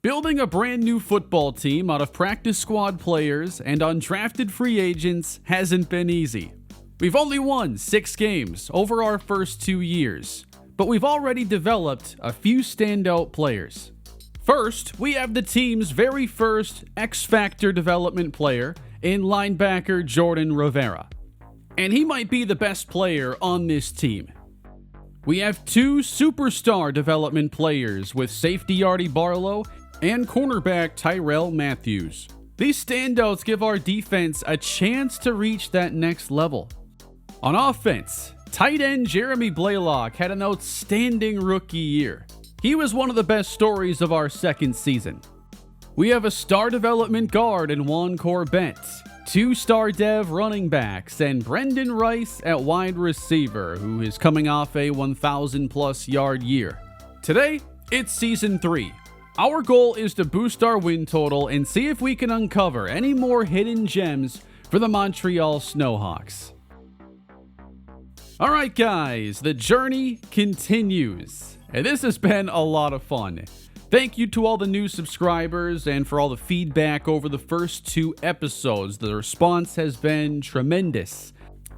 Building a brand new football team out of practice squad players and undrafted free agents hasn't been easy. We've only won 6 games over our first 2 years, but we've already developed a few standout players. First, we have the team's very first X-Factor development player in linebacker Jordan Rivera, and he might be the best player on this team. We have 2 superstar development players with safety Artie Barlow and cornerback Tyrell Matthews. These standouts give our defense a chance to reach that next level. On offense, tight end Jeremy Blaylock had an outstanding rookie year. He was one of the best stories of our second season. We have a star development guard in Juan Corbett, 2 star dev running backs, and Brendan Rice at wide receiver, who is coming off a 1,000-plus yard year. Today, it's Season 3. Our goal is to boost our win total and see if we can uncover any more hidden gems for the Montreal Snowhawks. Alright guys, the journey continues, and this has been a lot of fun. Thank you to all the new subscribers and for all the feedback over the first 2 episodes. The response has been tremendous.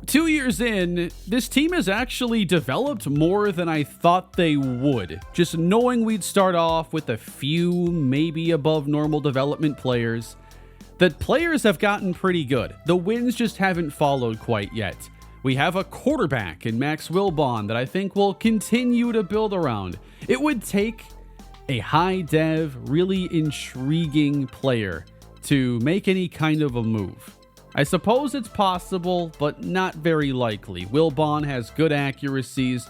2 years in, this team has actually developed more than I thought they would. Just knowing we'd start off with a few, maybe above normal development players, the players have gotten pretty good. The wins just haven't followed quite yet. We have a quarterback in Max Wilbon that I think will continue to build around. It would take a high dev, really intriguing player to make any kind of a move. I suppose it's possible, but not very likely. Wilbon has good accuracies,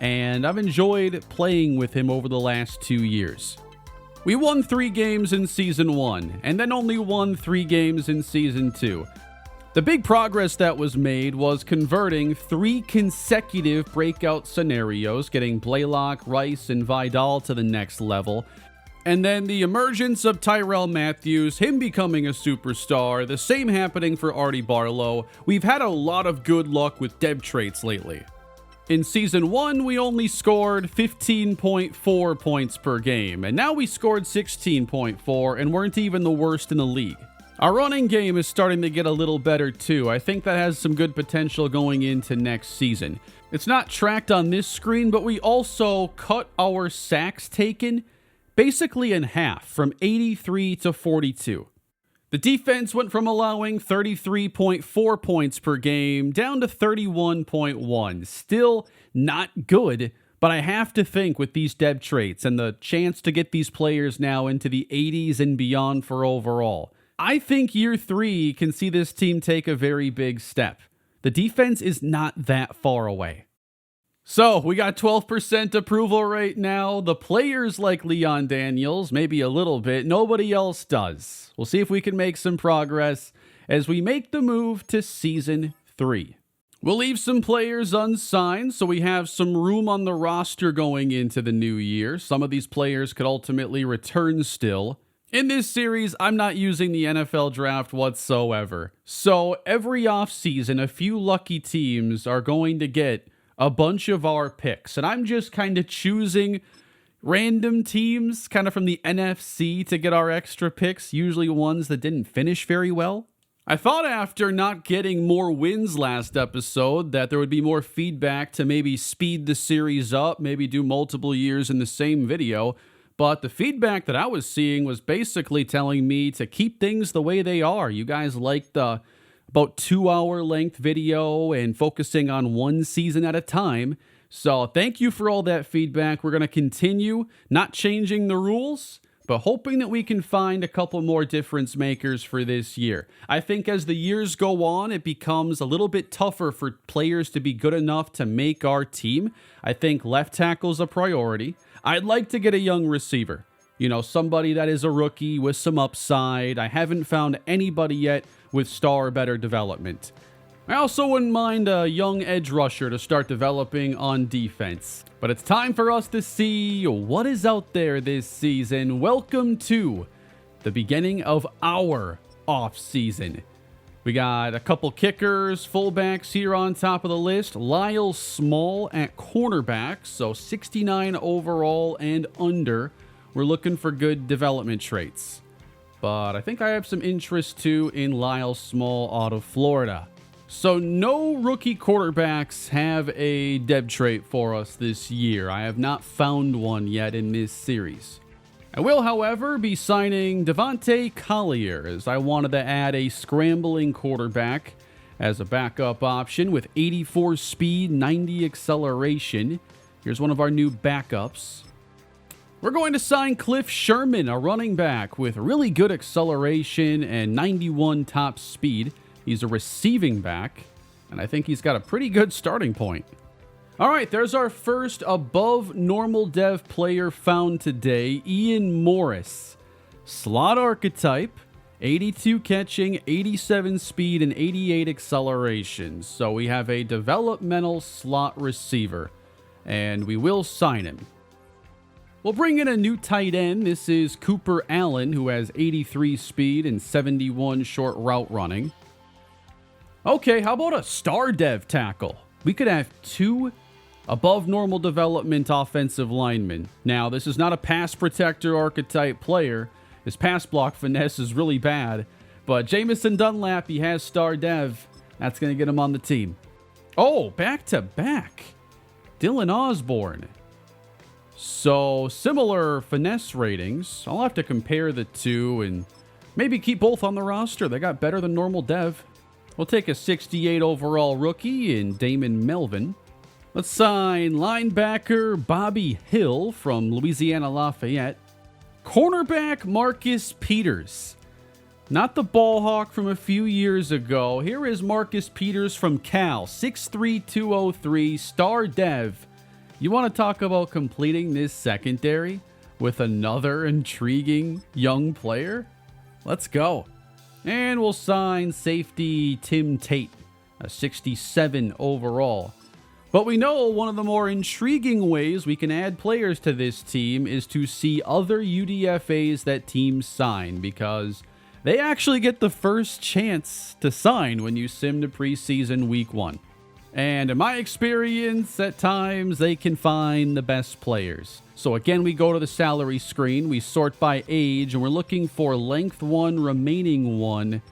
and I've enjoyed playing with him over the last 2 years. We won 3 games in Season 1, and then only won 3 games in Season 2. The big progress that was made was converting 3 consecutive breakout scenarios, getting Blaylock, Rice, and Vidal to the next level. And then the emergence of Tyrell Matthews, him becoming a superstar, the same happening for Artie Barlow. We've had a lot of good luck with dev traits lately. In Season 1, we only scored 15.4 points per game, and now we scored 16.4 and weren't even the worst in the league. Our running game is starting to get a little better too. I think that has some good potential going into next season. It's not tracked on this screen, but we also cut our sacks taken basically in half, from 83 to 42. The defense went from allowing 33.4 points per game down to 31.1. Still not good, but I have to think with these dev traits and the chance to get these players now into the 80s and beyond for overall, I think year 3 can see this team take a very big step. The defense is not that far away. So, we got 12% approval right now. The players like Leon Daniels, maybe a little bit. Nobody else does. We'll see if we can make some progress as we make the move to Season 3. We'll leave some players unsigned, so we have some room on the roster going into the new year. Some of these players could ultimately return still. In this series, I'm not using the NFL draft whatsoever. So, every offseason, a few lucky teams are going to get a bunch of our picks, and I'm just kind of choosing random teams kind of from the NFC to get our extra picks, usually ones that didn't finish very well. I thought after not getting more wins last episode that there would be more feedback to maybe speed the series up, maybe do multiple years in the same video, but the feedback that I was seeing was basically telling me to keep things the way they are. You guys like the about 2-hour length video and focusing on one season at a time. So thank you for all that feedback. We're going to continue not changing the rules, but hoping that we can find a couple more difference makers for this year. I think as the years go on, it becomes a little bit tougher for players to be good enough to make our team. I think left tackle's a priority. I'd like to get a young receiver. You know, somebody that is a rookie with some upside. I haven't found anybody yet with star or better development. I also wouldn't mind a young edge rusher to start developing on defense. But it's time for us to see what is out there this season. Welcome to the beginning of our off season. We got a couple kickers, fullbacks here on top of the list. Lyle Small at cornerback, so 69 overall and under. we're looking for good development traits. But I think I have some interest too in Lyle Small out of Florida. So no rookie quarterbacks have a dev trait for us this year. I have not found one yet in this series. I will, however, be signing Devontae Collier, as I wanted to add a scrambling quarterback as a backup option with 84 speed, 90 acceleration. Here's one of our new backups. We're going to sign Cliff Sherman, a running back with really good acceleration and 91 top speed. He's a receiving back, and I think he's got a pretty good starting point. All right, there's our first above normal dev player found today, Ian Morris. Slot archetype, 82 catching, 87 speed, and 88 acceleration. So we have a developmental slot receiver, and we will sign him. We'll bring in a new tight end. This is Cooper Allen, who has 83 speed and 71 short route running. Okay, how about a star dev tackle? We could have 2 above normal development offensive linemen. Now, this is not a pass protector archetype player. His pass block finesse is really bad. But Jamison Dunlap, he has star dev. That's going to get him on the team. Oh, back to back. Dylan Osborne. So, similar finesse ratings. I'll have to compare the two and maybe keep both on the roster. They got better than normal dev. We'll take a 68 overall rookie in Damon Melvin. Let's sign linebacker Bobby Hill from Louisiana Lafayette. Cornerback Marcus Peters. Not the ball hawk from a few years ago. Here is Marcus Peters from Cal, 6'3", 203, star dev. You want to talk about completing this secondary with another intriguing young player? Let's go. And we'll sign safety Tim Tate, a 67 overall. But we know one of the more intriguing ways we can add players to this team is to see other UDFAs that teams sign, because they actually get the first chance to sign when you sim to preseason week 1. And in my experience, at times, they can find the best players. So again, we go to the salary screen, we sort by age, and we're looking for length 1, remaining 1.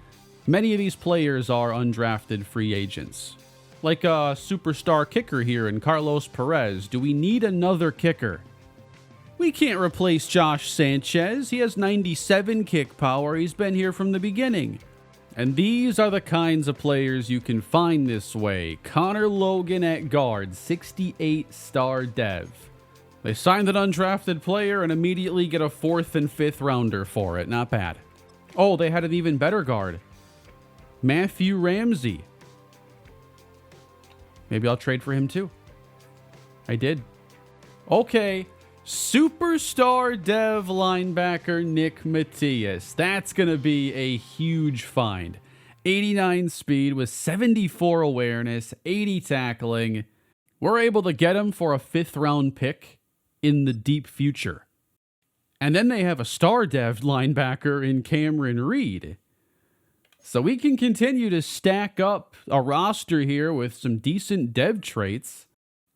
Many of these players are undrafted free agents. Like a superstar kicker here in Carlos Perez. Do we need another kicker? We can't replace Josh Sanchez. He has 97 kick power. He's been here from the beginning. And these are the kinds of players you can find this way. Connor Logan at guard, 68 star dev. They signed an undrafted player and immediately get a 4th and 5th rounder for it. Not bad. Oh, they had an even better guard. Matthew Ramsey. Maybe I'll trade for him too. I did. Okay. Superstar dev linebacker Nick Matias. That's going to be a huge find. 89 speed with 74 awareness, 80 tackling. We're able to get him for a 5th round pick in the deep future. And then they have a star dev linebacker in Cameron Reed. So we can continue to stack up a roster here with some decent dev traits.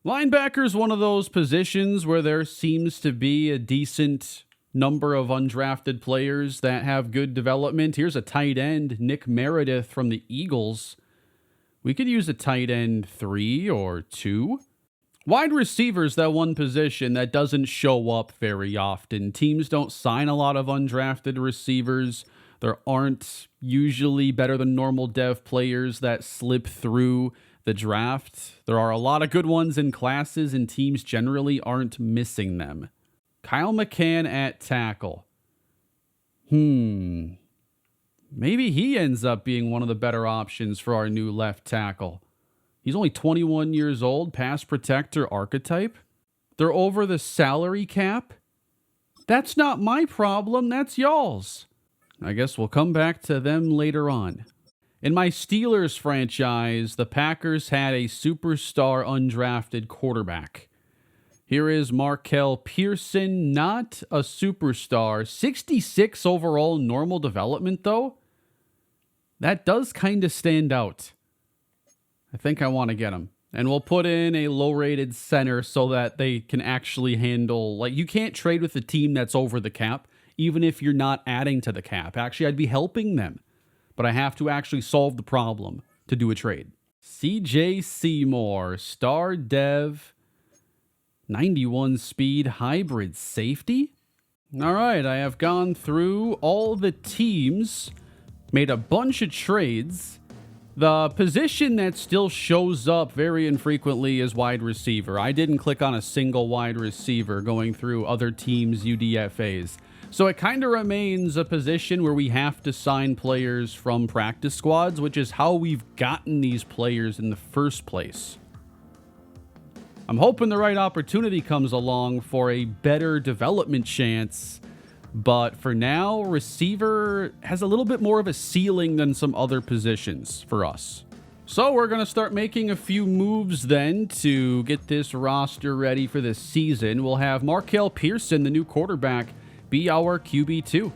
Linebacker is one of those positions where there seems to be a decent number of undrafted players that have good development. Here's a tight end, Nick Meredith from the Eagles. We could use a tight end 3 or 2. Wide receiver is that one position that doesn't show up very often. Teams don't sign a lot of undrafted receivers. There aren't usually better than normal dev players that slip through the draft. There are a lot of good ones in classes, and teams generally aren't missing them. Kyle McCann at tackle. Maybe he ends up being one of the better options for our new left tackle. He's only 21 years old, pass protector archetype. They're over the salary cap. That's not my problem, that's y'all's. I guess we'll come back to them later on. In my Steelers franchise, the Packers had a superstar undrafted quarterback. Here is Markel Pearson, not a superstar. 66 overall normal development, though. That does kind of stand out. I think I want to get him. And we'll put in a low-rated center so that they can actually handle... Like, you can't trade with a team that's over the cap, even if you're not adding to the cap. Actually, I'd be helping them. But I have to actually solve the problem to do a trade. CJ Seymour, star dev, 91 speed, hybrid safety. All right, I have gone through all the teams, made a bunch of trades. The position that still shows up very infrequently is wide receiver. I didn't click on a single wide receiver going through other teams' UDFAs. So it kind of remains a position where we have to sign players from practice squads, which is how we've gotten these players in the first place. I'm hoping the right opportunity comes along for a better development chance. But for now, receiver has a little bit more of a ceiling than some other positions for us. So we're going to start making a few moves then to get this roster ready for this season. We'll have Markel Pearson, the new quarterback, be our QB2.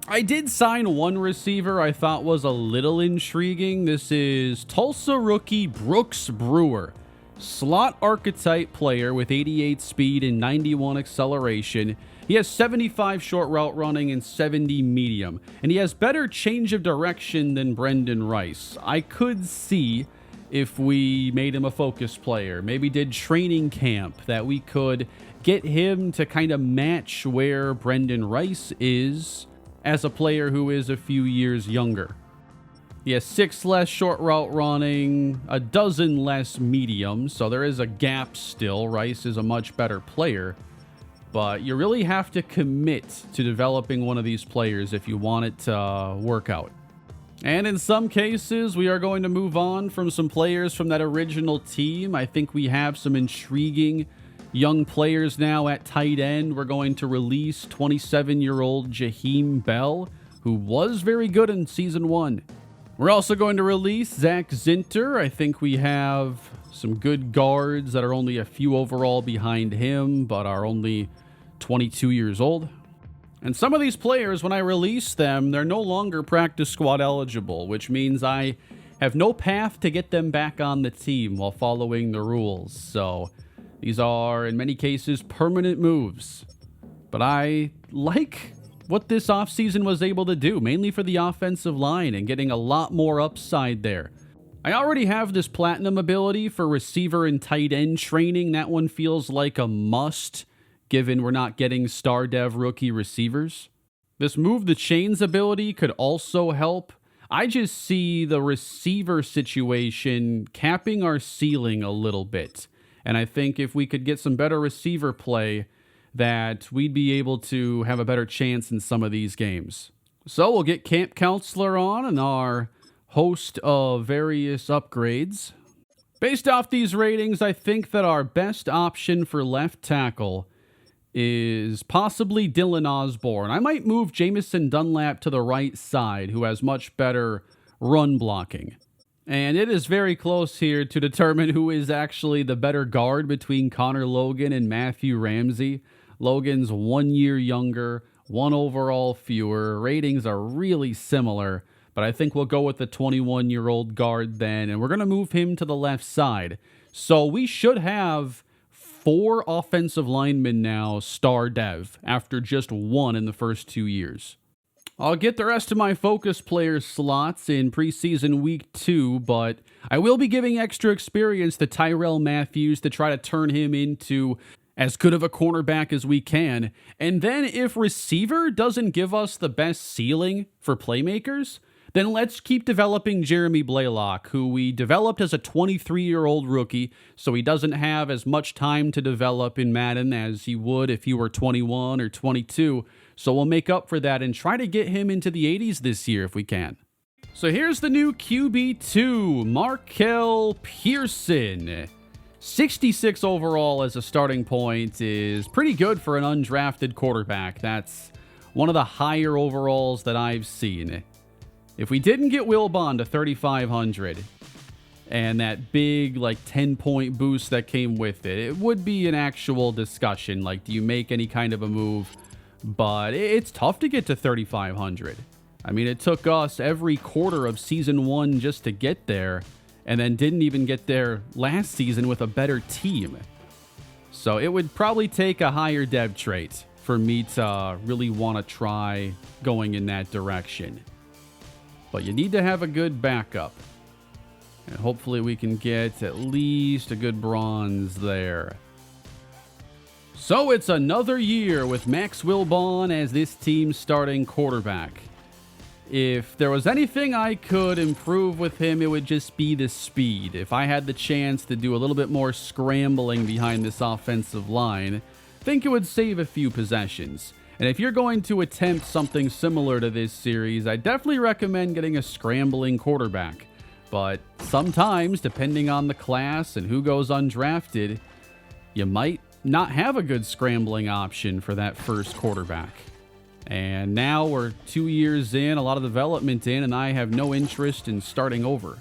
I did sign one receiver I thought was a little intriguing. This is Tulsa rookie Brooks Brewer. Slot archetype player with 88 speed and 91 acceleration. He has 75 short route running and 70 medium, and he has better change of direction than Brendan Rice. I could see if we made him a focus player, maybe did training camp, that we could get him to kind of match where Brendan Rice is as a player who is a few years younger. He has 6 less short route running, a dozen less medium, so there is a gap still. Rice is a much better player. But you really have to commit to developing one of these players if you want it to work out. And in some cases, we are going to move on from some players from that original team. I think we have some intriguing young players now at tight end. We're going to release 27-year-old Jaheim Bell, who was very good in Season 1. We're also going to release Zach Zinter. I think we have some good guards that are only a few overall behind him, but are only 22 years old. And some of these players, when I release them, they're no longer practice squad eligible, which means I have no path to get them back on the team while following the rules. So these are, in many cases, permanent moves. But I like what this offseason was able to do, mainly for the offensive line and getting a lot more upside there. I already have this platinum ability for receiver and tight end training. That one feels like a must, given we're not getting star dev rookie receivers. This move the chains ability could also help. I just see the receiver situation capping our ceiling a little bit. And I think if we could get some better receiver play, that we'd be able to have a better chance in some of these games. So we'll get Camp Counselor on and our host of various upgrades. Based off these ratings, I think that our best option for left tackle is possibly Dylan Osborne. I might move Jamison Dunlap to the right side, who has much better run blocking. And it is very close here to determine who is actually the better guard between Connor Logan and Matthew Ramsey. Logan's 1 year younger, 1 overall fewer. Ratings are really similar, but I think we'll go with the 21-year-old guard then, and we're going to move him to the left side. So we should have 4 offensive linemen now star dev after just 1 in the first 2 years. I'll get the rest of my focus player slots in preseason week 2, but I will be giving extra experience to Tyrell Matthews to try to turn him into as good of a cornerback as we can. And then if receiver doesn't give us the best ceiling for playmakers, then let's keep developing Jeremy Blaylock, who we developed as a 23-year-old rookie, so he doesn't have as much time to develop in Madden as he would if he were 21 or 22. So we'll make up for that and try to get him into the 80s this year if we can. So here's the new QB2, Markel Pearson. 66 overall as a starting point is pretty good for an undrafted quarterback. That's one of the higher overalls that I've seen. If we didn't get Wilbon to 3,500 and that big 10-point boost that came with it, it would be an actual discussion. Do you make any kind of a move? But it's tough to get to 3,500. I mean, it took us every quarter of season 1 just to get there. and then didn't even get there last season with a better team. So it would probably take a higher dev trait for me to really want to try going in that direction. But you need to have a good backup. And hopefully we can get at least a good bronze there. So it's another year with Max Wilbon as this team's starting quarterback. If there was anything I could improve with him, it would just be the speed. If I had the chance to do a little bit more scrambling behind this offensive line, I think it would save a few possessions. And if you're going to attempt something similar to this series, I definitely recommend getting a scrambling quarterback. But sometimes, depending on the class and who goes undrafted, you might not have a good scrambling option for that first quarterback. And now we're 2 years in, a lot of development in, and I have no interest in starting over.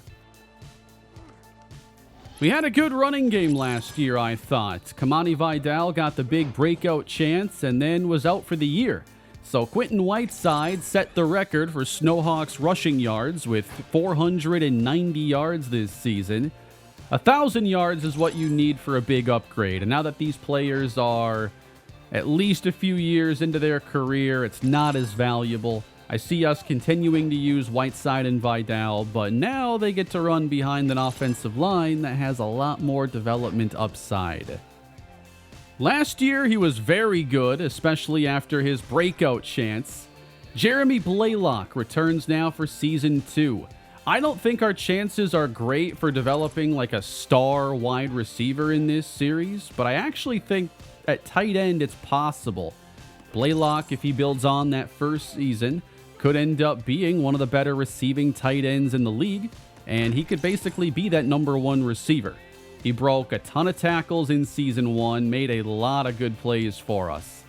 We had a good running game last year, I thought. Kamani Vidal got the big breakout chance and then was out for the year. So Quentin Whiteside set the record for Snowhawks rushing yards with 490 yards this season. 1,000 yards is what you need for a big upgrade. And now that these players are at least a few years into their career, it's not as valuable. I see us continuing to use Whiteside and Vidal, but now they get to run behind an offensive line that has a lot more development upside. Last year, he was very good, especially after his breakout chance. Jeremy Blaylock returns now for Season 2. I don't think our chances are great for developing like a star wide receiver in this series, but I actually think at tight end it's possible. Blaylock, if he builds on that first season, could end up being one of the better receiving tight ends in the league, and he could basically be that number one receiver. He broke a ton of tackles in Season 1, made a lot of good plays for us.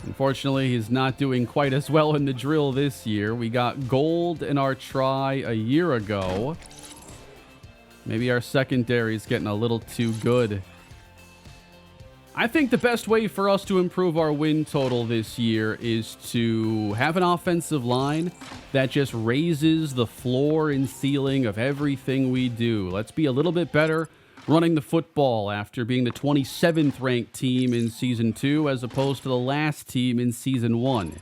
Unfortunately, he's not doing quite as well in the drill this year. We got gold in our try a year ago. Maybe our secondary is getting a little too good. I think the best way for us to improve our win total this year is to have an offensive line that just raises the floor and ceiling of everything we do. Let's be a little bit better running the football after being the 27th ranked team in Season 2 as opposed to the last team in Season 1.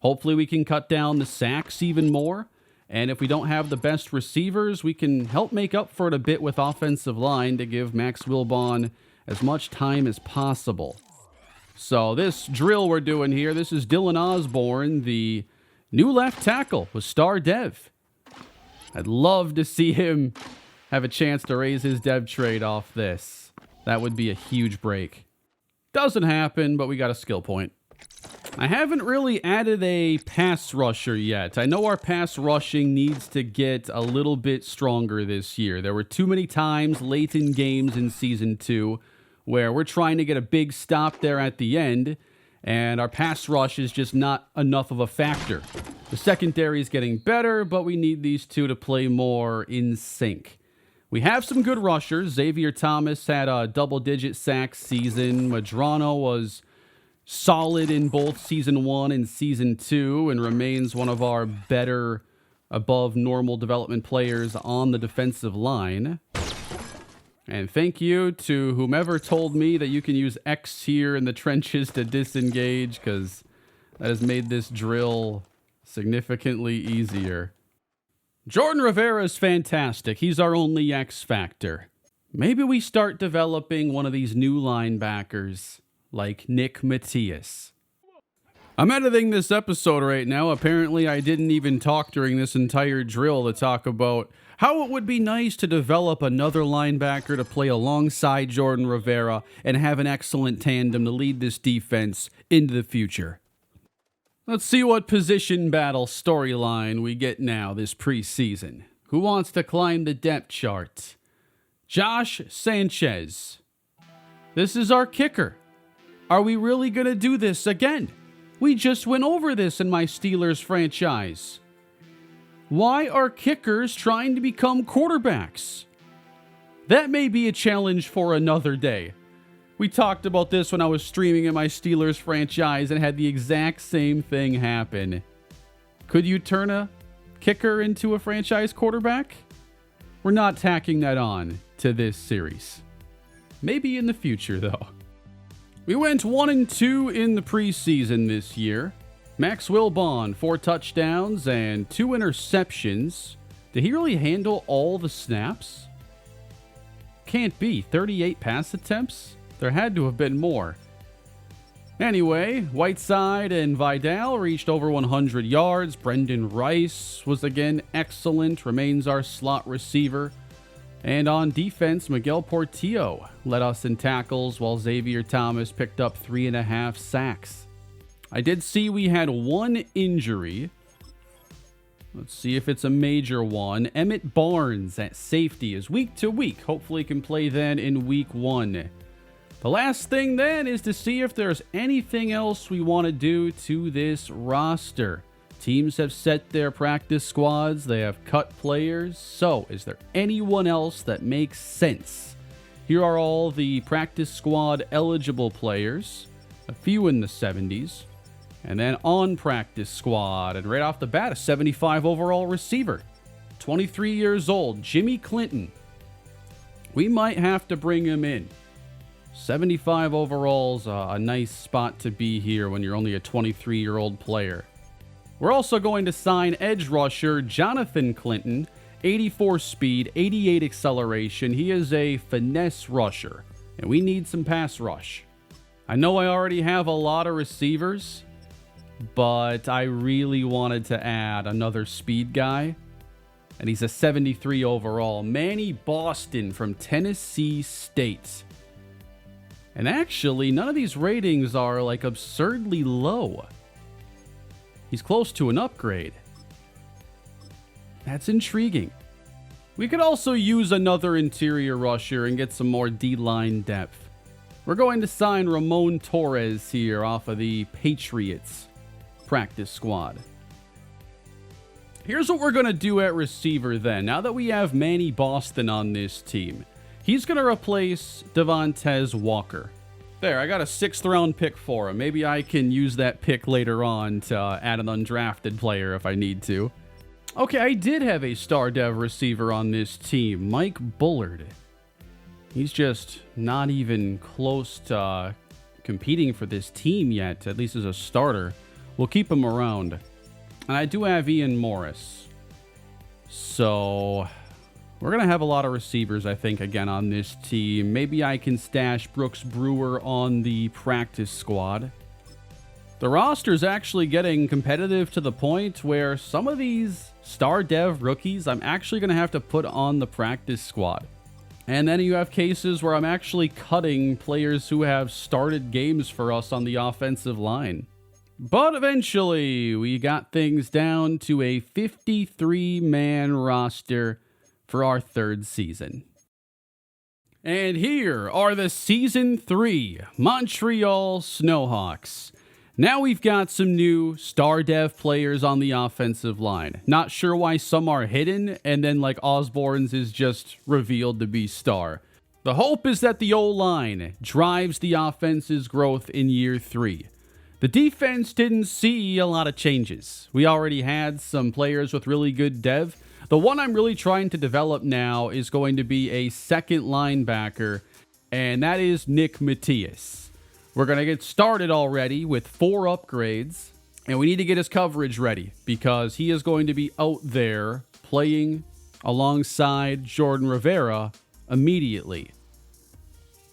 Hopefully we can cut down the sacks even more. And if we don't have the best receivers, we can help make up for it a bit with offensive line to give Max Wilbon as much time as possible. So this drill we're doing here, this is Dylan Osborne, the new left tackle with star dev. I'd love to see him have a chance to raise his dev trade off this. That would be a huge break. Doesn't happen, but we got a skill point. I haven't really added a pass rusher yet. I know our pass rushing needs to get a little bit stronger this year. There were too many times late in games in Season 2 where we're trying to get a big stop there at the end, and our pass rush is just not enough of a factor. The secondary is getting better, but we need these two to play more in sync. We have some good rushers. Xavier Thomas had a double-digit sack season. Madrano was solid in both Season 1 and Season 2 and remains one of our better above normal development players on the defensive line. And thank you to whomever told me that you can use X here in the trenches to disengage, because that has made this drill significantly easier. Jordan Rivera is fantastic. He's our only X factor. Maybe we start developing one of these new linebackers like Nick Matias. I'm editing this episode right now. Apparently, I didn't even talk during this entire drill to talk about how it would be nice to develop another linebacker to play alongside Jordan Rivera and have an excellent tandem to lead this defense into the future. Let's see what position battle storyline we get now this preseason. Who wants to climb the depth chart? Josh Sanchez. This is our kicker. Are we really going to do this again? We just went over this in my Steelers franchise. Why are kickers trying to become quarterbacks? That may be a challenge for another day. We talked about this when I was streaming in my Steelers franchise and had the exact same thing happen. Could you turn a kicker into a franchise quarterback? We're not tacking that on to this series. Maybe in the future, though. We went 1-2 in the preseason this year. Max Wilbon, 4 touchdowns and 2 interceptions. Did he really handle all the snaps? Can't be. 38 pass attempts? There had to have been more. Anyway, Whiteside and Vidal reached over 100 yards. Brendan Rice was again excellent, remains our slot receiver. And on defense, Miguel Portillo led us in tackles while Xavier Thomas picked up 3.5 sacks. I did see we had 1 injury. Let's see if it's a major one. Emmett Barnes at safety is week to week. Hopefully can play then in week 1. The last thing then is to see if there's anything else we want to do to this roster. Teams have set their practice squads, they have cut players, so is there anyone else that makes sense? Here are all the practice squad eligible players, a few in the 70s, and then on practice squad, and right off the bat, a 75 overall receiver, 23 years old, Jimmy Clinton. We might have to bring him in. 75 overall's a nice spot to be here when you're only a 23-year-old player. We're also going to sign edge rusher Jonathan Clinton, 84 speed, 88 acceleration. He is a finesse rusher, and we need some pass rush. I know I already have a lot of receivers, but I really wanted to add another speed guy, and he's a 73 overall. Manny Boston from Tennessee State. And actually, none of these ratings are like absurdly low. He's close to an upgrade. That's intriguing. We could also use another interior rusher and get some more D-line depth. We're going to sign Ramon Torres here off of the Patriots practice squad. Here's what we're going to do at receiver then. Now that we have Manny Boston on this team, he's going to replace Devontae Walker. There, I got a 6th round pick for him. Maybe I can use that pick later on to add an undrafted player if I need to. Okay, I did have a star dev receiver on this team, Mike Bullard. He's just not even close to competing for this team yet, at least as a starter. We'll keep him around. And I do have Ian Morris. So we're going to have a lot of receivers, I think, again on this team. Maybe I can stash Brooks Brewer on the practice squad. The roster's actually getting competitive to the point where some of these star dev rookies I'm actually going to have to put on the practice squad. And then you have cases where I'm actually cutting players who have started games for us on the offensive line. But eventually, we got things down to a 53-man roster for our 3rd season. And here are the Season 3 Montreal Snowhawks. Now we've got some new star dev players on the offensive line. Not sure why some are hidden, and then like Osborne's is just revealed to be star. The hope is that the O-line drives the offense's growth in year 3. The defense didn't see a lot of changes. We already had some players with really good dev. The one I'm really trying to develop now is going to be a second linebacker, and that is Nick Matias. We're going to get started already with 4 upgrades, and we need to get his coverage ready because he is going to be out there playing alongside Jordan Rivera immediately.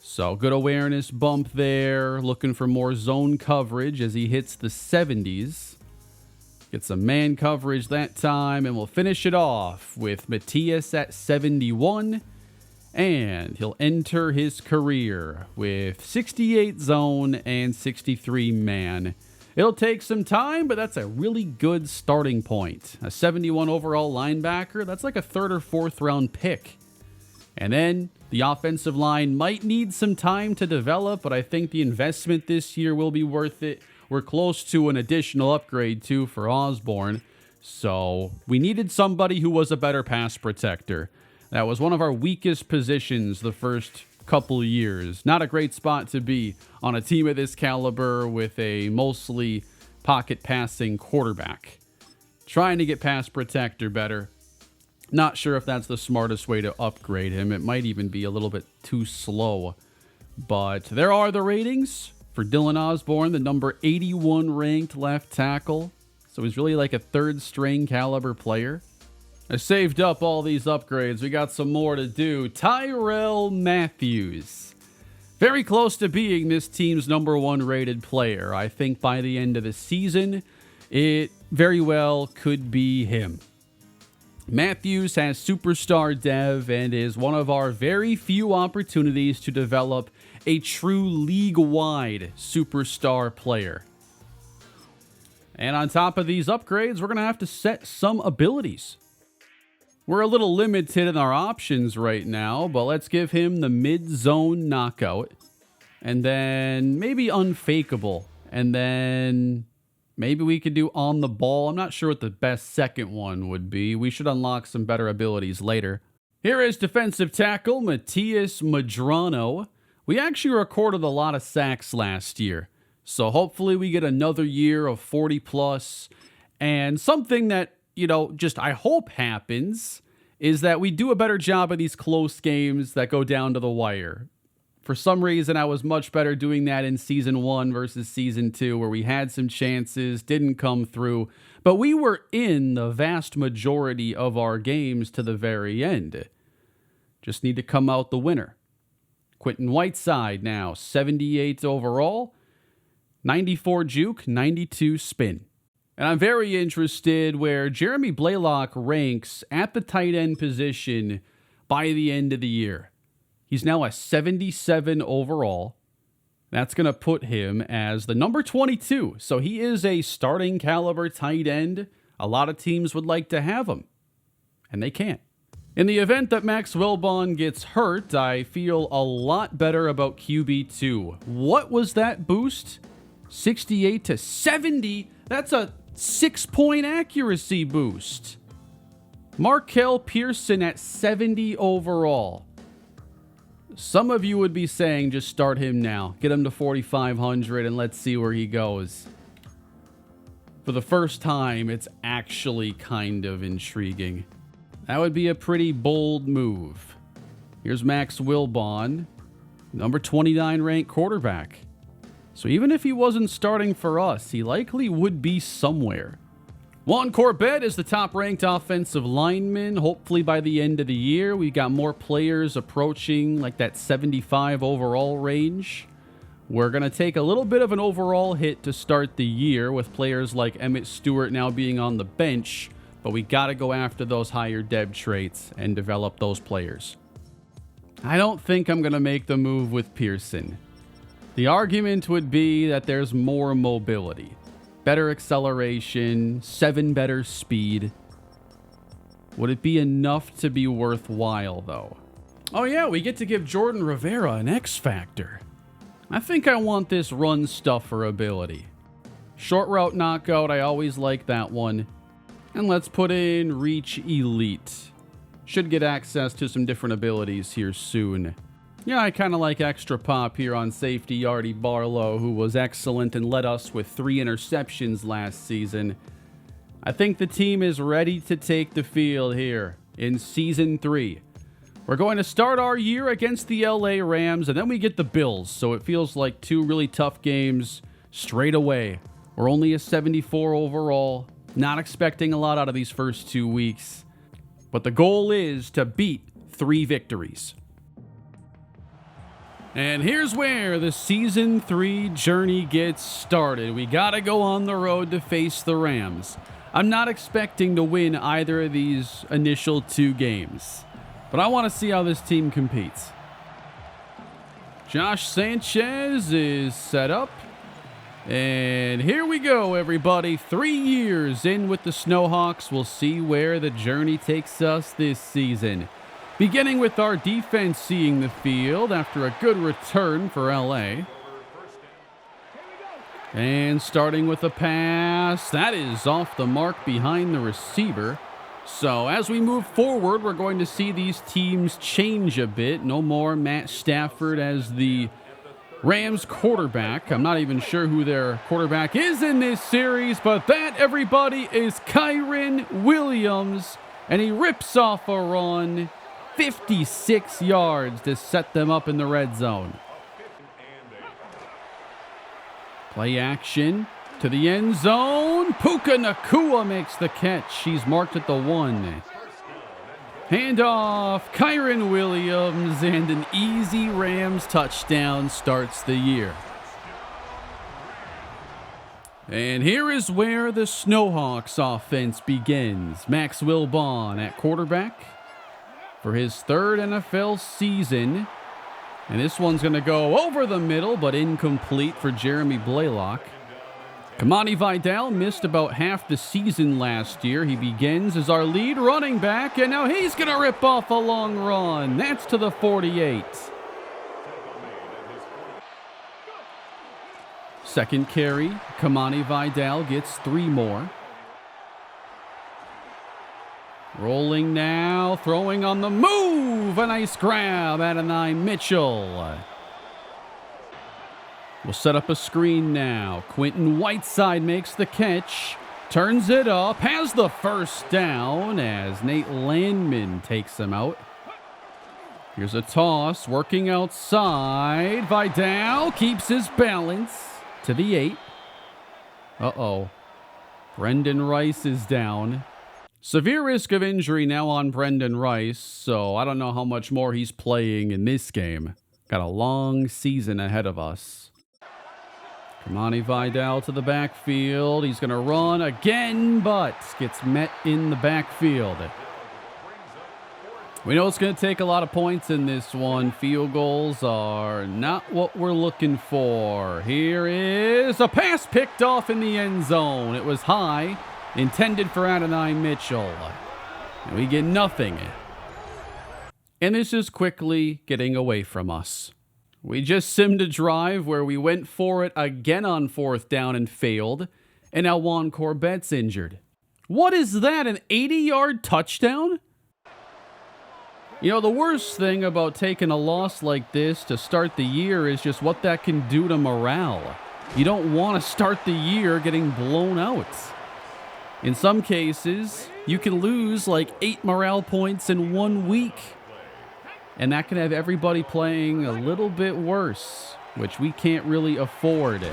So good awareness bump there, looking for more zone coverage as he hits the 70s. Get some man coverage that time, and we'll finish it off with Matias at 71. And he'll enter his career with 68 zone and 63 man. It'll take some time, but that's a really good starting point. A 71 overall linebacker, that's like a 3rd or 4th round pick. And then the offensive line might need some time to develop, but I think the investment this year will be worth it. We're close to an additional upgrade too for Osborne. So we needed somebody who was a better pass protector. That was one of our weakest positions the first couple years. Not a great spot to be on a team of this caliber with a mostly pocket passing quarterback. Trying to get pass protector better. Not sure if that's the smartest way to upgrade him. It might even be a little bit too slow. But there are the ratings for Dylan Osborne, the number 81 ranked left tackle. So he's really like a third string caliber player. I saved up all these upgrades. We got some more to do. Tyrell Matthews. Very close to being this team's number 1 rated player. I think by the end of the season, it very well could be him. Matthews has superstar dev and is one of our very few opportunities to develop a true league-wide superstar player. And on top of these upgrades, we're going to have to set some abilities. We're a little limited in our options right now, but let's give him the mid-zone knockout. And then maybe unfakeable. And then maybe we could do on the ball. I'm not sure what the best second one would be. We should unlock some better abilities later. Here is defensive tackle Matias Madrano. We actually recorded a lot of sacks last year. So hopefully we get another year of 40 plus. And something that, just I hope happens is that we do a better job of these close games that go down to the wire. For some reason, I was much better doing that in Season 1 versus Season 2, where we had some chances, didn't come through, but we were in the vast majority of our games to the very end. Just need to come out the winner. Quentin Whiteside now, 78 overall, 94 juke, 92 spin. And I'm very interested where Jeremy Blaylock ranks at the tight end position by the end of the year. He's now a 77 overall. That's going to put him as the number 22. So he is a starting caliber tight end. A lot of teams would like to have him, and they can't. In the event that Max Wilbon gets hurt, I feel a lot better about QB2. What was that boost? 68 to 70? That's a 6-point accuracy boost. Markel Pearson at 70 overall. Some of you would be saying just start him now. Get him to 4,500 and let's see where he goes. For the first time, it's actually kind of intriguing. That would be a pretty bold move. Here's Max Wilbon, number 29 ranked quarterback. So even if he wasn't starting for us, he likely would be somewhere. Juan Corbett is the top-ranked offensive lineman. Hopefully by the end of the year, we've got more players approaching like that 75 overall range. We're going to take a little bit of an overall hit to start the year with players like Emmett Stewart now being on the bench, but we got to go after those higher depth traits and develop those players. I don't think I'm going to make the move with Pearson. The argument would be that there's more mobility. Better acceleration, 7 better speed. Would it be enough to be worthwhile, though? Oh yeah, we get to give Jordan Rivera an X Factor. I think I want this run stuffer ability. Short route knockout, I always like that one. And let's put in Reach Elite. Should get access to some different abilities here soon. Yeah, I kind of like extra pop here on safety Yardy Barlow, who was excellent and led us with 3 interceptions last season. I think the team is ready to take the field here in Season 3. We're going to start our year against the LA Rams, and then we get the Bills, so it feels like 2 really tough games straight away. We're only a 74 overall, not expecting a lot out of these first 2 weeks. But the goal is to beat 3 victories. And here's where the Season 3 journey gets started. We gotta go on the road to face the Rams. I'm not expecting to win either of these initial 2 games, but I want to see how this team competes. Josh Sanchez is set up. And here we go, everybody. 3 years in with the Snowhawks. We'll see where the journey takes us this season. Beginning with our defense seeing the field after a good return for LA. And starting with a pass. That is off the mark behind the receiver. So as we move forward, we're going to see these teams change a bit. No more Matt Stafford as the Rams quarterback. I'm not even sure who their quarterback is in this series, but that, everybody, is Kyren Williams. and he rips off a run. 56 yards to set them up in the red zone. Play action to the end zone. Puka Nacua makes the catch. He's marked at the 1. Handoff, Kyron Williams, and an easy Rams touchdown starts the year. And here is where the Snowhawks offense begins. Max Wilbon at quarterback for his 3rd NFL season. And this one's going to go over the middle, but incomplete for Jeremy Blaylock. Kamani Vidal missed about half the season last year. He begins as our lead running back, and now he's going to rip off a long run. That's to the 48. Second carry, Kamani Vidal gets 3 more. Rolling now, throwing on the move. A nice grab, Adonai Mitchell. We'll set up a screen now. Quentin Whiteside makes the catch. Turns it up. Has the first down as Nate Landman takes him out. Here's a toss. Working outside. Vidal keeps his balance to the 8. Uh-oh. Brendan Rice is down. Severe risk of injury now on Brendan Rice, so I don't know how much more he's playing in this game. Got a long season ahead of us. Kamani Vidal to the backfield. He's going to run again, but gets met in the backfield. We know it's going to take a lot of points in this one. Field goals are not what we're looking for. Here is a pass picked off in the end zone. It was high, intended for Adonai Mitchell. And we get nothing. And this is quickly getting away from us. We just simmed a drive where we went for it again on 4th down and failed. And now Juan Corbett's injured. What is that, an 80-yard touchdown? You know, the worst thing about taking a loss like this to start the year is just what that can do to morale. You don't want to start the year getting blown out. In some cases, you can lose like 8 morale points in 1 week. And that can have everybody playing a little bit worse, which we can't really afford.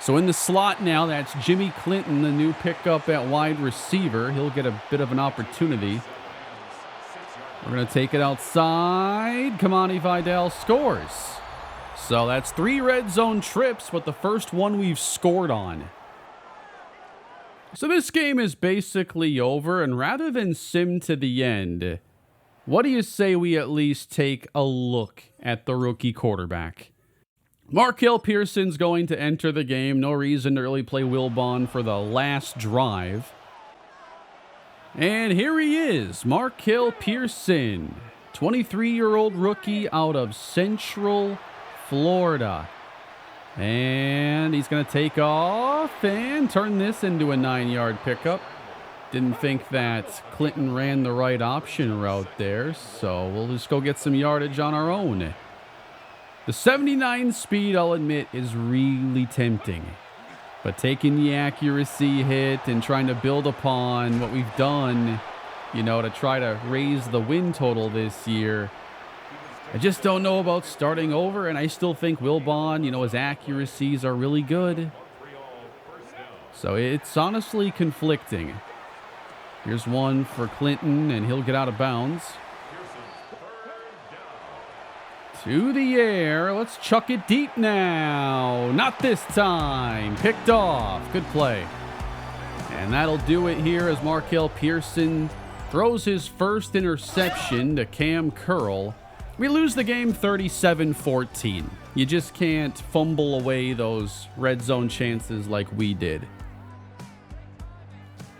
So in the slot now, that's Jimmy Clinton, the new pickup at wide receiver. He'll get a bit of an opportunity. We're going to take it outside. Kamani Vidal scores. So that's 3 red zone trips, but the first one we've scored on. So this game is basically over, and rather than sim to the end, what do you say we at least take a look at the rookie quarterback? Markel Pearson's going to enter the game. No reason to really play Wilbon for the last drive. And here he is, Markel Pearson, 23-year-old rookie out of Central Florida. And he's going to take off and turn this into a 9-yard pickup. Didn't think that Clinton ran the right option route there, so we'll just go get some yardage on our own. The 79 speed, I'll admit, is really tempting. But taking the accuracy hit and trying to build upon what we've done, you know, to try to raise the win total this year, I just don't know about starting over, and I still think Wilbon, you know, his accuracies are really good. So it's honestly conflicting. Here's one for Clinton, and he'll get out of bounds. To the air. Let's chuck it deep now. Not this time. Picked off. Good play. And that'll do it here as Markel Pearson throws his first interception to Cam Curl. We lose the game 37-14. You just can't fumble away those red zone chances like we did.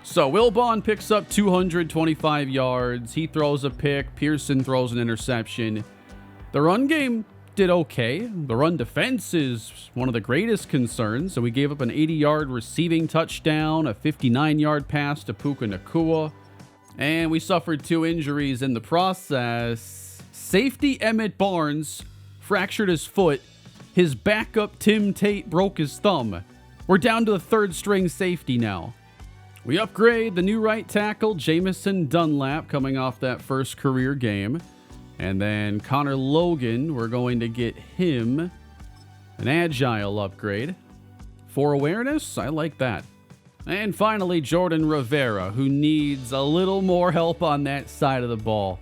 So Wilbon picks up 225 yards. He throws a pick. Pearson throws an interception. The run game did okay. The run defense is one of the greatest concerns. So we gave up an 80-yard receiving touchdown, a 59-yard pass to Puka Nacua, and we suffered 2 injuries in the process. Safety Emmett Barnes fractured his foot. His backup Tim Tate broke his thumb. We're down to the 3rd string safety now. We upgrade the new right tackle, Jamison Dunlap, coming off that first career game. And then Connor Logan, we're going to get him an agile upgrade. For awareness, I like that. And finally, Jordan Rivera, who needs a little more help on that side of the ball.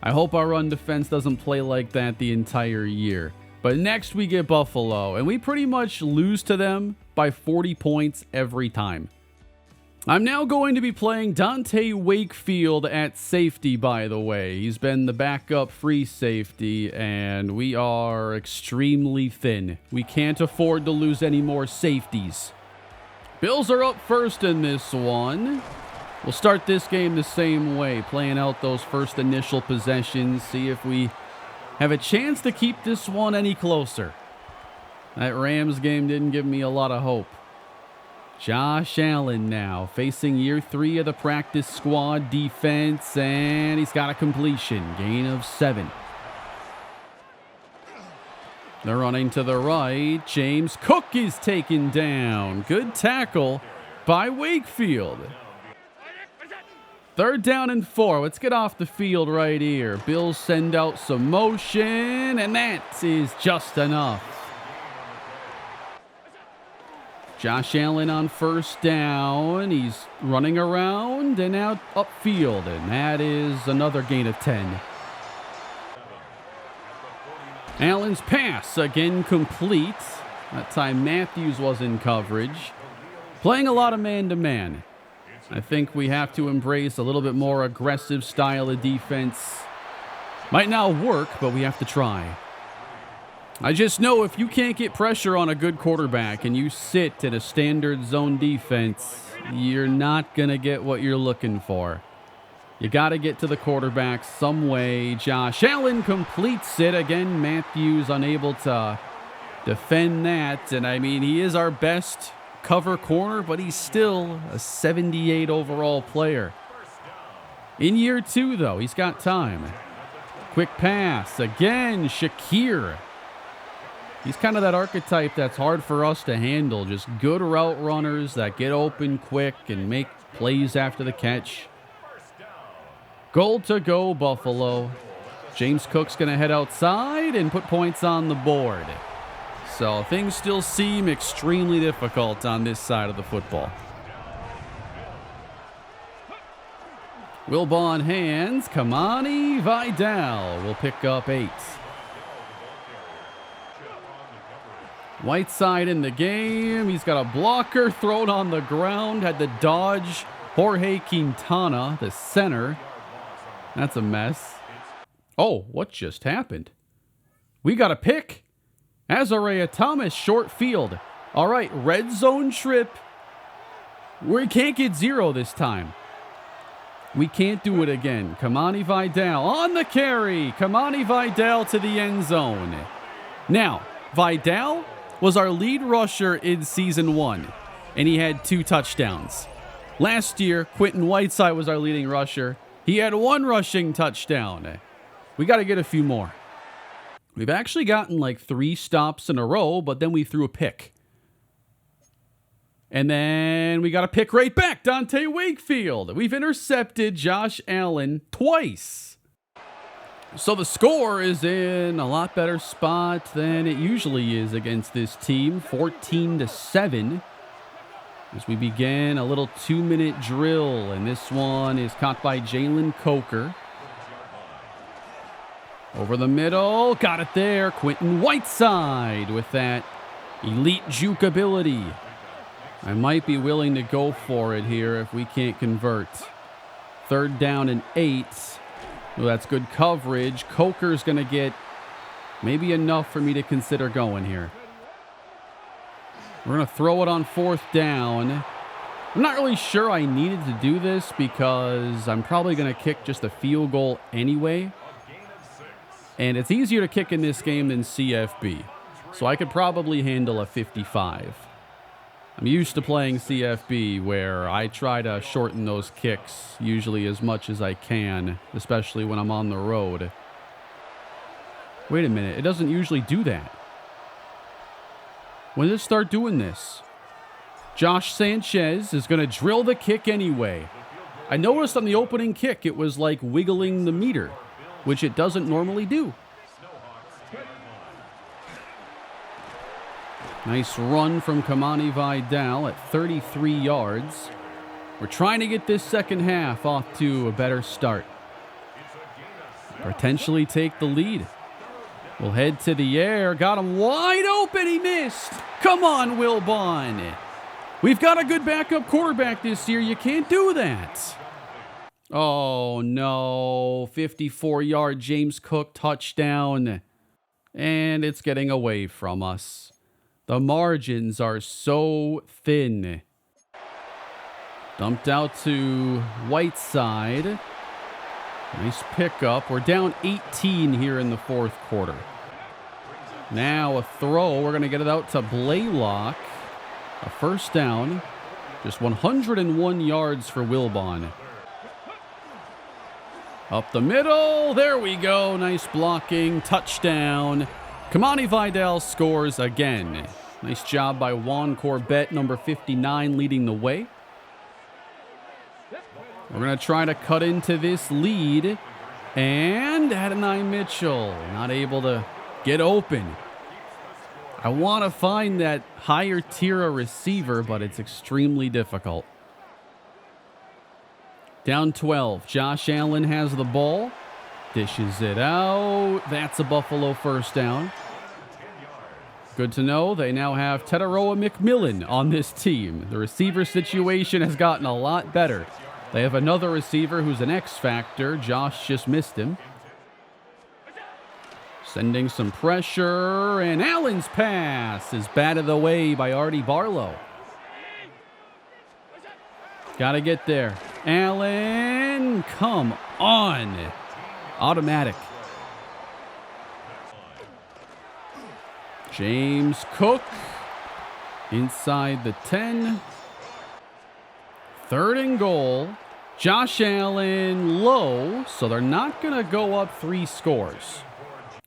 I hope our run defense doesn't play like that the entire year. But next we get Buffalo, and we pretty much lose to them by 40 points every time. I'm now going to be playing Dante Wakefield at safety, by the way. He's been the backup free safety, and we are extremely thin. We can't afford to lose any more safeties. Bills are up first in this one. We'll start this game the same way, playing out those first initial possessions, see if we have a chance to keep this one any closer. That Rams game didn't give me a lot of hope. Josh Allen now facing year 3 of the practice squad defense, and he's got a completion, gain of 7. They're running to the right. James Cook is taken down. Good tackle by Wakefield. 3rd down and 4. Let's get off the field right here. Bills send out some motion, and that is just enough. Josh Allen on 1st down. He's running around and out upfield, and that is another gain of 10. Allen's pass again complete. That time Matthews was in coverage. Playing a lot of man-to-man. I think we have to embrace a little bit more aggressive style of defense. Might not work, but we have to try. I just know if you can't get pressure on a good quarterback and you sit in a standard zone defense, you're not going to get what you're looking for. You got to get to the quarterback some way. Josh Allen completes it. Again, Matthews unable to defend that. And I mean, he is our best cover corner, but he's still a 78 overall player. In year 2, though, he's got time. Quick pass. Again, Shakir. He's kind of that archetype that's hard for us to handle. Just good route runners that get open quick and make plays after the catch. Goal to go, Buffalo. James Cook's going to head outside and put points on the board. So things still seem extremely difficult on this side of the football. Wilbon hands. Kamani Vidal will pick up 8. Whiteside in the game. He's got a blocker thrown on the ground. Had to dodge Jorge Quintana, the center. That's a mess. Oh, what just happened? We got a pick. Azariah Thomas, short field. All right, red zone trip. We can't get 0 this time. We can't do it again. Kamani Vidal on the carry. Kamani Vidal to the end zone. Now, Vidal was our lead rusher in season 1, and he had 2 touchdowns. Last year, Quentin Whiteside was our leading rusher. He had 1 rushing touchdown. We got to get a few more. We've actually gotten like 3 stops in a row, but then we threw a pick. And then we got a pick right back, Dante Wakefield. We've intercepted Josh Allen twice. So the score is in a lot better spot than it usually is against this team, 14-7. As we begin a little 2-minute drill, and this one is caught by Jalen Coker. Over the middle, got it there. Quentin Whiteside with that elite juke ability. I might be willing to go for it here if we can't convert. 3rd down and 8. Well, that's good coverage. Coker's going to get maybe enough for me to consider going here. We're going to throw it on 4th down. I'm not really sure I needed to do this because I'm probably going to kick just a field goal anyway. And it's easier to kick in this game than CFB. So I could probably handle a 55. I'm used to playing CFB where I try to shorten those kicks usually as much as I can, especially when I'm on the road. Wait a minute, it doesn't usually do that. When did it start doing this? Josh Sanchez is going to drill the kick anyway. I noticed on the opening kick it was like wiggling the meter, which it doesn't normally do. Nice run from Kamani Vidal at 33 yards. We're trying to get this second half off to a better start. Potentially take the lead. We'll head to the air. Got him wide open. He missed. Come on, Wilbon. We've got a good backup quarterback this year. You can't do that. Oh, no. 54-yard James Cook touchdown. And it's getting away from us. The margins are so thin. Dumped out to Whiteside. Nice pickup. We're down 18 here in the fourth quarter. Now a throw. We're going to get it out to Blaylock. A first down. Just 101 yards for Wilbon. Up the middle. There we go. Nice blocking. Touchdown. Kamani Vidal scores again. Nice job by Juan Corbett, number 59, leading the way. We're going to try to cut into this lead. And Adonai Mitchell not able to get open. I want to find that higher tier of receiver, but it's extremely difficult. Down 12. Josh Allen has the ball. Dishes it out. That's a Buffalo first down. Good to know they now have Teteroa McMillan on this team. The receiver situation has gotten a lot better. They have another receiver who's an X factor. Josh just missed him. Sending some pressure, and Allen's pass is batted away by Artie Barlow. Got to get there. Allen, come on. Automatic. James Cook inside the 10. Third and goal. Josh Allen low, so they're not going to go up 3 scores.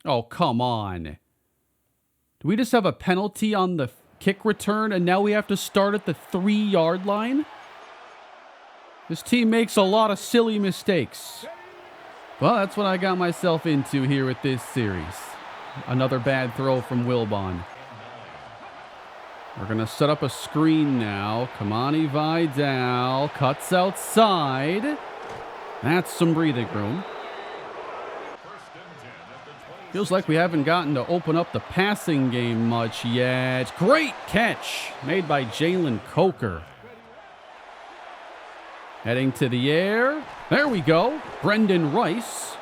Oh, come on. Do we just have a penalty on the kick return, and now we have to start at the 3-yard line? This team makes a lot of silly mistakes. Well, that's what I got myself into here with this series. Another bad throw from Wilbon. We're going to set up a screen now. Kamani Vidal cuts outside. That's some breathing room. Feels like we haven't gotten to open up the passing game much yet. Great catch made by Jalen Coker. Heading to the air. There we go. Brendan Rice.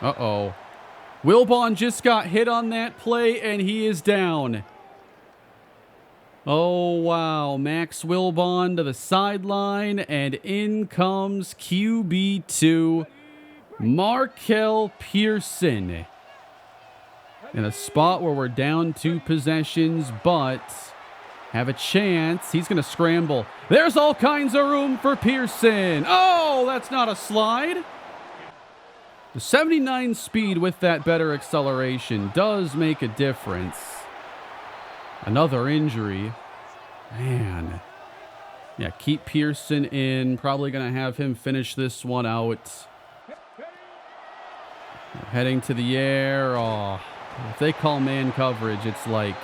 Uh-oh. Wilbon just got hit on that play, and he is down. Oh, wow. Max Wilbon to the sideline, and in comes QB2, Markel Pearson. In a spot where we're down 2 possessions, but have a chance. He's going to scramble. There's all kinds of room for Pearson. Oh, that's not a slide. The 79 speed with that better acceleration does make a difference. Another injury. Man. Yeah, keep Pearson in. Probably going to have him finish this one out. Heading to the air. Oh, if they call man coverage, it's like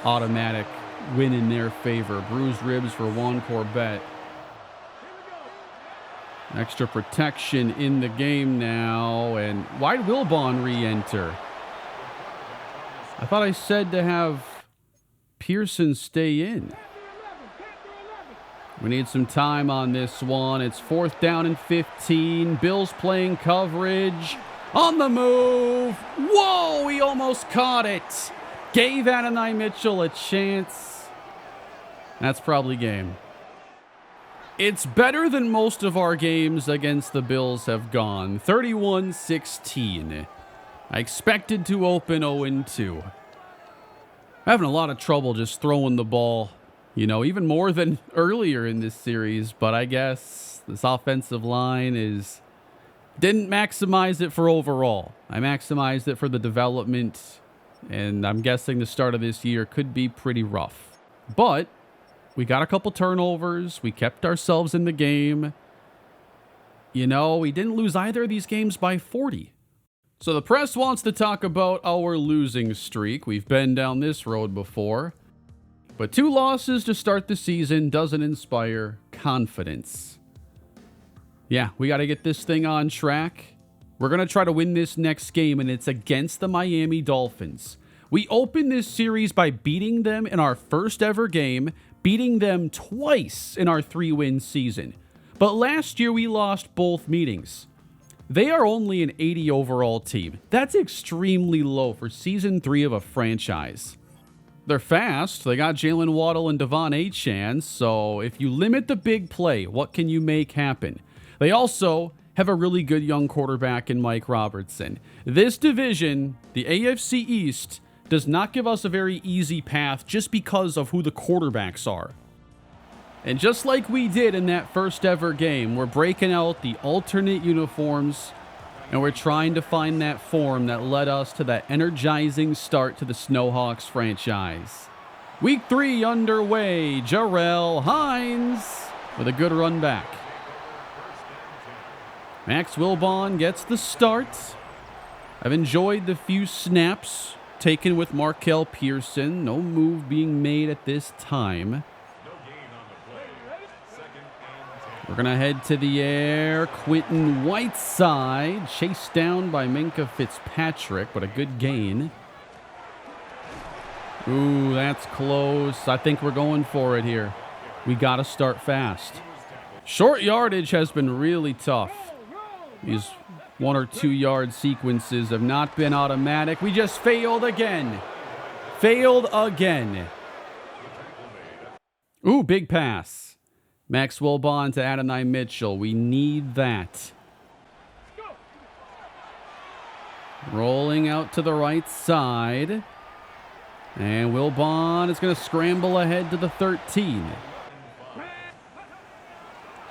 automatic win in their favor. Bruised ribs for Juan Corbett. Extra protection in the game now. And why did Wilbon re-enter? I thought I said to have Pearson stay in. We need some time on this one. It's 4th down and 15. Bills playing coverage. On the move. Whoa, he almost caught it. Gave Adonai Mitchell a chance. That's probably game. It's better than most of our games against the Bills have gone. 31-16. I expected to open 0-2. Having a lot of trouble just throwing the ball, you know, even more than earlier in this series. But I guess this offensive line didn't maximize it for overall. I maximized it for the development And I'm guessing the start of this year could be pretty rough. But we got a couple turnovers. We kept ourselves in the game. You know, we didn't lose either of these games by 40. So the press wants to talk about our losing streak. We've been down this road before. But 2 losses to start the season doesn't inspire confidence. Yeah, we got to get this thing on track. We're going to try to win this next game, and it's against the Miami Dolphins. We opened this series by beating them in our first ever game, beating them twice in our 3-win season. But last year, we lost both meetings. They are only an 80 overall team. That's extremely low for Season 3 of a franchise. They're fast. They got Jalen Waddle and Devon Achane, so if you limit the big play, what can you make happen? They also have a really good young quarterback in Mike Robertson. This division, the AFC East, does not give us a very easy path just because of who the quarterbacks are. And just like we did in that first ever game, we're breaking out the alternate uniforms and we're trying to find that form that led us to that energizing start to the Snowhawks franchise. Week 3 underway. Jarrell Hines with a good run back. Max Wilbon gets the start. I've enjoyed the few snaps taken with Markel Pearson. No move being made at this time. We're going to head to the air. Quentin Whiteside chased down by Minkah Fitzpatrick, but a good gain. Ooh, that's close. I think we're going for it here. We got to start fast. Short yardage has been really tough. These 1 or 2 yard sequences have not been automatic. We just failed again. Failed again. Ooh, big pass. Max Wilbon to Adonai Mitchell. We need that. Rolling out to the right side. And Wilbon is going to scramble ahead to the 13.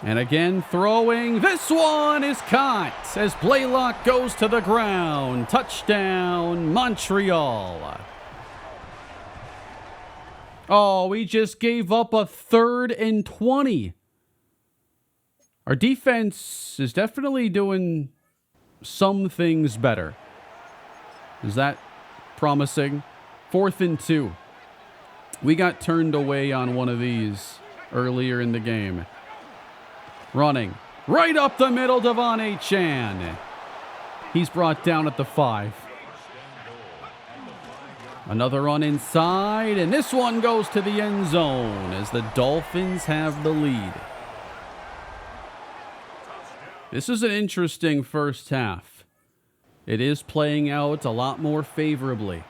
And again, throwing. This one is caught as Blaylock goes to the ground. Touchdown, Montreal. Oh, we just gave up a 3rd and 20. Our defense is definitely doing some things better. Is that promising? 4th and 2. We got turned away on one of these earlier in the game. Running right up the middle, Devon Achane. He's brought down at the 5. Another run inside, and this one goes to the end zone as the Dolphins have the lead. This is an interesting first half. It is playing out a lot more favorably.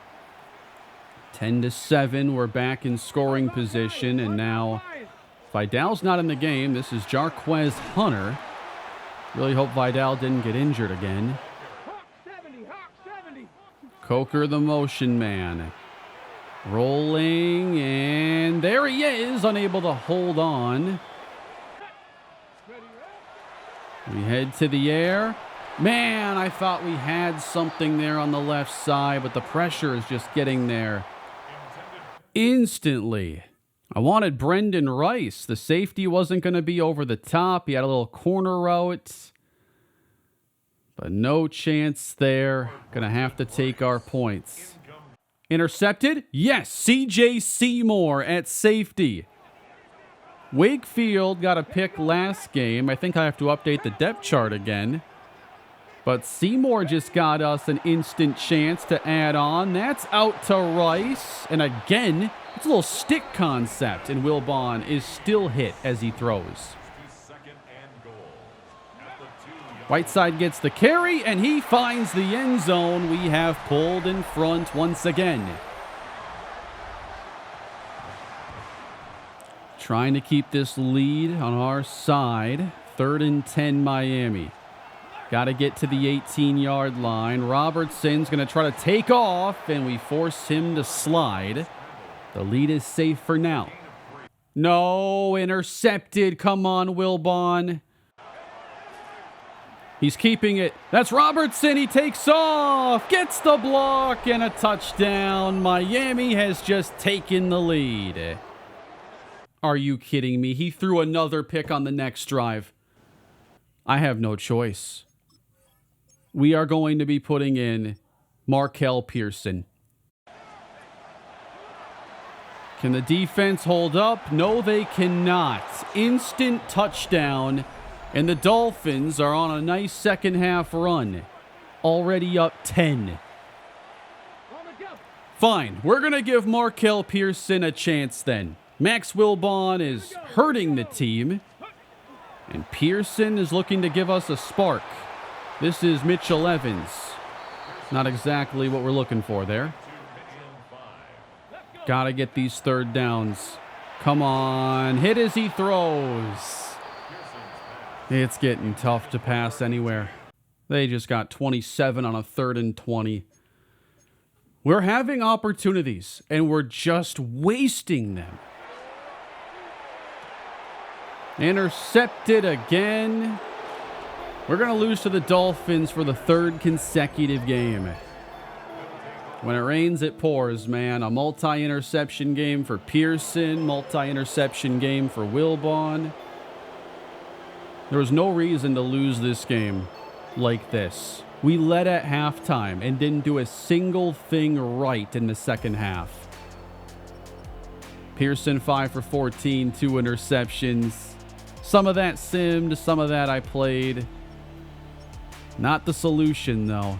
10-7, we're back in scoring position, and now Vidal's not in the game. This is Jarquez Hunter. Really hope Vidal didn't get injured again. Coker, the motion man. Rolling, and there he is, unable to hold on. We head to the air. Man, I thought we had something there on the left side, but the pressure is just getting there instantly. I wanted Brendan Rice. The safety wasn't going to be over the top. He had a little corner route. But no chance there. Going to have to take our points. Intercepted? Yes, C.J. Seymour at safety. Wakefield got a pick last game. I think I have to update the depth chart again. But Seymour just got us an instant chance to add on. That's out to Rice. And again, it's a little stick concept. And Wilbon is still hit as he throws. Whiteside gets the carry, and he finds the end zone. We have pulled in front once again. Trying to keep this lead on our side. 3rd and 10 Miami. Got to get to the 18-yard line. Robertson's going to try to take off, and we force him to slide. The lead is safe for now. No, intercepted. Come on, Wilbon. He's keeping it. That's Robertson. He takes off. Gets the block and a touchdown. Miami has just taken the lead. Are you kidding me? He threw another pick on the next drive. I have no choice. We are going to be putting in Markel Pearson. Can the defense hold up? No, they cannot. Instant touchdown. And the Dolphins are on a nice second half run. Already up 10. Fine. We're going to give Markel Pearson a chance then. Max Wilbon is hurting the team. And Pearson is looking to give us a spark. This is Mitchell Evans. Not exactly what we're looking for there. Got to get these third downs. Come on. Hit as he throws. It's getting tough to pass anywhere. They just got 27 on a 3rd and 20. We're having opportunities, and we're just wasting them. Intercepted again. We're going to lose to the Dolphins for the 3rd consecutive game. When it rains, it pours, man. A multi-interception game for Pearson, multi-interception game for Wilbon. There was no reason to lose this game like this. We led at halftime and didn't do a single thing right in the second half. Pearson 5 for 14, 2 interceptions. Some of that simmed, some of that I played. Not the solution, though.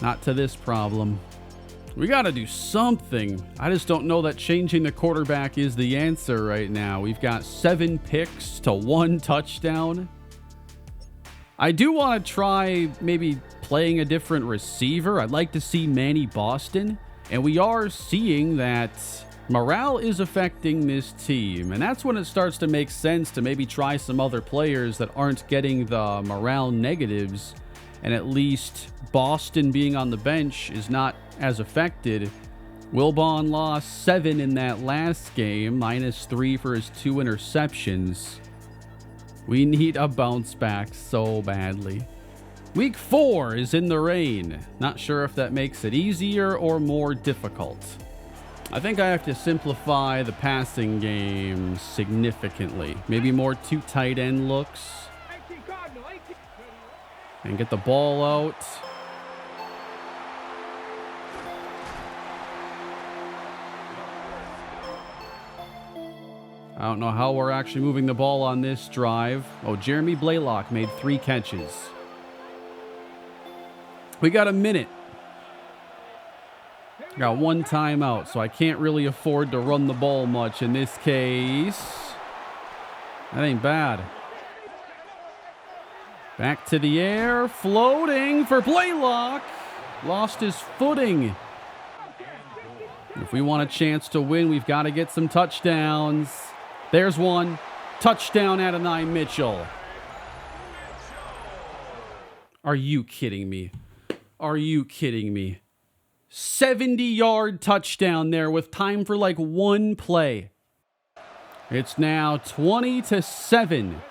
Not to this problem. We got to do something. I just don't know that changing the quarterback is the answer right now. We've got 7 picks to 1 touchdown. I do want to try maybe playing a different receiver. I'd like to see Manny Boston. And we are seeing that morale is affecting this team. And that's when it starts to make sense to maybe try some other players that aren't getting the morale negatives. And at least Boston being on the bench is not as affected. Wilbon lost 7 in that last game, -3 for his 2 interceptions. We need a bounce back so badly. Week 4 is in the rain. Not sure if that makes it easier or more difficult. I think I have to simplify the passing game significantly. Maybe more 2 tight end looks. And get the ball out. I don't know how we're actually moving the ball on this drive. Oh, Jeremy Blaylock made 3 catches. We got a minute. Got 1 timeout, so I can't really afford to run the ball much in this case. That ain't bad. Back to the air, floating for Blaylock. Lost his footing. If we want a chance to win, we've got to get some touchdowns. There's one. Touchdown, Adonai Mitchell. Are you kidding me? Are you kidding me? 70-yard touchdown there with time for like 1 play. It's now 20-7.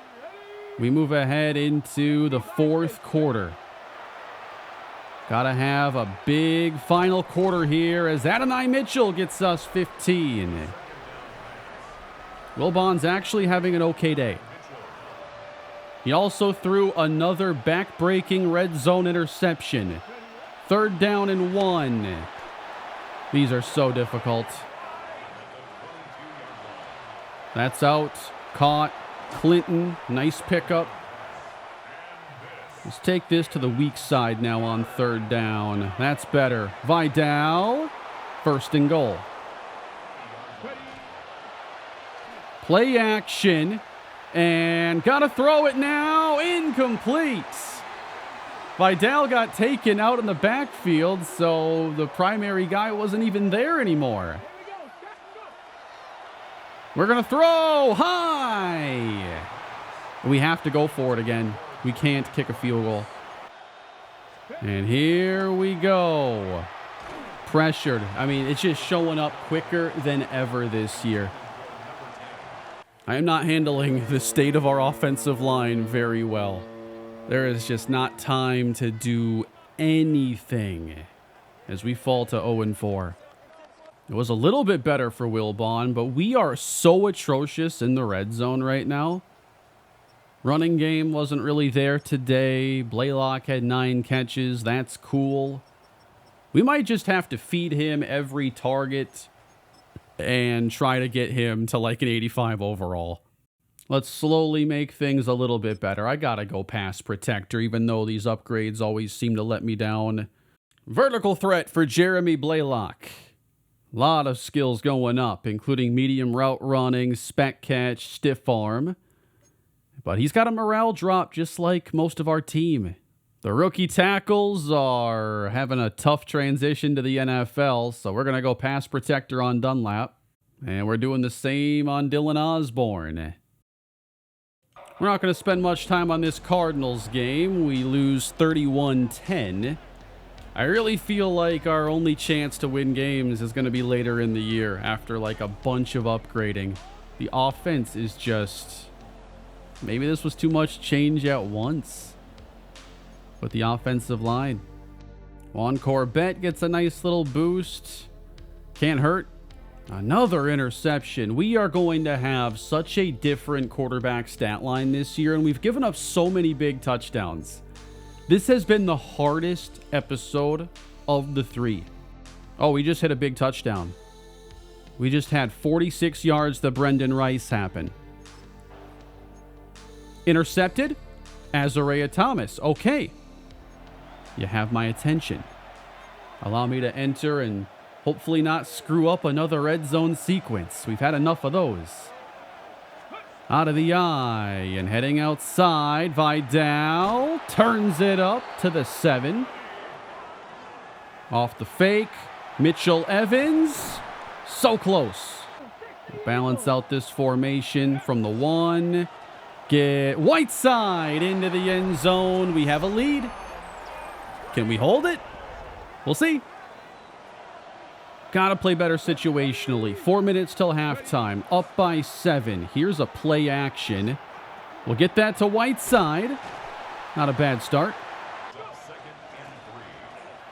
We move ahead into the 4th quarter. Gotta have a big final quarter here as Adonai Mitchell gets us 15. Wilbon's actually having an okay day. He also threw another back-breaking red zone interception. 3rd down and 1. These are so difficult. That's out. Caught. Clinton, nice pickup. Let's take this to the weak side now on 3rd down. That's better. Vidal, 1st and goal. Play action, and gotta throw it now. Incomplete. Vidal got taken out in the backfield, so the primary guy wasn't even there anymore. We're going to throw high. We have to go for it again. We can't kick a field goal. And here we go. Pressured. I mean, it's just showing up quicker than ever this year. I am not handling the state of our offensive line very well. There is just not time to do anything as we fall to 0-4. It was a little bit better for Wilbon, but we are so atrocious in the red zone right now. Running game wasn't really there today. Blaylock had 9 catches. That's cool. We might just have to feed him every target and try to get him to like an 85 overall. Let's slowly make things a little bit better. I gotta go pass protector, even though these upgrades always seem to let me down. Vertical threat for Jeremy Blaylock. A lot of skills going up, including medium route running, spec catch, stiff arm. But he's got a morale drop just like most of our team. The rookie tackles are having a tough transition to the NFL, so we're going to go pass protector on Dunlap. And we're doing the same on Dylan Osborne. We're not going to spend much time on this Cardinals game. We lose 31-10. I really feel like our only chance to win games is going to be later in the year after like a bunch of upgrading. The offense is just... Maybe this was too much change at once with the offensive line. Juan Corbett gets a nice little boost. Can't hurt. Another interception. We are going to have such a different quarterback stat line this year, and we've given up so many big touchdowns. This has been the hardest episode of the 3. Oh, we just hit a big touchdown. We just had 46 yards to Brendan Rice happen. Intercepted? Azariah Thomas. Okay. You have my attention. Allow me to enter and hopefully not screw up another red zone sequence. We've had enough of those. Out of the eye and heading outside. Vidal turns it up to the 7. Off the fake. Mitchell Evans. So close. Balance out this formation from the 1. Get Whiteside into the end zone. We have a lead. Can we hold it? We'll see. Got to play better situationally. 4 minutes till halftime. Up by 7. Here's a play action. We'll get that to Whiteside. Not a bad start.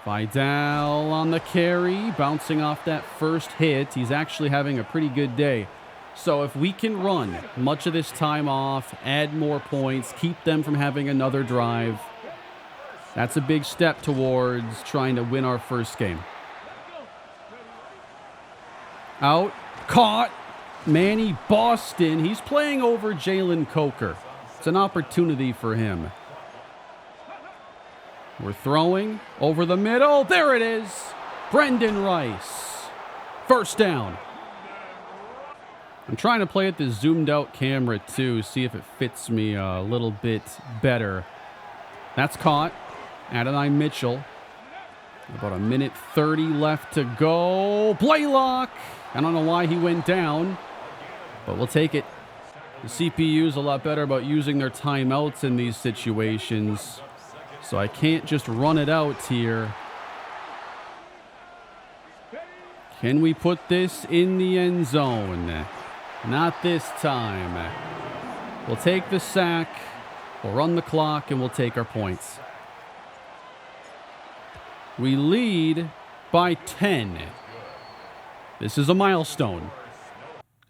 Vidal on the carry. Bouncing off that first hit. He's actually having a pretty good day. So if we can run much of this time off, add more points, keep them from having another drive, that's a big step towards trying to win our first game. Out, caught, Manny Boston. He's playing over Jalen Coker. It's an opportunity for him. We're throwing over the middle. There it is. Brendan Rice. First down. I'm trying to play at the zoomed out camera too, see if it fits me a little bit better. That's caught. Adonai Mitchell. About a minute 30 left to go. Blaylock. I don't know why he went down, but we'll take it. The CPU's a lot better about using their timeouts in these situations, so I can't just run it out here. Can we put this in the end zone? Not this time. We'll take the sack, we'll run the clock, and we'll take our points. We lead by 10. This is a milestone.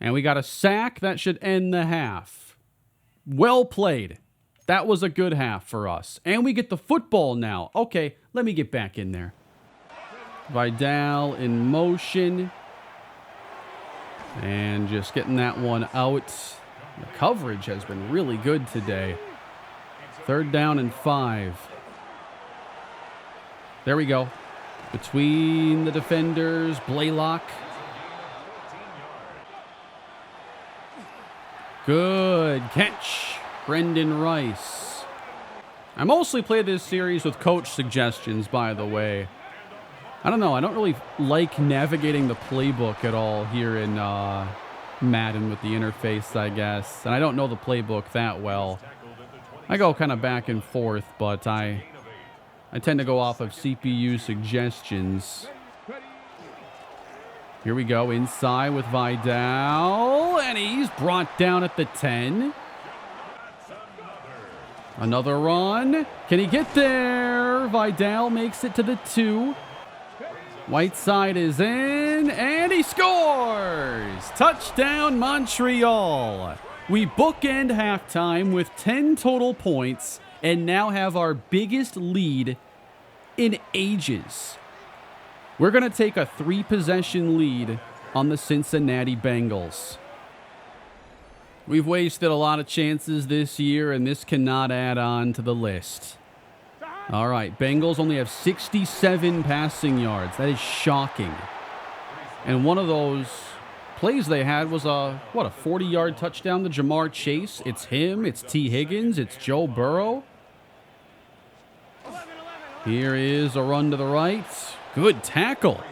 And we got a sack that should end the half. Well played. That was a good half for us. And we get the football now. Okay, let me get back in there. Vidal in motion. And just getting that one out. The coverage has been really good today. 3rd down and 5. There we go. Between the defenders, Blaylock. Good catch, Brendan Rice. I mostly play this series with coach suggestions, by the way. I don't know. I don't really like navigating the playbook at all here in Madden with the interface, I guess. And I don't know the playbook that well. I go kind of back and forth, but I tend to go off of CPU suggestions. Here we go, inside with Vidal, and he's brought down at the 10. Another run. Can he get there? Vidal makes it to the 2. Whiteside is in, and he scores! Touchdown, Montreal! We bookend halftime with 10 total points and now have our biggest lead in ages. We're going to take a 3-possession lead on the Cincinnati Bengals. We've wasted a lot of chances this year, and this cannot add on to the list. All right, Bengals only have 67 passing yards. That is shocking. And one of those plays they had was a 40-yard touchdown to Jamar Chase. It's him, it's T. Higgins, it's Joe Burrow. Here is a run to the right. Good tackle.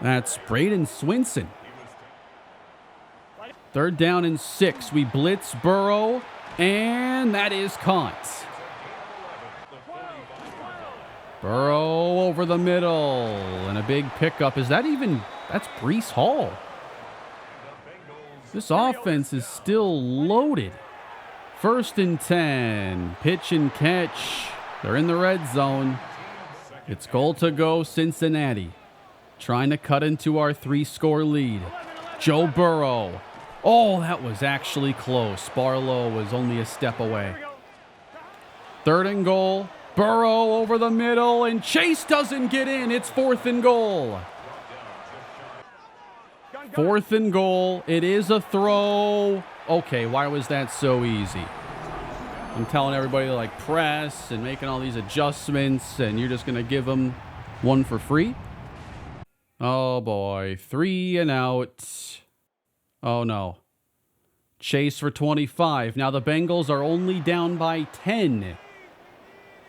That's Braden Swinson. 3rd down and 6. We blitz Burrow, and that is caught. Burrow over the middle, and a big pickup. That's Breece Hall. This offense is still loaded. 1st and 10. Pitch and catch. They're in the red zone. It's goal to go, Cincinnati. Trying to cut into our 3-score lead. Joe Burrow. Oh, that was actually close. Barlow was only a step away. 3rd and goal. Burrow over the middle, and Chase doesn't get in. It's 4th and goal. 4th and goal. It is a throw. Okay, why was that so easy? I'm telling everybody to press and making all these adjustments, and you're just going to give them one for free? Oh boy, 3 and out. Oh no. Chase for 25. Now the Bengals are only down by 10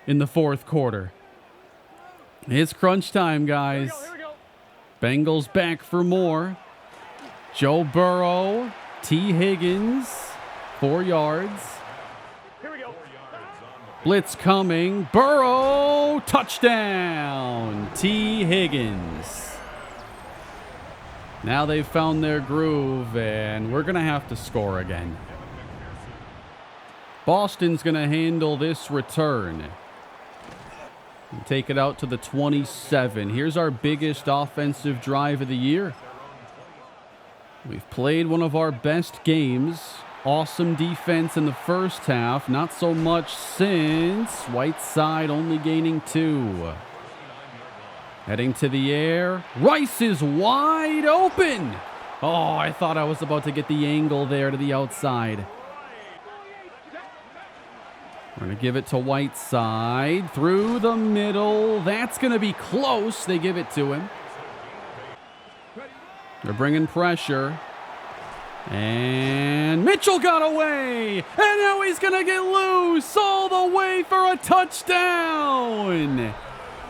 in the 4th quarter. It's crunch time, guys. Here we go. Bengals back for more. Joe Burrow, T. Higgins, 4 yards. Here we go. Blitz coming. Burrow, touchdown. T. Higgins. Now they've found their groove, and we're going to have to score again. Boston's going to handle this return. And take it out to the 27. Here's our biggest offensive drive of the year. We've played one of our best games. Awesome defense in the first half. Not so much since. Whiteside only gaining 2. Heading to the air. Rice is wide open. Oh, I thought I was about to get the angle there to the outside. We're going to give it to Whiteside. Through the middle. That's going to be close. They give it to him. They're bringing pressure. And Mitchell got away. And now he's going to get loose all the way for a touchdown.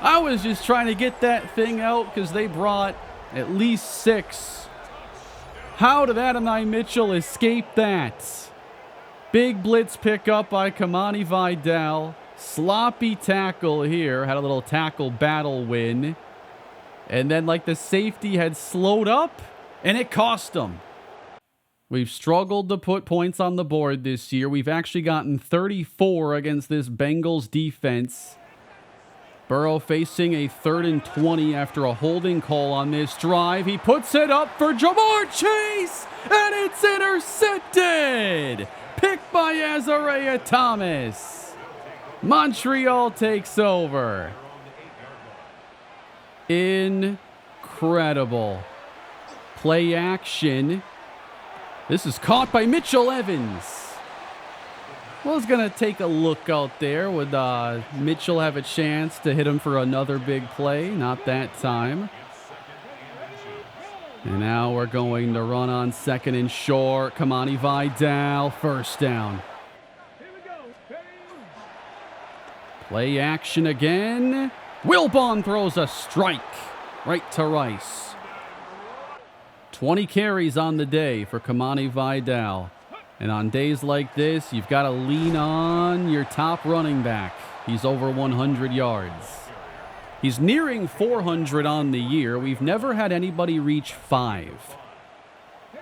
I was just trying to get that thing out because they brought at least 6. How did Adonai Mitchell escape that? Big blitz pickup by Kamani Vidal. Sloppy tackle here. Had a little tackle battle win. And then the safety had slowed up, and it cost them. We've struggled to put points on the board this year. We've actually gotten 34 against this Bengals defense. Burrow facing a 3rd and 20 after a holding call on this drive. He puts it up for Jamar Chase, and it's intercepted. Picked by Azariah Thomas. Montreal takes over. Incredible. Play action. This is caught by Mitchell Evans. Was going to take a look out there. Would Mitchell have a chance to hit him for another big play? Not that time. And now we're going to run on 2nd and short. Kamani Vidal, 1st down. Play action again. Wilbon throws a strike right to Rice. 20 carries on the day for Kamani Vidal. And on days like this, you've got to lean on your top running back. He's over 100 yards. He's nearing 400 on the year. We've never had anybody reach 5.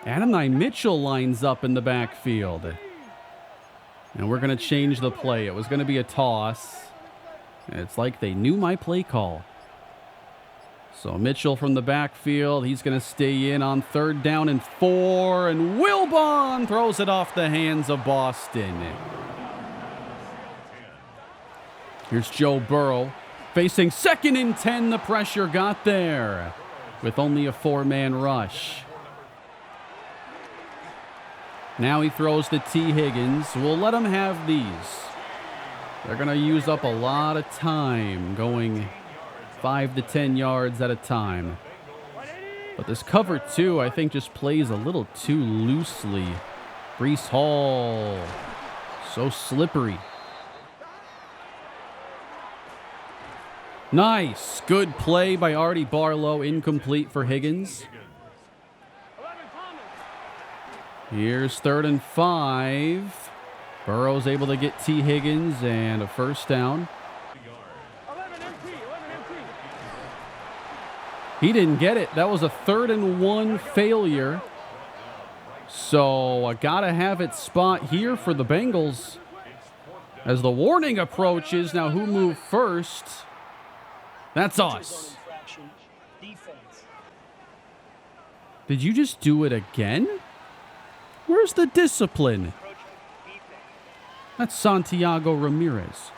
Adonai Mitchell lines up in the backfield. And we're going to change the play. It was going to be a toss. And it's like they knew my play call. So Mitchell from the backfield. He's going to stay in on 3rd down and 4. And Wilbon throws it off the hands of Boston. Here's Joe Burrow facing 2nd and 10. The pressure got there with only a 4-man rush. Now he throws to T. Higgins. We'll let him have these. They're going to use up a lot of time going 5 to 10 yards at a time. But this cover 2, I think, just plays a little too loosely. Breece Hall, so slippery. Nice. Good play by Artie Barlow. Incomplete for Higgins. Here's 3rd and 5. Burrow's able to get T. Higgins and a 1st down. He didn't get it. That was a 3rd and 1 failure. So I gotta have it spot here for the Bengals. As the warning approaches, now who moved first? That's us. Did you just do it again? Where's the discipline? That's Santiago Ramirez.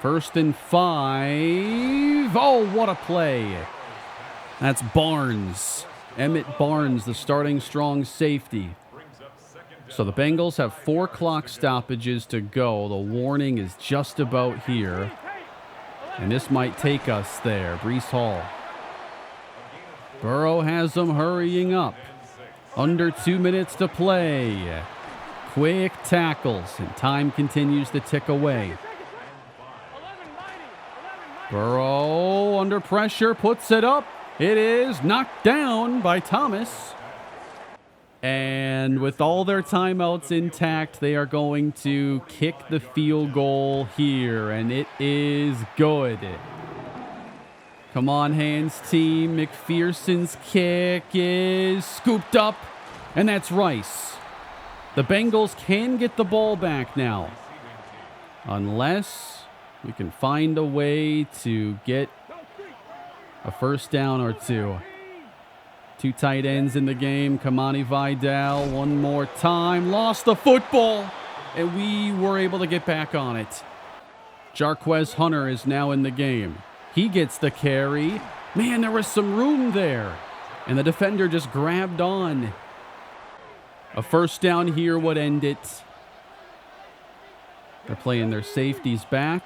1st and 5. Oh, what a play. That's Barnes. Emmett Barnes, the starting strong safety. So the Bengals have 4 clock stoppages to go. The warning is just about here. And this might take us there. Breece Hall. Burrow has them hurrying up. Under 2 minutes to play. Quick tackles, and time continues to tick away. Burrow under pressure, puts it up. It is knocked down by Thomas. And with all their timeouts intact, they are going to kick the field goal here, and it is good. Come on, hands team. McPherson's kick is scooped up, and that's Rice. The Bengals can get the ball back now, unless we can find a way to get a 1st down or 2. 2 tight ends in the game. Kamani Vidal one more time. Lost the football, and we were able to get back on it. Jarquez Hunter is now in the game. He gets the carry. Man, there was some room there, and the defender just grabbed on. A 1st down here would end it. They're playing their safeties back.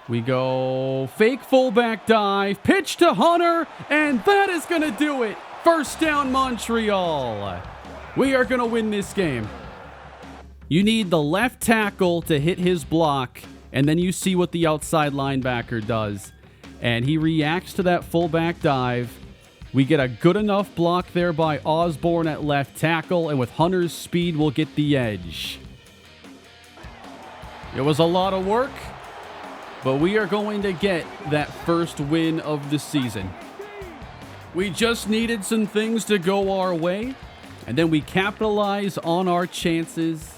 We go fake fullback dive, pitch to Hunter, and that is going to do it. 1st down Montreal. We are going to win this game. You need the left tackle to hit his block, and then you see what the outside linebacker does. And he reacts to that fullback dive. We get a good enough block there by Osborne at left tackle, and with Hunter's speed, we'll get the edge. It was a lot of work, but we are going to get that 1st win of the season. We just needed some things to go our way, and then we capitalize on our chances.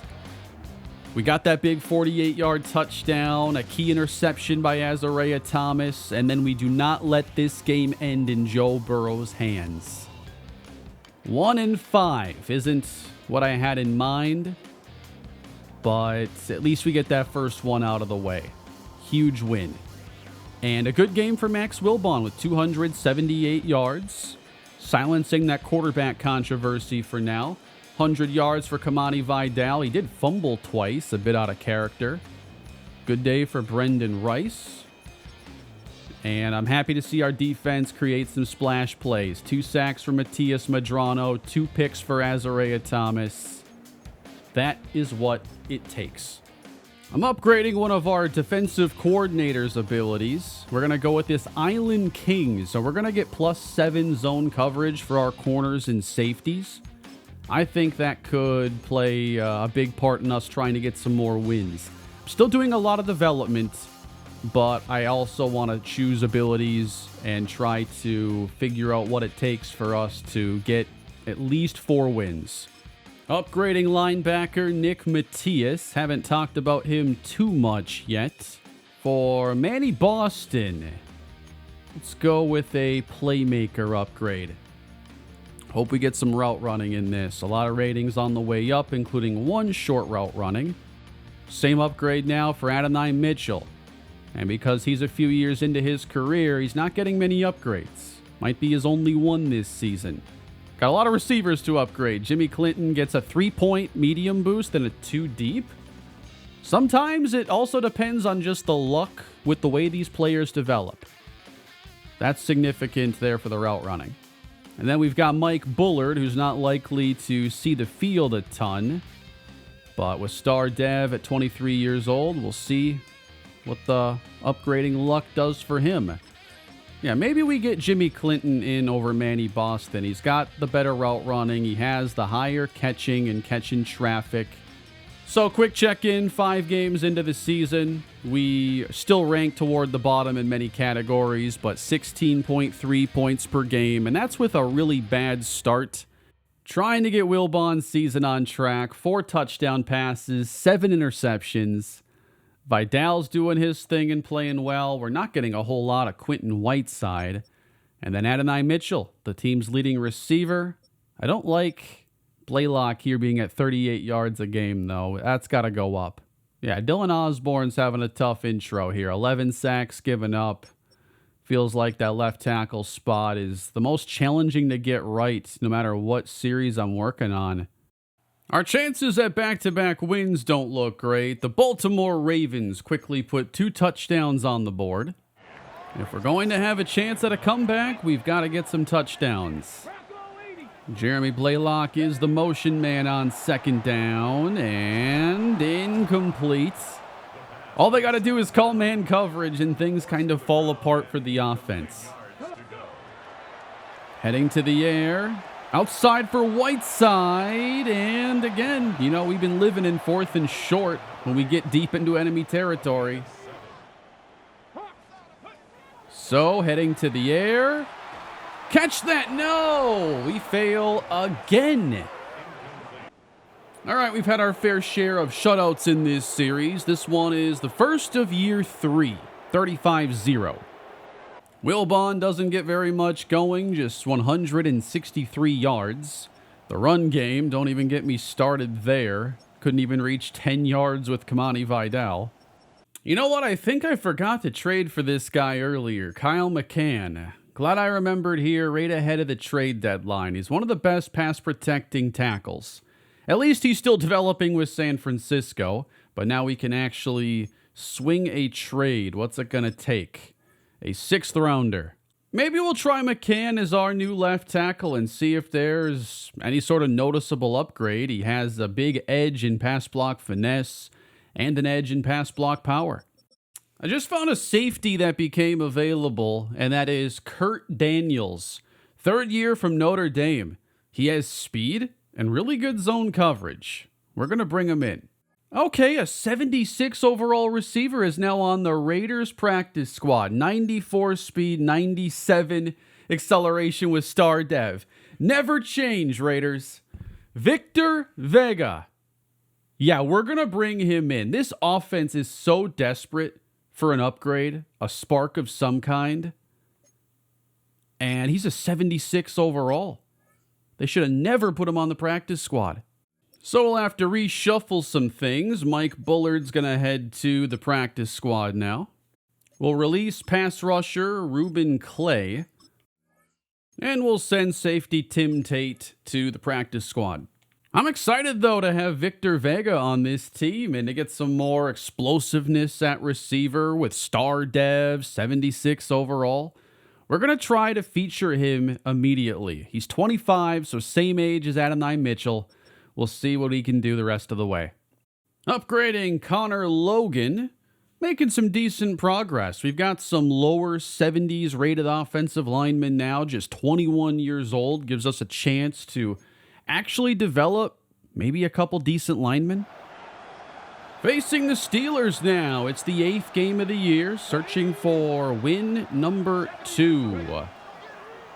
We got that big 48-yard touchdown, a key interception by Azariah Thomas, and then we do not let this game end in Joe Burrow's hands. 1-5 isn't what I had in mind, but at least we get that first one out of the way. Huge win. And a good game for Max Wilbon with 278 yards, silencing that quarterback controversy for now. 100 yards for Kamani Vidal. He did fumble twice, a bit out of character. Good day for Brendan Rice. And I'm happy to see our defense create some splash plays. 2 sacks for Matias Madrano, 2 picks for Azariah Thomas. That is what it takes. I'm upgrading one of our defensive coordinator's abilities. We're going to go with this Island King. So we're going to get +7 zone coverage for our corners and safeties. I think that could play a big part in us trying to get some more wins. I'm still doing a lot of development, but I also want to choose abilities and try to figure out what it takes for us to get at least 4 wins. Upgrading linebacker Nick Matias. Haven't talked about him too much yet. For Manny Boston, let's go with a playmaker upgrade. Hope we get some route running in this. A lot of ratings on the way up, including 1 short route running. Same upgrade now for Adonai Mitchell. And because he's a few years into his career, he's not getting many upgrades. Might be his only one this season. Got a lot of receivers to upgrade. Jimmy Clinton gets a 3-point medium boost and a 2 deep. Sometimes it also depends on just the luck with the way these players develop. That's significant there for the route running. And then we've got Mike Bullard, who's not likely to see the field a ton. But with star dev at 23 years old, we'll see what the upgrading luck does for him. Yeah, maybe we get Jimmy Clinton in over Manny Boston. He's got the better route running. He has the higher catching and catching traffic. So quick check-in, 5 games into the season. We still rank toward the bottom in many categories, but 16.3 points per game, and that's with a really bad start. Trying to get Wilbon's season on track. 4 touchdown passes, 7 interceptions. Vidal's doing his thing and playing well. We're not getting a whole lot of Quentin Whiteside. And then Adonai Mitchell, the team's leading receiver. I don't like Blaylock here being at 38 yards a game, though. That's got to go up. Yeah, Dylan Osborne's having a tough intro here. 11 sacks given up. Feels like that left tackle spot is the most challenging to get right, no matter what series I'm working on. Our chances at back-to-back wins don't look great. The Baltimore Ravens quickly put 2 touchdowns on the board. And if we're going to have a chance at a comeback, we've got to get some touchdowns. Jeremy Blaylock is the motion man on 2nd down, and incomplete. All they got to do is call man coverage, and things kind of fall apart for the offense. Heading to the air. Outside for Whiteside, and again, we've been living in 4th and short when we get deep into enemy territory. So, heading to the air. Catch that! No! We fail again. All right, we've had our fair share of shutouts in this series. This one is the first of year 3, 35-0. Wilbon doesn't get very much going, just 163 yards. The run game, don't even get me started there. Couldn't even reach 10 yards with Kamani Vidal. You know what? I think I forgot to trade for this guy earlier, Kyle McCann. Glad I remembered here right ahead of the trade deadline. He's one of the best pass-protecting tackles. At least he's still developing with San Francisco, but now we can actually swing a trade. What's it going to take? A 6th rounder. Maybe we'll try McCann as our new left tackle and see if there's any sort of noticeable upgrade. He has a big edge in pass block finesse and an edge in pass block power. I just found a safety that became available, and that is Kurt Daniels. 3rd year from Notre Dame. He has speed and really good zone coverage. We're going to bring him in. Okay, a 76 overall receiver is now on the Raiders practice squad. 94 speed, 97 acceleration with star dev. Never change, Raiders. Victor Vega. Yeah, we're going to bring him in. This offense is so desperate for an upgrade, a spark of some kind. And he's a 76 overall. They should have never put him on the practice squad. So we'll have to reshuffle some things. Mike Bullard's going to head to the practice squad now. We'll release pass rusher Ruben Clay. And we'll send safety Tim Tate to the practice squad. I'm excited, though, to have Victor Vega on this team and to get some more explosiveness at receiver with star dev, 76 overall. We're going to try to feature him immediately. He's 25, so same age as Adonai Mitchell. We'll see what he can do the rest of the way. Upgrading Connor Logan. Making some decent progress. We've got some lower 70s rated offensive linemen now. Just 21 years old. Gives us a chance to actually develop maybe a couple decent linemen. Facing the Steelers now. It's the 8th game of the year. Searching for win number 2.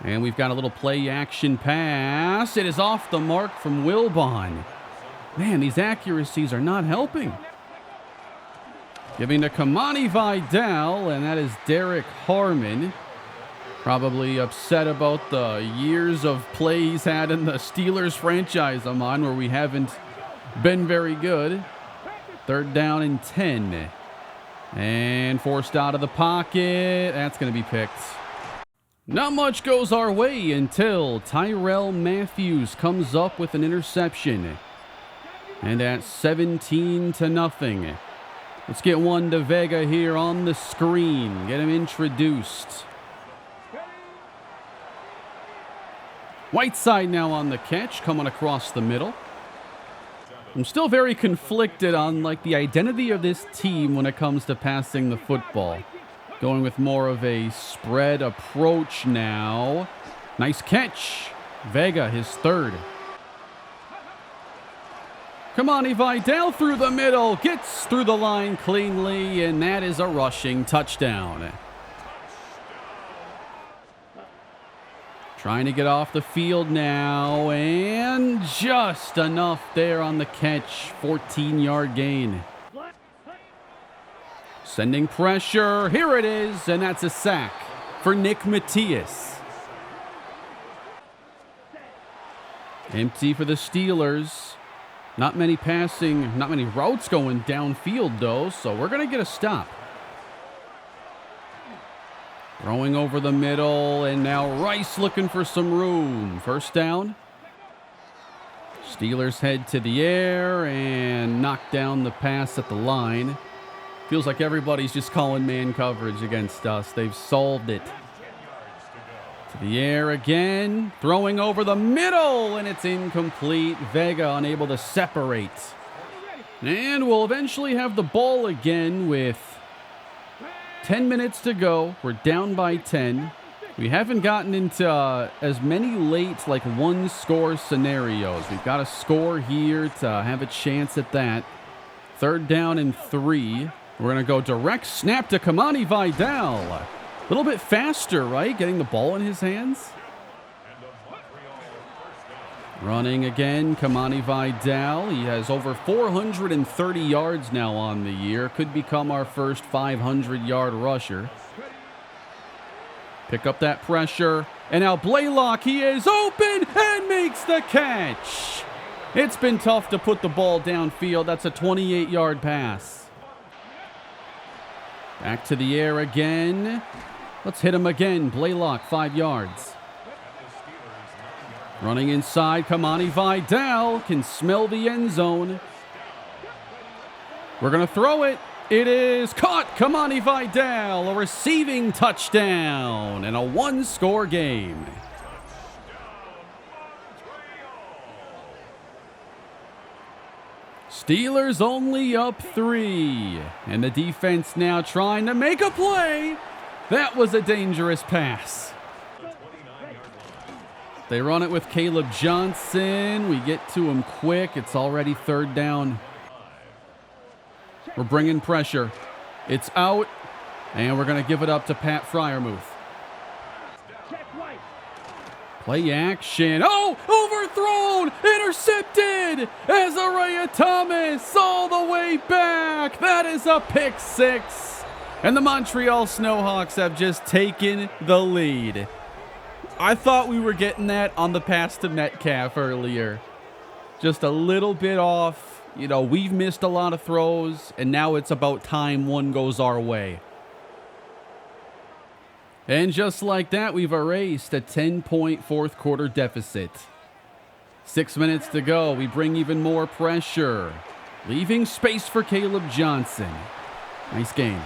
And we've got a little play action pass. It is off the mark from Wilbon. Man, these accuracies are not helping. Giving to Kamani Vidal, and that is Derek Harmon. Probably upset about the years of play he's had in the Steelers franchise I'm on, where we haven't been very good. 3rd down and 10. And forced out of the pocket. That's going to be picked. Not much goes our way until Tyrell Matthews comes up with an interception. And at 17-0. Let's get one to Vega here on the screen. Get him introduced. Whiteside now on the catch, coming across the middle. I'm still very conflicted on the identity of this team when it comes to passing the football. Going with more of a spread approach now. Nice catch. Vega, his 3rd. Kamani Vidal through the middle. Gets through the line cleanly, and that is a rushing touchdown. Trying to get off the field now, and just enough there on the catch. 14-yard gain. Sending pressure. Here it is, and that's a sack for Nick Matias. Empty for the Steelers. Not many routes going downfield, though, so we're going to get a stop. Throwing over the middle, and now Rice looking for some room. 1st down. Steelers head to the air and knock down the pass at the line. Feels like everybody's just calling man coverage against us. They've solved it. To the air again. Throwing over the middle, and it's incomplete. Vega unable to separate. And we'll eventually have the ball again with 10 minutes to go. We're down by 10. We haven't gotten into as many late, one-score scenarios. We've got to score here to have a chance at that. 3rd down and 3. We're going to go direct snap to Kamani Vidal. A little bit faster, right? Getting the ball in his hands. Running again, Kamani Vidal. He has over 430 yards now on the year. Could become our first 500-yard rusher. Pick up that pressure. And now Blaylock, he is open and makes the catch. It's been tough to put the ball downfield. That's a 28-yard pass. Back to the air again. Let's hit him again. Blaylock, 5 yards. Running inside, Kamani Vidal can smell the end zone. We're going to throw it. It is caught. Kamani Vidal, a receiving touchdown and a 1-score game. Steelers only up 3. And the defense now trying to make a play. That was a dangerous pass. They run it with Caleb Johnson. We get to him quick. It's already 3rd down. We're bringing pressure. It's out. And we're going to give it up to Pat Freiermuth. Play action. Oh, overthrown. Intercepted. Azariah Thomas all the way back. That is a pick 6. And the Montreal Snowhawks have just taken the lead. I thought we were getting that on the pass to Metcalf earlier. Just a little bit off. You know, we've missed a lot of throws, and now it's about time one goes our way. And just like that, we've erased a 10-point fourth quarter deficit. 6 minutes to go. We bring even more pressure, leaving space for Caleb Johnson. Nice gain.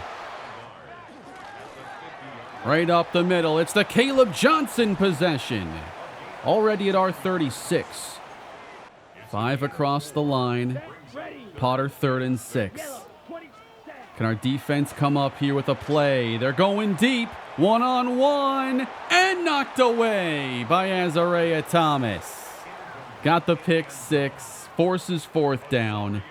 Right up the middle. It's the Caleb Johnson possession. Already at our 36. 5 across the line. Potter 3rd and 6. Can our defense come up here with a play? They're going deep. 1-on-1 and knocked away by Azariah Thomas. Got the pick 6. Forces 4th down.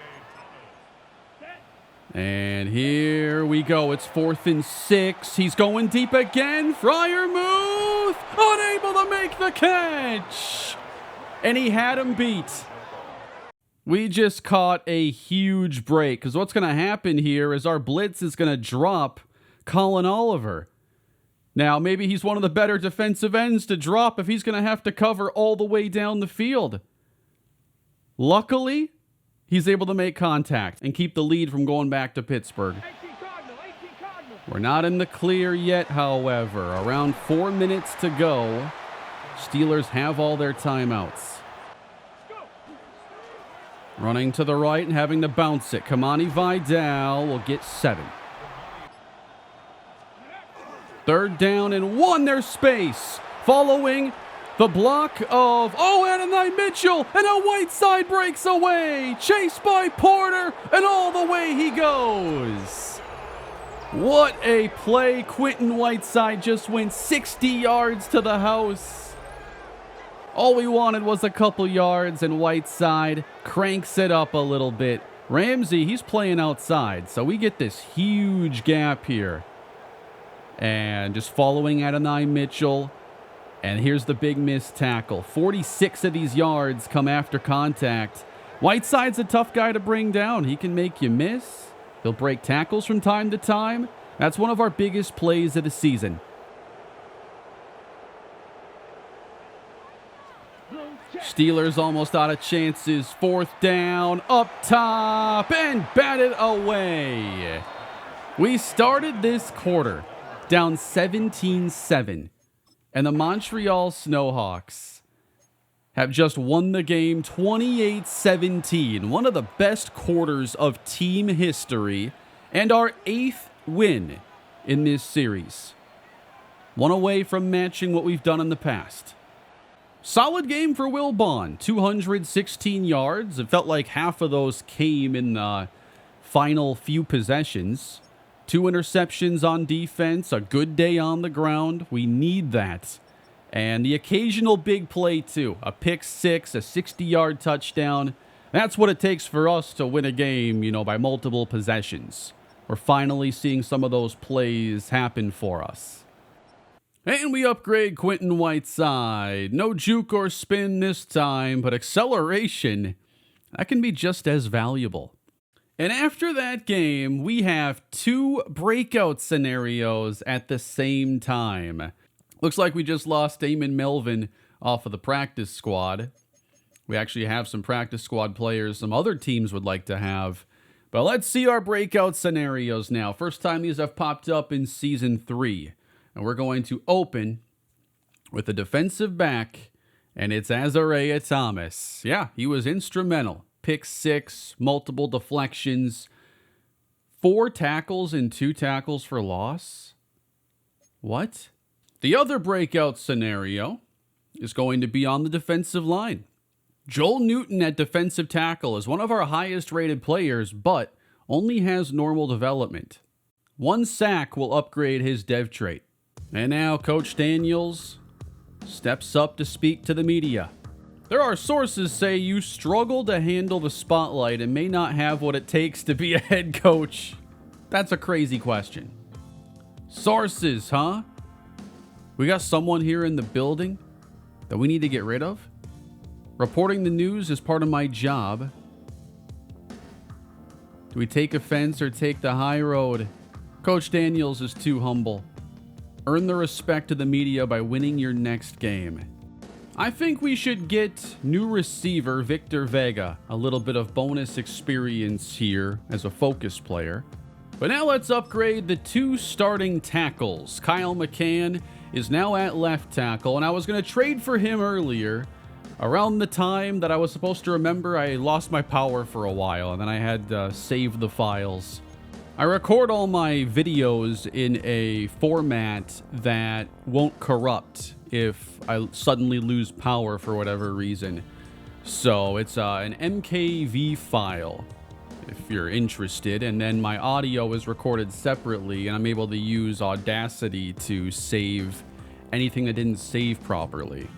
And here we go. It's 4th and 6. He's going deep again. Freiermuth. unable to make the catch. And he had him beat. We just caught a huge break because what's going to happen here is our blitz is going to drop Colin Oliver. Now, maybe he's one of the better defensive ends to drop if he's going to have to cover all the way down the field. Luckily, he's able to make contact and keep the lead from going back to Pittsburgh. We're not in the clear yet, however. Around 4 minutes to go. Steelers have all their timeouts. Running to the right and having to bounce it. Kamani Vidal will get 7. 3rd down and 1. There's space. Following the block of, Adonai Mitchell, and a Whiteside breaks away. Chased by Porter, and all the way he goes. What a play. Quentin Whiteside just went 60 yards to the house. All we wanted was a couple yards, and Whiteside cranks it up a little bit. Ramsey, he's playing outside, so we get this huge gap here. And just following Adonai Mitchell. And here's the big missed tackle. 46 of these yards come after contact. Whiteside's a tough guy to bring down. He can make you miss. He'll break tackles from time to time. That's one of our biggest plays of the season. Steelers almost out of chances. 4th down, up top, and batted away. We started this quarter down 17-7, and the Montreal Snowhawks have just won the game 28-17, one of the best quarters of team history, and our 8th win in this series. One away from matching what we've done in the past. Solid game for Will Bond, 216 yards. It felt like half of those came in the final few possessions. 2 interceptions on defense, a good day on the ground. We need that. And the occasional big play, too. A pick 6, a 60-yard touchdown. That's what it takes for us to win a game, by multiple possessions. We're finally seeing some of those plays happen for us. And we upgrade Quentin Whiteside. No juke or spin this time, but acceleration, that can be just as valuable. And after that game, we have 2 breakout scenarios at the same time. Looks like we just lost Damon Melvin off of the practice squad. We actually have some practice squad players some other teams would like to have. But let's see our breakout scenarios now. First time these have popped up in Season 3. And we're going to open with a defensive back, and it's Azariah Thomas. Yeah, he was instrumental. Pick 6, multiple deflections, 4 tackles and 2 tackles for loss. What? The other breakout scenario is going to be on the defensive line. Joel Newton at defensive tackle is one of our highest rated players, but only has normal development. 1 sack will upgrade his dev trait. And now Coach Daniels steps up to speak to the media. There are sources say you struggle to handle the spotlight and may not have what it takes to be a head coach. That's a crazy question. Sources, huh? We got someone here in the building that we need to get rid of? Reporting the news is part of my job. Do we take offense or take the high road? Coach Daniels is too humble. Earn the respect of the media by winning your next game. I think we should get new receiver Victor Vega. A little bit of bonus experience here as a focus player. But now let's upgrade the 2 starting tackles. Kyle McCann is now at left tackle, and I was going to trade for him earlier. Around the time that I was supposed to remember, I lost my power for a while, and then I had to save the files. I record all my videos in a format that won't corrupt if I suddenly lose power for whatever reason. So it's an MKV file, if you're interested, and then my audio is recorded separately, and I'm able to use Audacity to save anything that didn't save properly.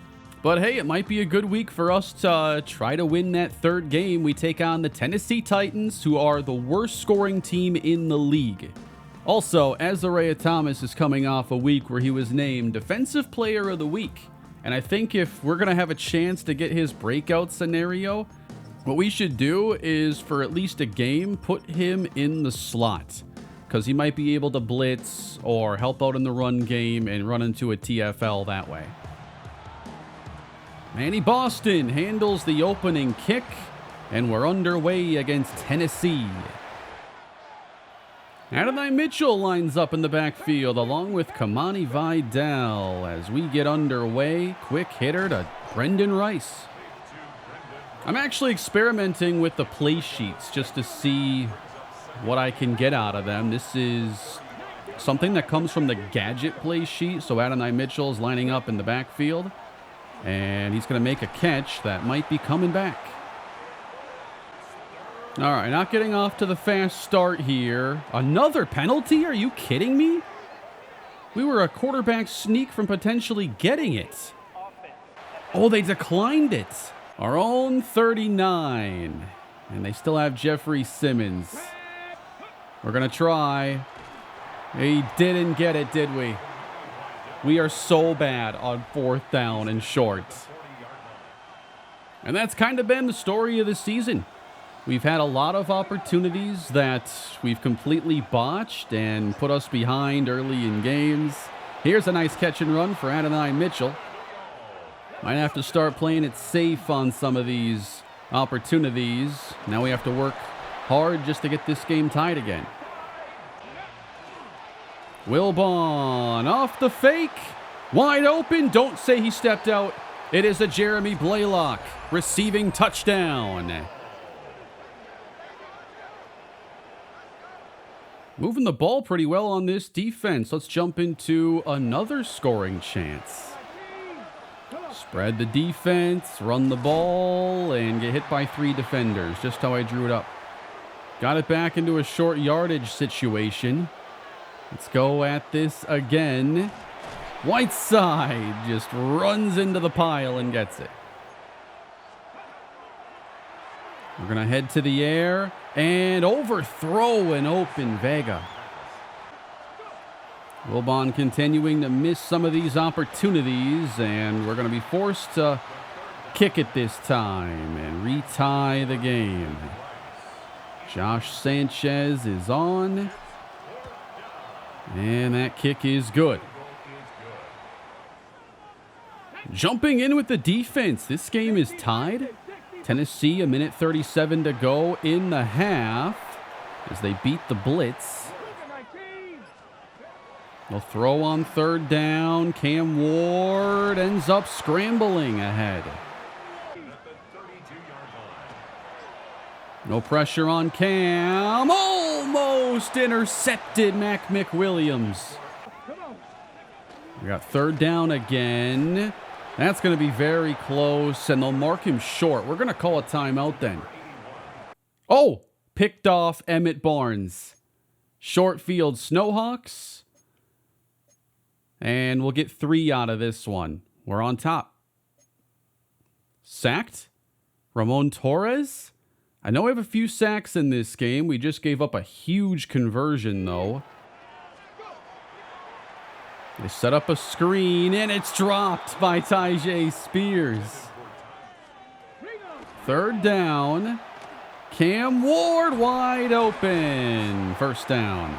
But hey, it might be a good week for us to try to win that 3rd game. We take on the Tennessee Titans, who are the worst scoring team in the league. Also, Azariah Thomas is coming off a week where he was named Defensive Player of the Week. And I think if we're going to have a chance to get his breakout scenario, what we should do is, for at least a game, put him in the slot. Because he might be able to blitz or help out in the run game and run into a TFL that way. Manny Boston handles the opening kick, and we're underway against Tennessee. Adonai Mitchell lines up in the backfield along with Kamani Vidal as we get underway. Quick hitter to Brendan Rice. I'm actually experimenting with the play sheets just to see what I can get out of them. This is something that comes from the gadget play sheet. So Adonai Mitchell is lining up in the backfield, and he's going to make a catch that might be coming back. All right, not getting off to the fast start here. Another penalty? Are you kidding me? We were a quarterback sneak from potentially getting it. Oh, they declined it. Our own 39. And they still have Jeffrey Simmons. We're going to try. He didn't get it, did we? We are so bad on 4th down and short. And that's kind of been the story of the season. We've had a lot of opportunities that we've completely botched and put us behind early in games. Here's a nice catch and run for Adonai Mitchell. Might have to start playing it safe on some of these opportunities. Now we have to work hard just to get this game tied again. Wilbon off the fake. Wide open. Don't say he stepped out. It is a Jeremy Blaylock receiving touchdown. Moving the ball pretty well on this defense. Let's jump into another scoring chance. Spread the defense, run the ball, and get hit by 3 defenders. Just how I drew it up. Got it back into a short yardage situation. Let's go at this again. Whiteside just runs into the pile and gets it. We're going to head to the air and overthrow an open Vega. Wilbon continuing to miss some of these opportunities, and we're going to be forced to kick it this time and retie the game. Josh Sanchez is on, and that kick is good. Jumping in with the defense. This game is tied. Tennessee, 1:37 to go in the half as they beat the blitz. They'll throw on 3rd down. Cam Ward ends up scrambling ahead. No pressure on Cam. Almost intercepted Mac McWilliams. We got 3rd down again. That's going to be very close, and they'll mark him short. We're going to call a timeout then. Oh, picked off Emmett Barnes. Short field Snowhawks. And we'll get 3 out of this one. We're on top. Sacked? Ramon Torres? I know we have a few sacks in this game. We just gave up a huge conversion, though. They set up a screen, and it's dropped by Tyjae Spears. 3rd down. Cam Ward wide open. 1st down.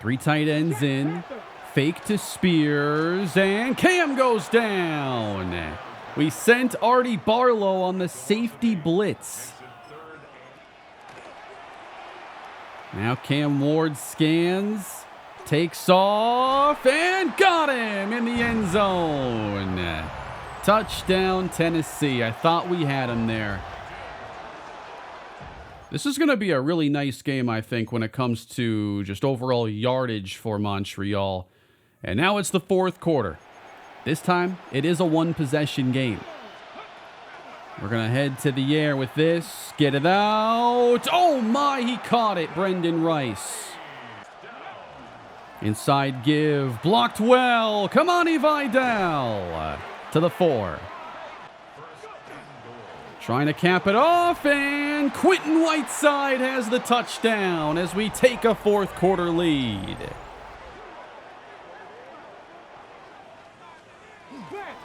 3 tight ends in. Fake to Spears, and Cam goes down. We sent Artie Barlow on the safety blitz. Now Cam Ward scans. Takes off and got him in the end zone. Touchdown, Tennessee. I thought we had him there. This is going to be a really nice game, I think, when it comes to just overall yardage for Montreal. And now it's the 4th quarter. This time, it is a 1-possession game. We're going to head to the air with this. Get it out. Oh, my, he caught it, Brendan Rice. Inside give, blocked well. Kamani Vidal to the 4. Trying to cap it off, and Quentin Whiteside has the touchdown as we take a fourth quarter lead.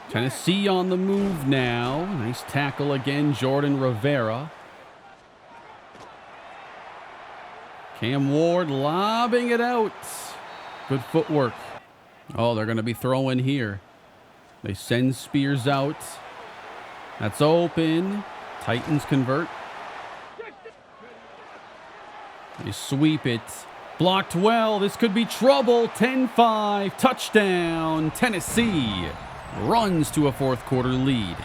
Tennessee on the move now. Nice tackle again, Jordan Rivera. Cam Ward lobbing it out. Good footwork. Oh, they're going to be throwing here. They send Spears out. That's open. Titans convert. They sweep it. Blocked well. This could be trouble. 10-5. Touchdown. Tennessee runs to a fourth quarter lead.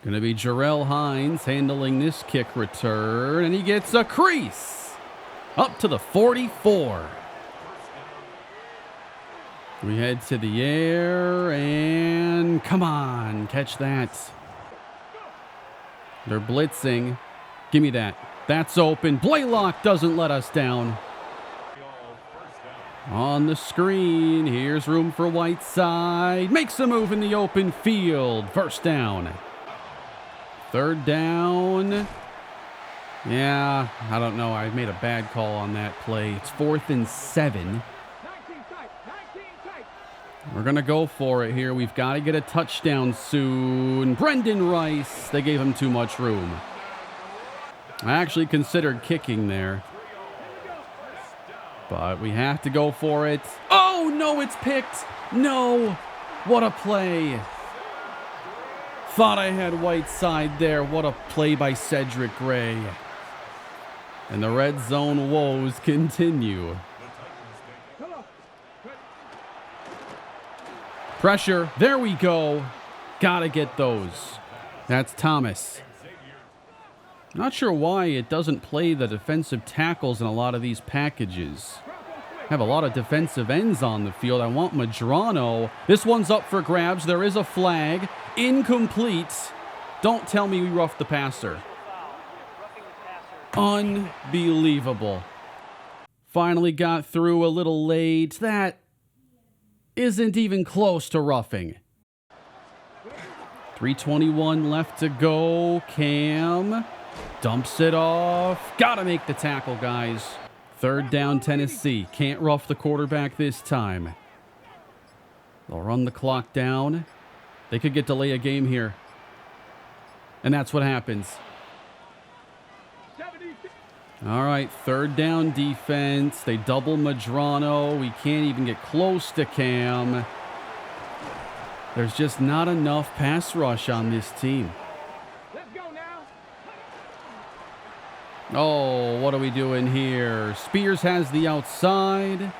Going to be Jarrell Hines handling this kick return, and he gets a crease up to the 44. We head to the air, and come on, catch that. They're blitzing. Give me that. That's open. Blaylock doesn't let us down. On the screen, here's room for Whiteside. Makes a move in the open field. First down. Third down. Yeah, I don't know. I made a bad call on that play. It's 4th and 7. We're going to go for it here. We've got to get a touchdown soon. Brendan Rice. They gave him too much room. I actually considered kicking there, but we have to go for it. Oh, no, it's picked. No. What a play. Thought I had Whiteside there. What a play by Cedric Gray. And the red zone woes continue. Pressure. There we go. Gotta get those. That's Thomas. Not sure why it doesn't play the defensive tackles in a lot of these packages. Have a lot of defensive ends on the field. I want Madrano. This one's up for grabs. There is a flag. Incomplete. Don't tell me we roughed the passer. Unbelievable. Finally got through a little late. That isn't even close to roughing. 3:21 left to go. Cam dumps it off. Gotta make the tackle, guys. Third down, Tennessee. Can't rough the quarterback this time. They'll run the clock down. They could get delay a game here. And that's what happens. All right, third down defense. They double Madrano. We can't even get close to Cam. There's just not enough pass rush on this team. Let's go now. Oh, what are we doing here? Spears has the outside.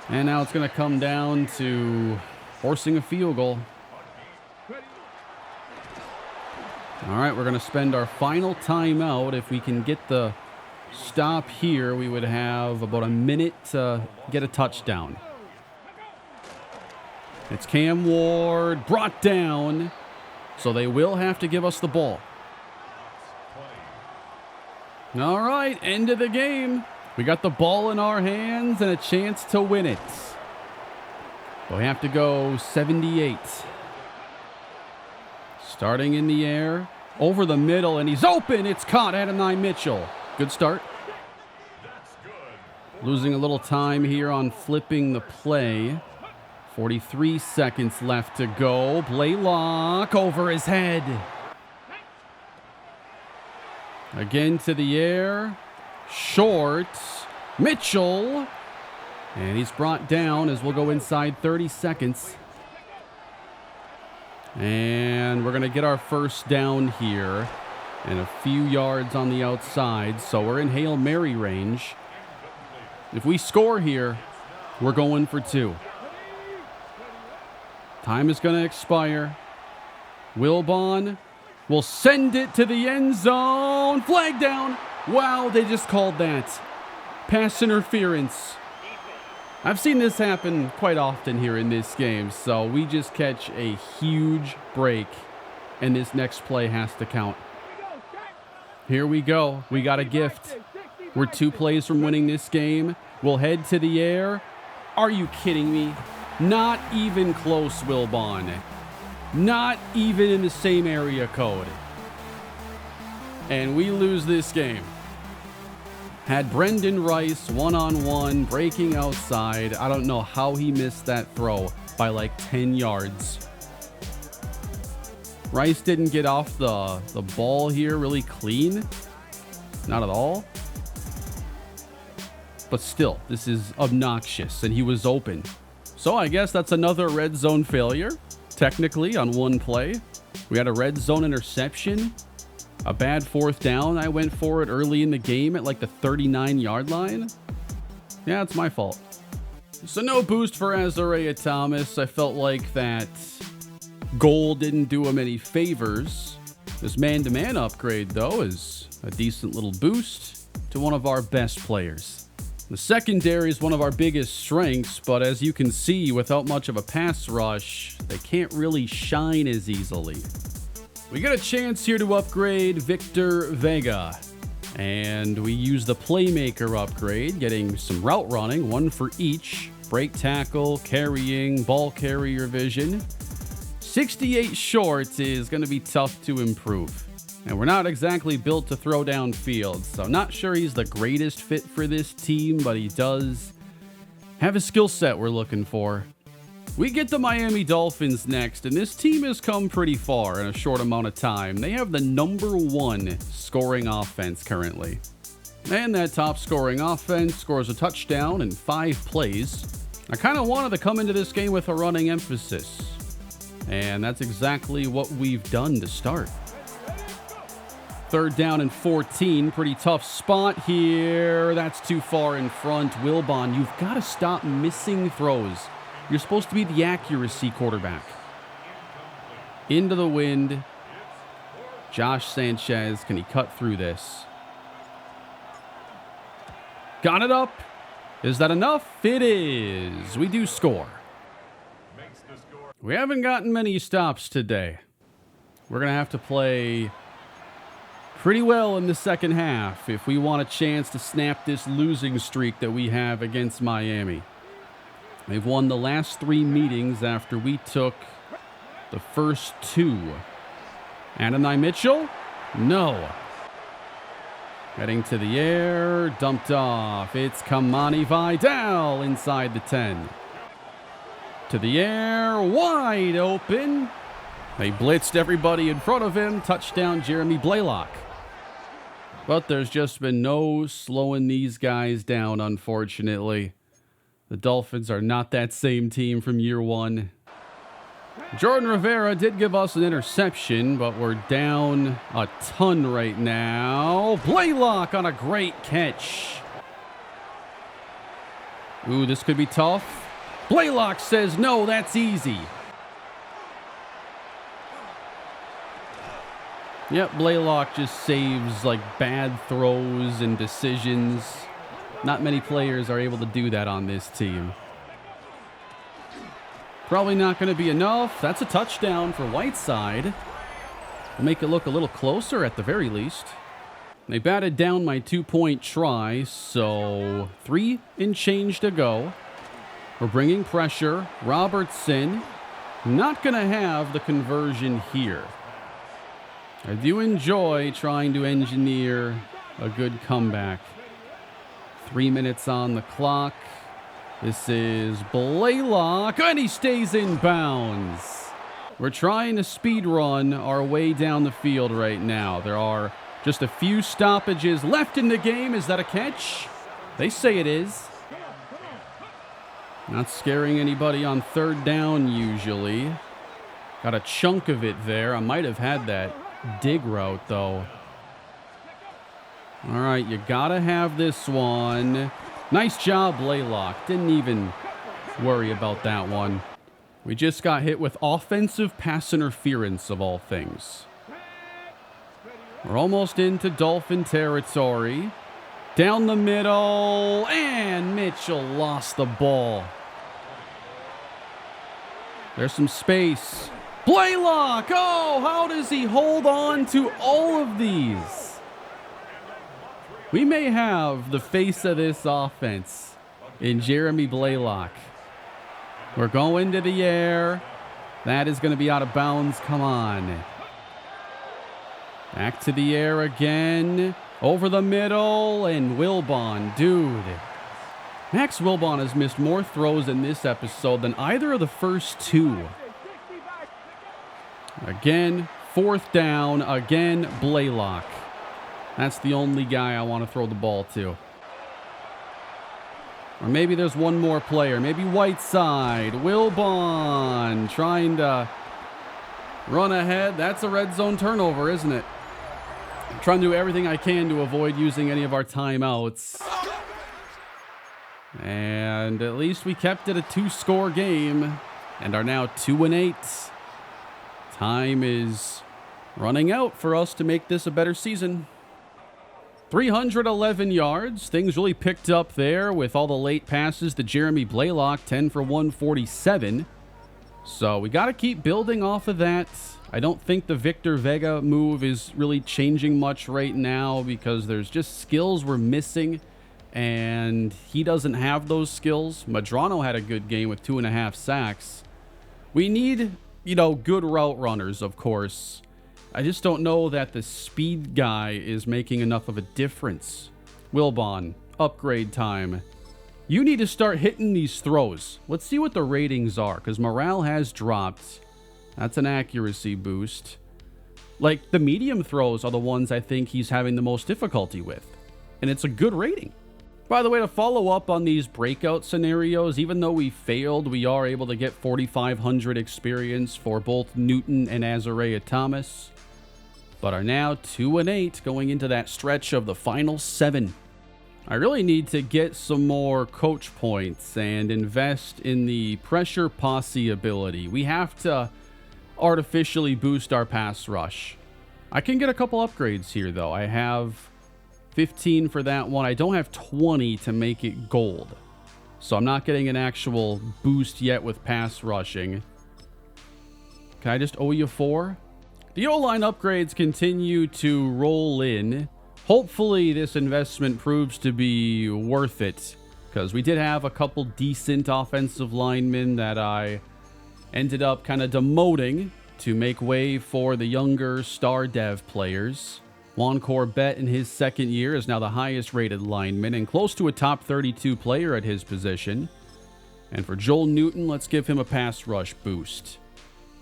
And now it's going to come down to forcing a field goal. All right, we're going to spend our final timeout. If we can get the stop here, we would have about a minute to get a touchdown. It's Cam Ward brought down, so they will have to give us the ball. All right, end of the game. We got the ball in our hands and a chance to win it. We have to go 78. Starting in the air, over the middle, and he's open. It's caught. Adonai Mitchell. Good start. Losing a little time here on flipping the play. 43 seconds left to go. Blaylock over his head. Again to the air. Short. Mitchell. And he's brought down as we'll go inside 30 seconds. And we're going to get our first down here. And a few yards on the outside. So we're in Hail Mary range. If we score here, we're going for 2. Time is going to expire. Wilbon will send it to the end zone. Flag down. Wow, they just called that. Pass interference. I've seen this happen quite often here in this game, so we just catch a huge break, and this next play has to count. Here we go. We got a gift. We're 2 plays from winning this game. We'll head to the air. Are you kidding me? Not even close, Wilbon. Not even in the same area code. And we lose this game. Had Brendan Rice one-on-one, breaking outside. I don't know how he missed that throw by like 10 yards. Rice didn't get off the ball here really clean. Not at all. But still, this is obnoxious, and he was open. So I guess that's another red zone failure, technically, on one play. We had a red zone interception. A bad fourth down. I went for it early in the game at like the 39-yard line. Yeah, it's my fault. So no boost for Azariah Thomas. I felt like that goal didn't do him any favors. This man-to-man upgrade, though, is a decent little boost to one of our best players. The secondary is one of our biggest strengths, but as you can see, without much of a pass rush, they can't really shine as easily. We get a chance here to upgrade Victor Vega. And we use the playmaker upgrade, getting some route running, one for each. Break tackle, carrying, ball carrier vision. 68 short is going to be tough to improve. And we're not exactly built to throw downfield, so I'm not sure he's the greatest fit for this team, but he does have a skill set we're looking for. We get the Miami Dolphins next, and this team has come pretty far in a short amount of time. They have the #1 scoring offense currently. And that top scoring offense scores a touchdown in 5 plays. I kind of wanted to come into this game with a running emphasis. And that's exactly what we've done to start. 3rd down and 14. Pretty tough spot here. That's too far in front. Wilbon, you've got to stop missing throws. You're supposed to be the accuracy quarterback. Into the wind. Josh Sanchez, can he cut through this? Got it up. Is that enough? It is. We do score. We haven't gotten many stops today. We're going to have to play pretty well in the second half if we want a chance to snap this losing streak that we have against Miami. They've won the last 3 meetings after we took the first 2. Adonai Mitchell? No. Heading to the air, dumped off. It's Kamani Vidal inside the 10. To the air, wide open. They blitzed everybody in front of him. Touchdown, Jeremy Blaylock. But there's just been no slowing these guys down, unfortunately. The Dolphins are not that same team from year 1. Jordan Rivera did give us an interception, but we're down a ton right now. Blaylock on a great catch. Ooh, this could be tough. Blaylock says, no, that's easy. Yep, Blaylock just saves like bad throws and decisions. Not many players are able to do that on this team. Probably not going to be enough. That's a touchdown for Whiteside. We'll make it look a little closer at the very least. They batted down my 2-point try, so 3 and change to go. We're bringing pressure. Robertson, not going to have the conversion here. I do enjoy trying to engineer a good comeback. 3 minutes on the clock. This is Blaylock, and he stays in bounds. We're trying to speed run our way down the field right now. There are just a few stoppages left in the game. Is that a catch? They say it is. Not scaring anybody on 3rd down usually. Got a chunk of it there. I might have had that dig route, though. All right, you got to have this one. Nice job, Blaylock. Didn't even worry about that one. We just got hit with offensive pass interference, of all things. We're almost into Dolphin territory. Down the middle, and Mitchell lost the ball. There's some space. Blaylock! Oh, how does he hold on to all of these? We may have the face of this offense in Jeremy Blaylock. We're going to the air. That is going to be out of bounds. Come on. Back to the air again. Over the middle. And Wilbon, dude. Max Wilbon has missed more throws in this episode than either of the first two. Again, fourth down. Again, Blaylock. That's the only guy I want to throw the ball to. Or maybe there's one more player. Maybe Whiteside. Wilbon trying to run ahead. That's a red zone turnover, isn't it? I'm trying to do everything I can to avoid using any of our timeouts. And at least we kept it a 2-score game and are now 2-8. Time is running out for us to make this a better season. 311 yards. Things really picked up there with all the late passes to Jeremy Blaylock, 10 for 147. So we got to keep building off of that. I don't think the Victor Vega move is really changing much right now because there's just skills we're missing, and he doesn't have those skills. Madrano had a good game with 2.5 sacks. We need, good route runners, of course. I just don't know that the speed guy is making enough of a difference. Wilbon, upgrade time. You need to start hitting these throws. Let's see what the ratings are, because morale has dropped. That's an accuracy boost. Like, the medium throws are the ones I think he's having the most difficulty with. And it's a good rating. By the way, to follow up on these breakout scenarios, even though we failed, we are able to get 4,500 experience for both Newton and Azariah Thomas. But are now 2-8 going into that stretch of the final 7. I really need to get some more coach points and invest in the pressure posse ability. We have to artificially boost our pass rush. I can get a couple upgrades here, though. I have 15 for that one. I don't have 20 to make it gold. So I'm not getting an actual boost yet with pass rushing. Can I just owe you 4? The O-line upgrades continue to roll in. Hopefully this investment proves to be worth it, because we did have a couple decent offensive linemen that I ended up kind of demoting to make way for the younger star dev players. Juan Corbett in his second year is now the highest rated lineman and close to a top 32 player at his position. And for Joel Newton, let's give him a pass rush boost.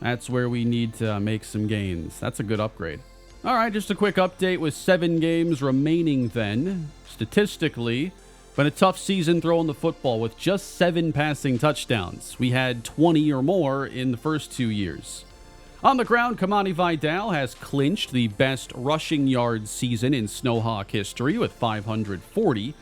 That's where we need to make some gains. That's a good upgrade. All right, just a quick update with 7 games remaining then. Statistically, been a tough season throwing the football with just 7 passing touchdowns. We had 20 or more in the first 2 years. On the ground, Kamani Vidal has clinched the best rushing yards season in Snowhawk history with 540,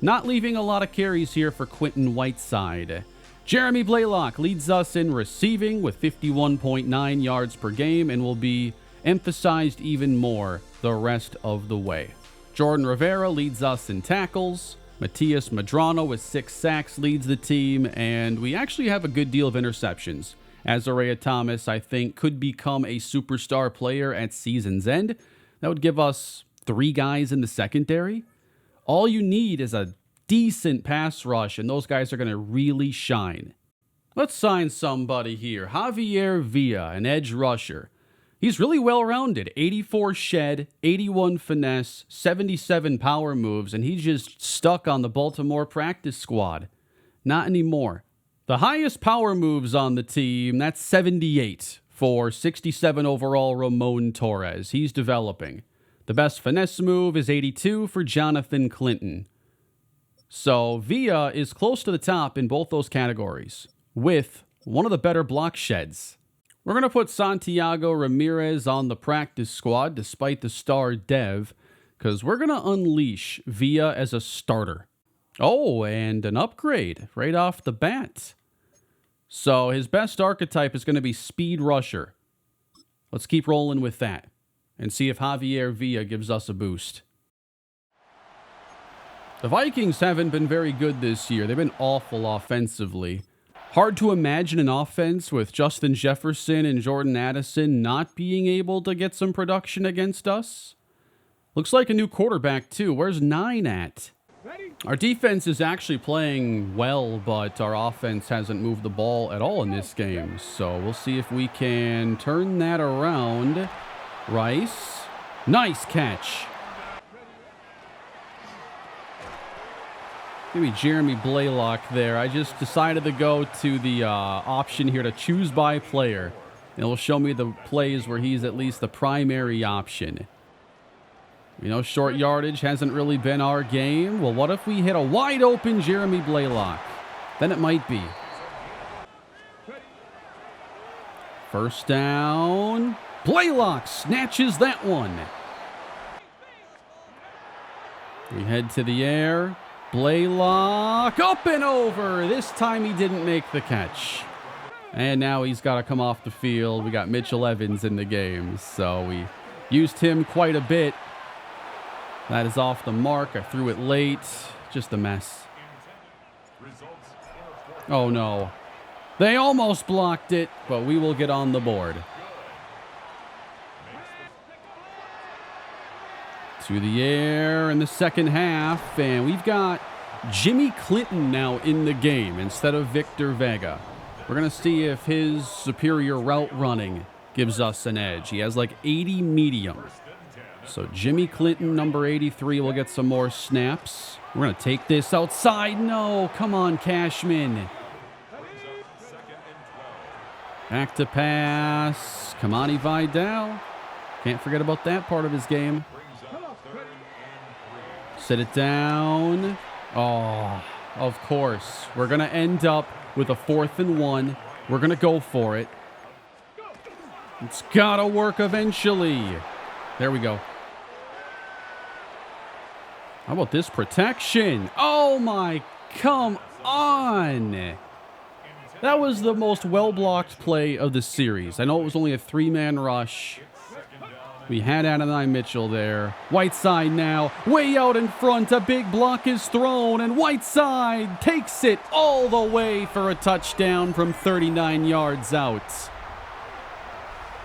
not leaving a lot of carries here for Quentin Whiteside. Jeremy Blaylock leads us in receiving with 51.9 yards per game and will be emphasized even more the rest of the way. Jordan Rivera leads us in tackles. Matias Madrano with 6 sacks leads the team, and we actually have a good deal of interceptions. Azariah Thomas, I think, could become a superstar player at season's end. That would give us 3 guys in the secondary. All you need is a decent pass rush, and those guys are going to really shine. Let's sign somebody here. Javier Villa, an edge rusher. He's really well-rounded. 84 shed, 81 finesse, 77 power moves, and he's just stuck on the Baltimore practice squad. Not anymore. The highest power moves on the team, that's 78 for 67 overall Ramon Torres. He's developing. The best finesse move is 82 for Jonathan Clinton. So Villa is close to the top in both those categories, with one of the better block sheds. We're going to put Santiago Ramirez on the practice squad despite the star dev, because we're going to unleash Villa as a starter. Oh, and an upgrade right off the bat. So his best archetype is going to be speed rusher. Let's keep rolling with that and see if Javier Villa gives us a boost. The Vikings haven't been very good this year. They've been awful offensively. Hard to imagine an offense with Justin Jefferson and Jordan Addison not being able to get some production against us. Looks like a new quarterback, too. Where's 9 at? Our defense is actually playing well, but our offense hasn't moved the ball at all in this game. So we'll see if we can turn that around. Rice. Nice catch. Give me Jeremy Blaylock there. I just decided to go to the option here to choose by player. It'll show me the plays where he's at least the primary option. You know, short yardage hasn't really been our game. Well, what if we hit a wide open Jeremy Blaylock? Then it might be. First down. Blaylock snatches that one. We head to the air. Blaylock up and over. This time he didn't make the catch. And now he's got to come off the field. We got Mitchell Evans in the game, so we used him quite a bit. That is off the mark. I threw it late. Just a mess. Oh, no. They almost blocked it, but we will get on the board. To the air in the second half, and we've got Jimmy Clinton now in the game instead of Victor Vega. We're going to see if his superior route running gives us an edge. He has like 80 medium. So Jimmy Clinton, number 83, will get some more snaps. We're going to take this outside. No, come on, Cashman. Back to pass. Kamani Vidal. Can't forget about that part of his game. Sit it down. Oh, of course. We're going to end up with a 4th and 1. We're going to go for it. It's got to work eventually. There we go. How about this protection? Oh, my. Come on. That was the most well-blocked play of the series. I know it was only a 3-man rush. We had Adonai Mitchell there. Whiteside now, way out in front. A big block is thrown, and Whiteside takes it all the way for a touchdown from 39 yards out.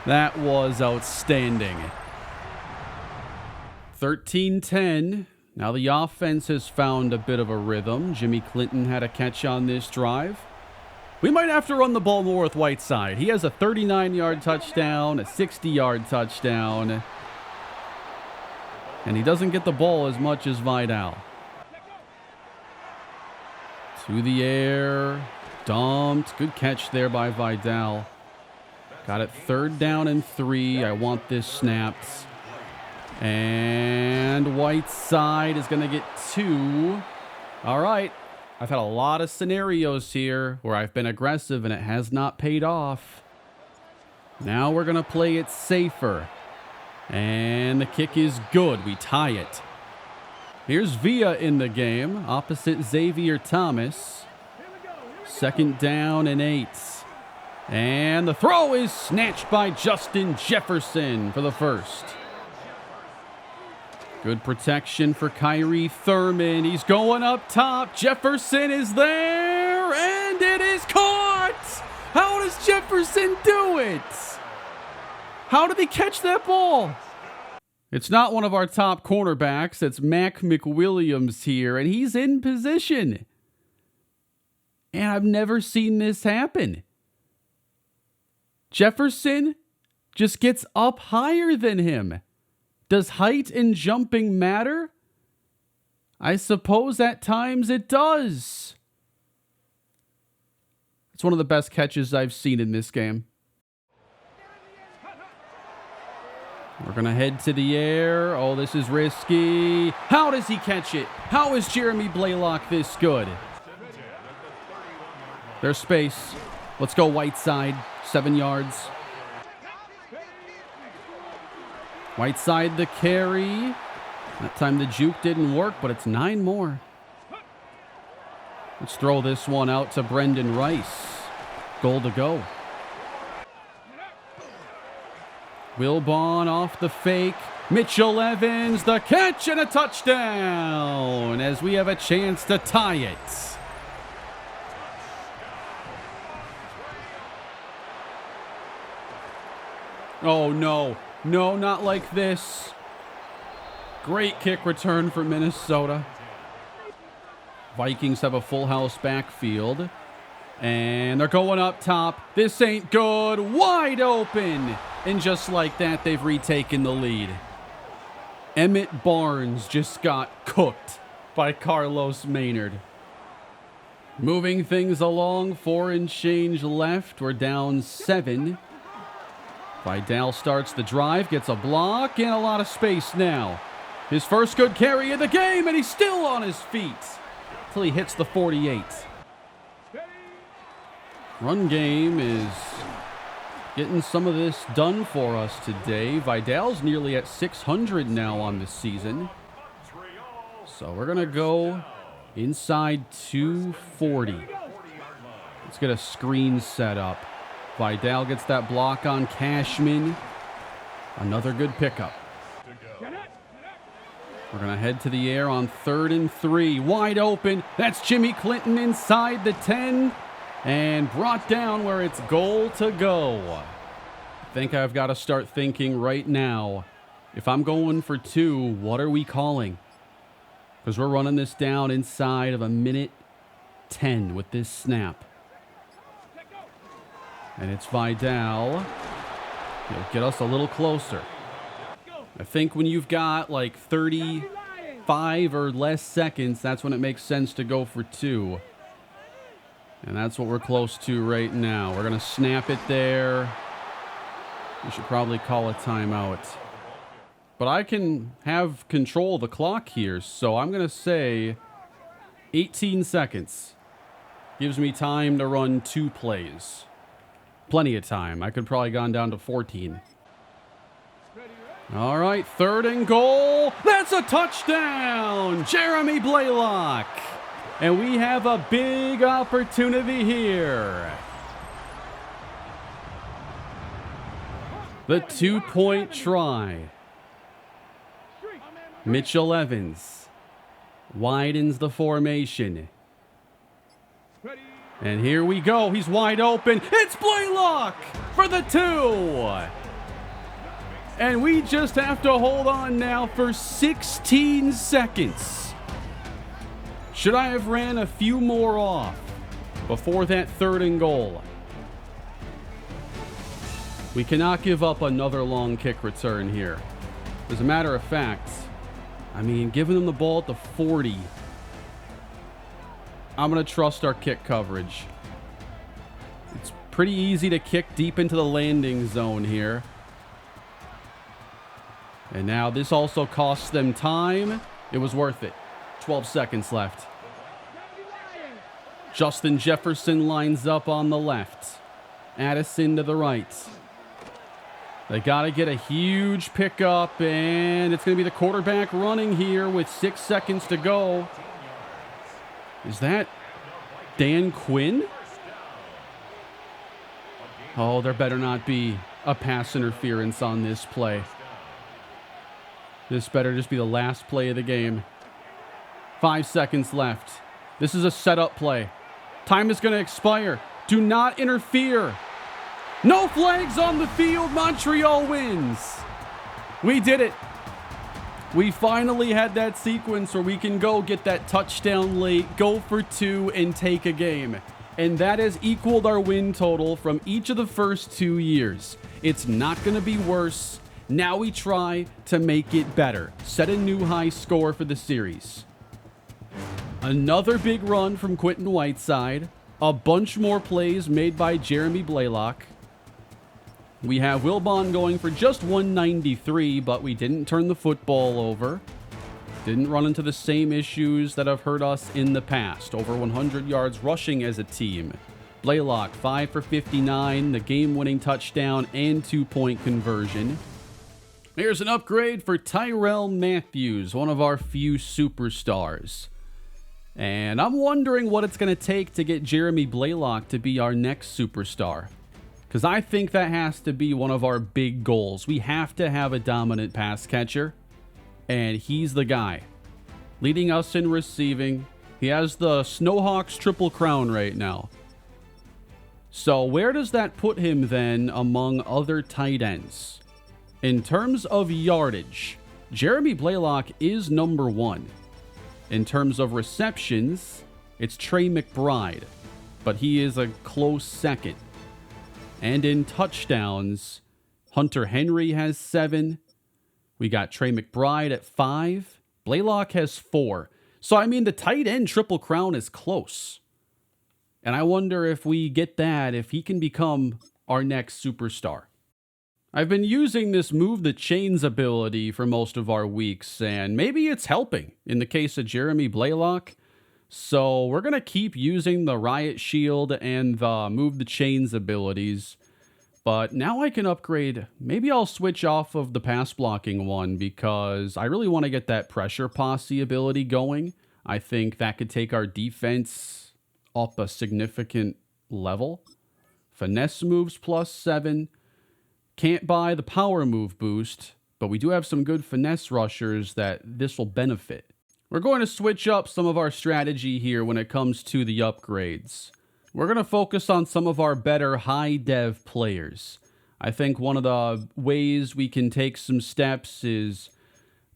That was outstanding. 13-10. Now the offense has found a bit of a rhythm. Jimmy Clinton had a catch on this drive. We might have to run the ball more with Whiteside. He has a 39-yard touchdown, a 60-yard touchdown, and he doesn't get the ball as much as Vidal. To the air, dumped. Good catch there by Vidal. Got it 3rd down and 3. I want this snapped. And Whiteside is going to get 2. All right. I've had a lot of scenarios here where I've been aggressive and it has not paid off. Now we're going to play it safer. And the kick is good. We tie it. Here's Villa in the game, opposite Xavier Thomas. 2nd down and 8. And the throw is snatched by Justin Jefferson for the first. Good protection for Kyrie Thurman. He's going up top. Jefferson is there, and it is caught. How does Jefferson do it? How did he catch that ball? It's not one of our top cornerbacks. It's Mac McWilliams here, and he's in position. And I've never seen this happen. Jefferson just gets up higher than him. Does height and jumping matter? I suppose at times it does. It's one of the best catches I've seen in this game. We're going to head to the air. Oh, this is risky. How does he catch it? How is Jeremy Blaylock this good? There's space. Let's go Whiteside. 7 yards. Whiteside the carry. That time the juke didn't work, but it's 9 more. Let's throw this one out to Brendan Rice. Goal to go. Wilbon off the fake. Mitchell Evans, the catch and a touchdown as we have a chance to tie it. Oh, no. No, not like this. Great kick return for Minnesota. Vikings have a full house backfield. And they're going up top. This ain't good. Wide open. And just like that, they've retaken the lead. Emmett Barnes just got cooked by Carlos Maynard. Moving things along, 4 and change left. We're down 7. Vidal starts the drive, gets a block, and a lot of space now. His first good carry of the game, and he's still on his feet till he hits the 48. Run game is getting some of this done for us today. Vidal's nearly at 600 now on the season. So we're going to go inside 240. Let's get a screen set up. Vidal gets that block on Cashman. Another good pickup. We're going to head to the air on 3rd and 3. Wide open. That's Jimmy Clinton inside the 10. And brought down where it's goal to go. I think I've got to start thinking right now, if I'm going for 2, what are we calling? Because we're running this down inside of a minute 10 with this snap. And it's Vidal. He'll get us a little closer. I think when you've got like 35 or less seconds, that's when it makes sense to go for 2. And that's what we're close to right now. We're going to snap it there. We should probably call a timeout. But I can have control of the clock here, so I'm going to say 18 seconds. Gives me time to run 2 plays. Plenty of time. I could probably gone down to 14. All right, 3rd and goal. That's a touchdown! Jeremy Blaylock. And we have a big opportunity here. The 2-point try. Mitchell Evans widens the formation. And here we go. He's wide open. It's Blaylock for the 2. And we just have to hold on now for 16 seconds. Should I have ran a few more off before that 3rd and goal? We cannot give up another long kick return here. As a matter of fact, I mean, giving them the ball at the 40, I'm going to trust our kick coverage. It's pretty easy to kick deep into the landing zone here. And now this also costs them time. It was worth it. 12 seconds left. Justin Jefferson lines up on the left. Addison to the right. They got to get a huge pickup, and it's going to be the quarterback running here with 6 seconds to go. Is that Dan Quinn? Oh, there better not be a pass interference on this play. This better just be the last play of the game. 5 seconds left. This is a setup play. Time is going to expire. Do not interfere. No flags on the field. Montreal wins. We did it. We finally had that sequence where we can go get that touchdown late, go for 2, and take a game. And that has equaled our win total from each of the first 2 years. It's not going to be worse. Now we try to make it better. Set a new high score for the series. Another big run from Quentin Whiteside. A bunch more plays made by Jeremy Blaylock. We have Wilbon going for just 193, but we didn't turn the football over. Didn't run into the same issues that have hurt us in the past. Over 100 yards rushing as a team. Blaylock, 5 for 59, the game-winning touchdown and 2-point conversion. Here's an upgrade for Tyrell Matthews, one of our few superstars. And I'm wondering what it's going to take to get Jeremy Blaylock to be our next superstar. Because I think that has to be one of our big goals. We have to have a dominant pass catcher. And he's the guy. Leading us in receiving. He has the Snowhawks Triple Crown right now. So where does that put him then among other tight ends? In terms of yardage, Jeremy Blaylock is number 1. In terms of receptions, it's Trey McBride, but he is a close second. And in touchdowns, Hunter Henry has 7. We got Trey McBride at 5. Blaylock has 4. So, I mean, the tight end Triple Crown is close. And I wonder if we get that, if he can become our next superstar. I've been using this Move the Chains ability for most of our weeks, and maybe it's helping in the case of Jeremy Blaylock. So we're going to keep using the Riot Shield and the Move the Chains abilities. But now I can upgrade. Maybe I'll switch off of the pass blocking one because I really want to get that Pressure Posse ability going. I think that could take our defense up a significant level. Finesse moves +7. Can't buy the power move boost, but we do have some good finesse rushers that this will benefit. We're going to switch up some of our strategy here when it comes to the upgrades. We're going to focus on some of our better high dev players. I think one of the ways we can take some steps is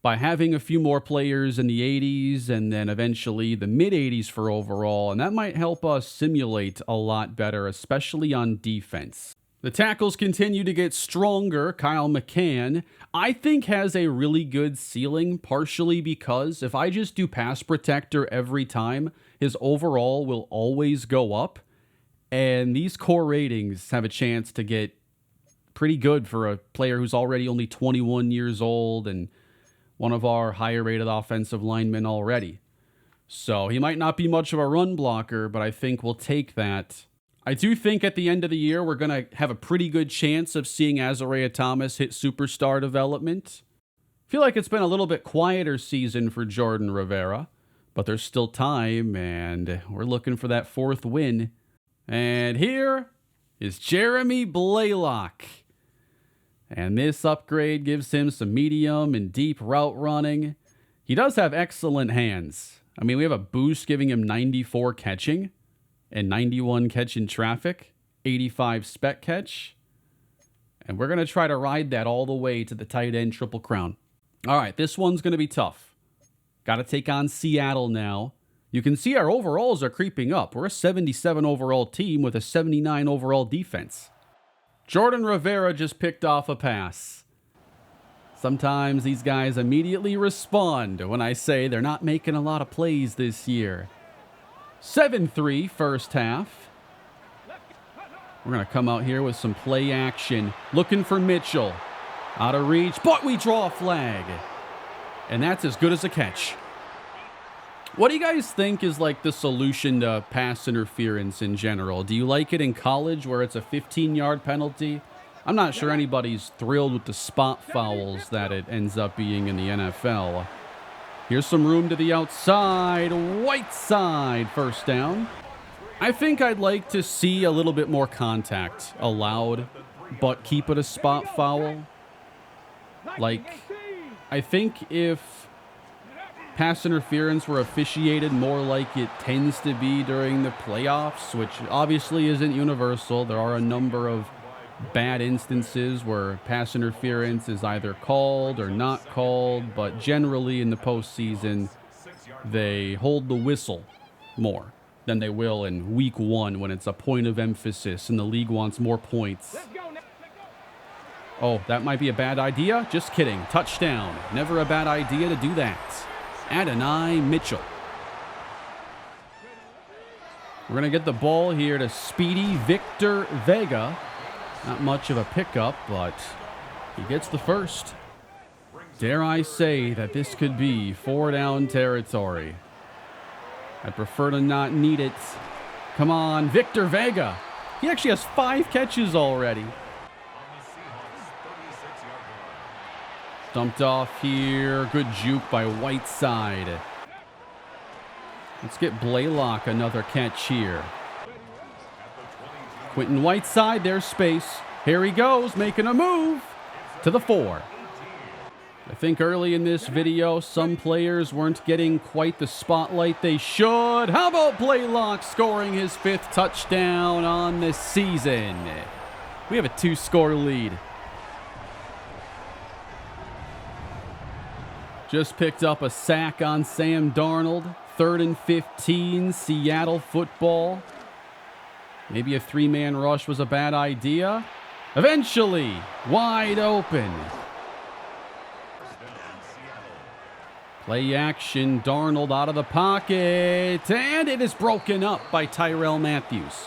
by having a few more players in the 80s and then eventually the mid 80s for overall, and that might help us simulate a lot better, especially on defense. The tackles continue to get stronger. Kyle McCann, I think, has a really good ceiling, partially because if I just do pass protector every time, his overall will always go up. And these core ratings have a chance to get pretty good for a player who's already only 21 years old and one of our higher rated offensive linemen already. So he might not be much of a run blocker, but I think we'll take that. I do think at the end of the year, we're going to have a pretty good chance of seeing Azariah Thomas hit superstar development. I feel like it's been a little bit quieter season for Jordan Rivera, but there's still time, and we're looking for that 4th win. And here is Jeremy Blaylock. And this upgrade gives him some medium and deep route running. He does have excellent hands. I mean, we have a boost giving him 94 catching. And 91 catch in traffic, 85 spec catch. And we're going to try to ride that all the way to the tight end Triple Crown. All right, this one's going to be tough. Got to take on Seattle now. You can see our overalls are creeping up. We're a 77 overall team with a 79 overall defense. Jordan Rivera just picked off a pass. Sometimes these guys immediately respond when I say they're not making a lot of plays this year. 7-3 first half. We're going to come out here with some play action. Looking for Mitchell. Out of reach, but we draw a flag. And that's as good as a catch. What do you guys think is like the solution to pass interference in general? Do you like it in college where it's a 15-yard penalty? I'm not sure anybody's thrilled with the spot fouls that it ends up being in the NFL. Here's some room to the outside. Whiteside, first down. I think I'd like to see a little bit more contact allowed, but keep it a spot foul. Like, I think if pass interference were officiated more like it tends to be during the playoffs, which obviously isn't universal. There are a number of bad instances where pass interference is either called or not called, but generally in the postseason, they hold the whistle more than they will in week 1 when it's a point of emphasis and the league wants more points. Oh, that might be a bad idea. Just kidding. Touchdown. Never a bad idea to do that. Adonai Mitchell. We're going to get the ball here to speedy Victor Vega. Not much of a pickup, but he gets the first. Dare I say that this could be 4-down territory. I prefer to not need it. Come on, Victor Vega. He actually has 5 catches already. Dumped off here. Good juke by Whiteside. Let's get Blaylock another catch here. Quentin Whiteside, there's space. Here he goes, making a move to the 4. I think early in this video, some players weren't getting quite the spotlight they should. How about Blaylock scoring his 5th touchdown on the season? We have a 2-score lead. Just picked up a sack on Sam Darnold. 3rd and 15, Seattle football. Maybe a 3-man rush was a bad idea. Eventually, wide open. Play action, Darnold out of the pocket, and it is broken up by Tyrell Matthews.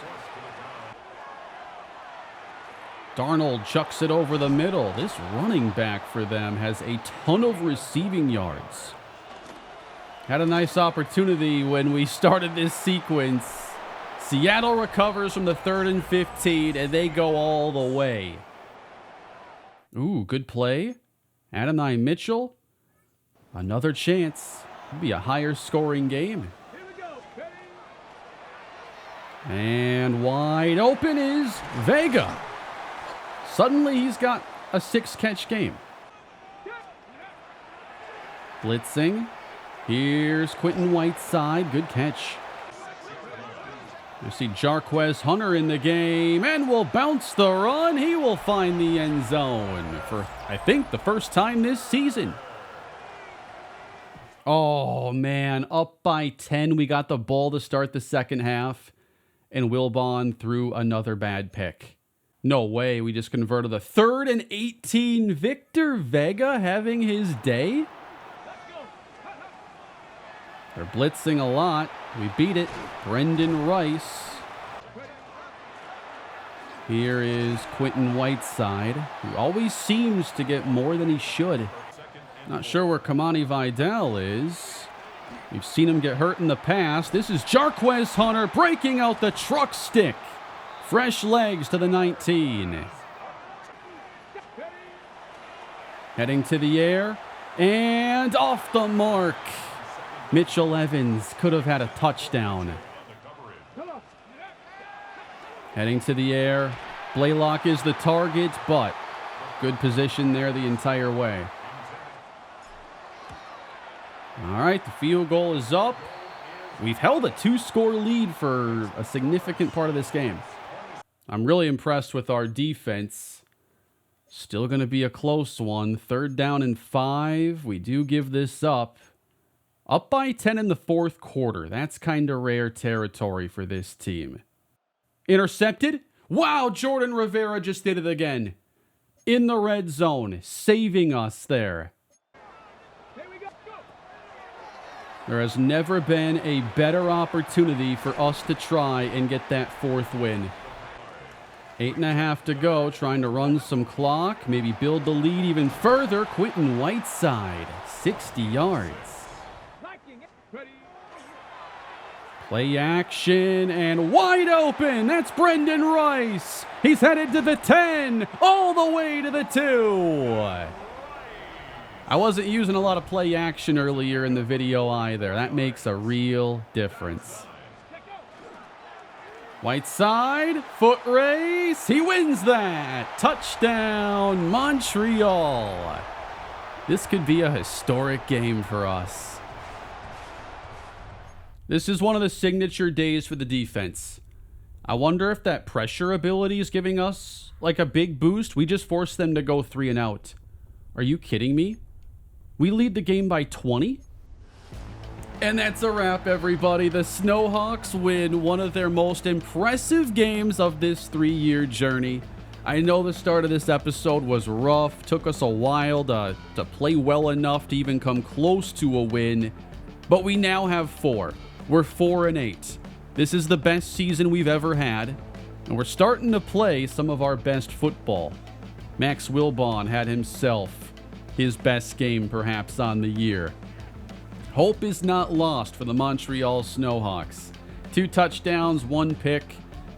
Darnold chucks it over the middle. This running back for them has a ton of receiving yards. Had a nice opportunity when we started this sequence. Seattle recovers from the 3rd and 15, and they go all the way. Ooh, good play. Adonai Mitchell. Another chance. It'll be a higher scoring game. Here we go, ready? And wide open is Vega. Suddenly he's got a 6-catch game. Blitzing. Here's Quentin Whiteside. Good catch. You see Jarquez Hunter in the game and will bounce the run. He will find the end zone for, I think, the first time this season. Oh, man. Up by 10. We got the ball to start the second half, and Wilbon threw another bad pick. No way. We just converted a 3rd and 18. Victor Vega having his day. They're blitzing a lot. We beat it. Brendan Rice. Here is Quentin Whiteside, who always seems to get more than he should. Not sure where Kamani Vidal is. We've seen him get hurt in the past. This is Jarquez Hunter breaking out the truck stick. Fresh legs to the 19. Heading to the air. And off the mark. Mitchell Evans could have had a touchdown. Heading to the air. Blaylock is the target, but good position there the entire way. All right, the field goal is up. We've held a 2-score lead for a significant part of this game. I'm really impressed with our defense. Still going to be a close one. 3rd down and 5. We do give this up. Up by 10 in the 4th quarter. That's kind of rare territory for this team. Intercepted. Wow, Jordan Rivera just did it again. In the red zone, saving us there. There has never been a better opportunity for us to try and get that 4th win. 8.5 to go, trying to run some clock, maybe build the lead even further. Quentin Whiteside, 60 yards. Play action and wide open. That's Brendan Rice. He's headed to the 10, all the way to the 2. I wasn't using a lot of play action earlier in the video either. That makes a real difference. Whiteside, foot race. He wins that. Touchdown, Montreal. This could be a historic game for us. This is one of the signature days for the defense. I wonder if that pressure ability is giving us like a big boost. We just forced them to go 3 and out. Are you kidding me? We lead the game by 20? And that's a wrap, everybody. The Snowhawks win one of their most impressive games of this 3-year journey. I know the start of this episode was rough. Took us a while to play well enough to even come close to a win. But we now have 4. We're 4 and 8. This is the best season we've ever had. And we're starting to play some of our best football. Max Wilbon had himself his best game perhaps on the year. Hope is not lost for the Montreal Snowhawks. 2 touchdowns, 1 pick,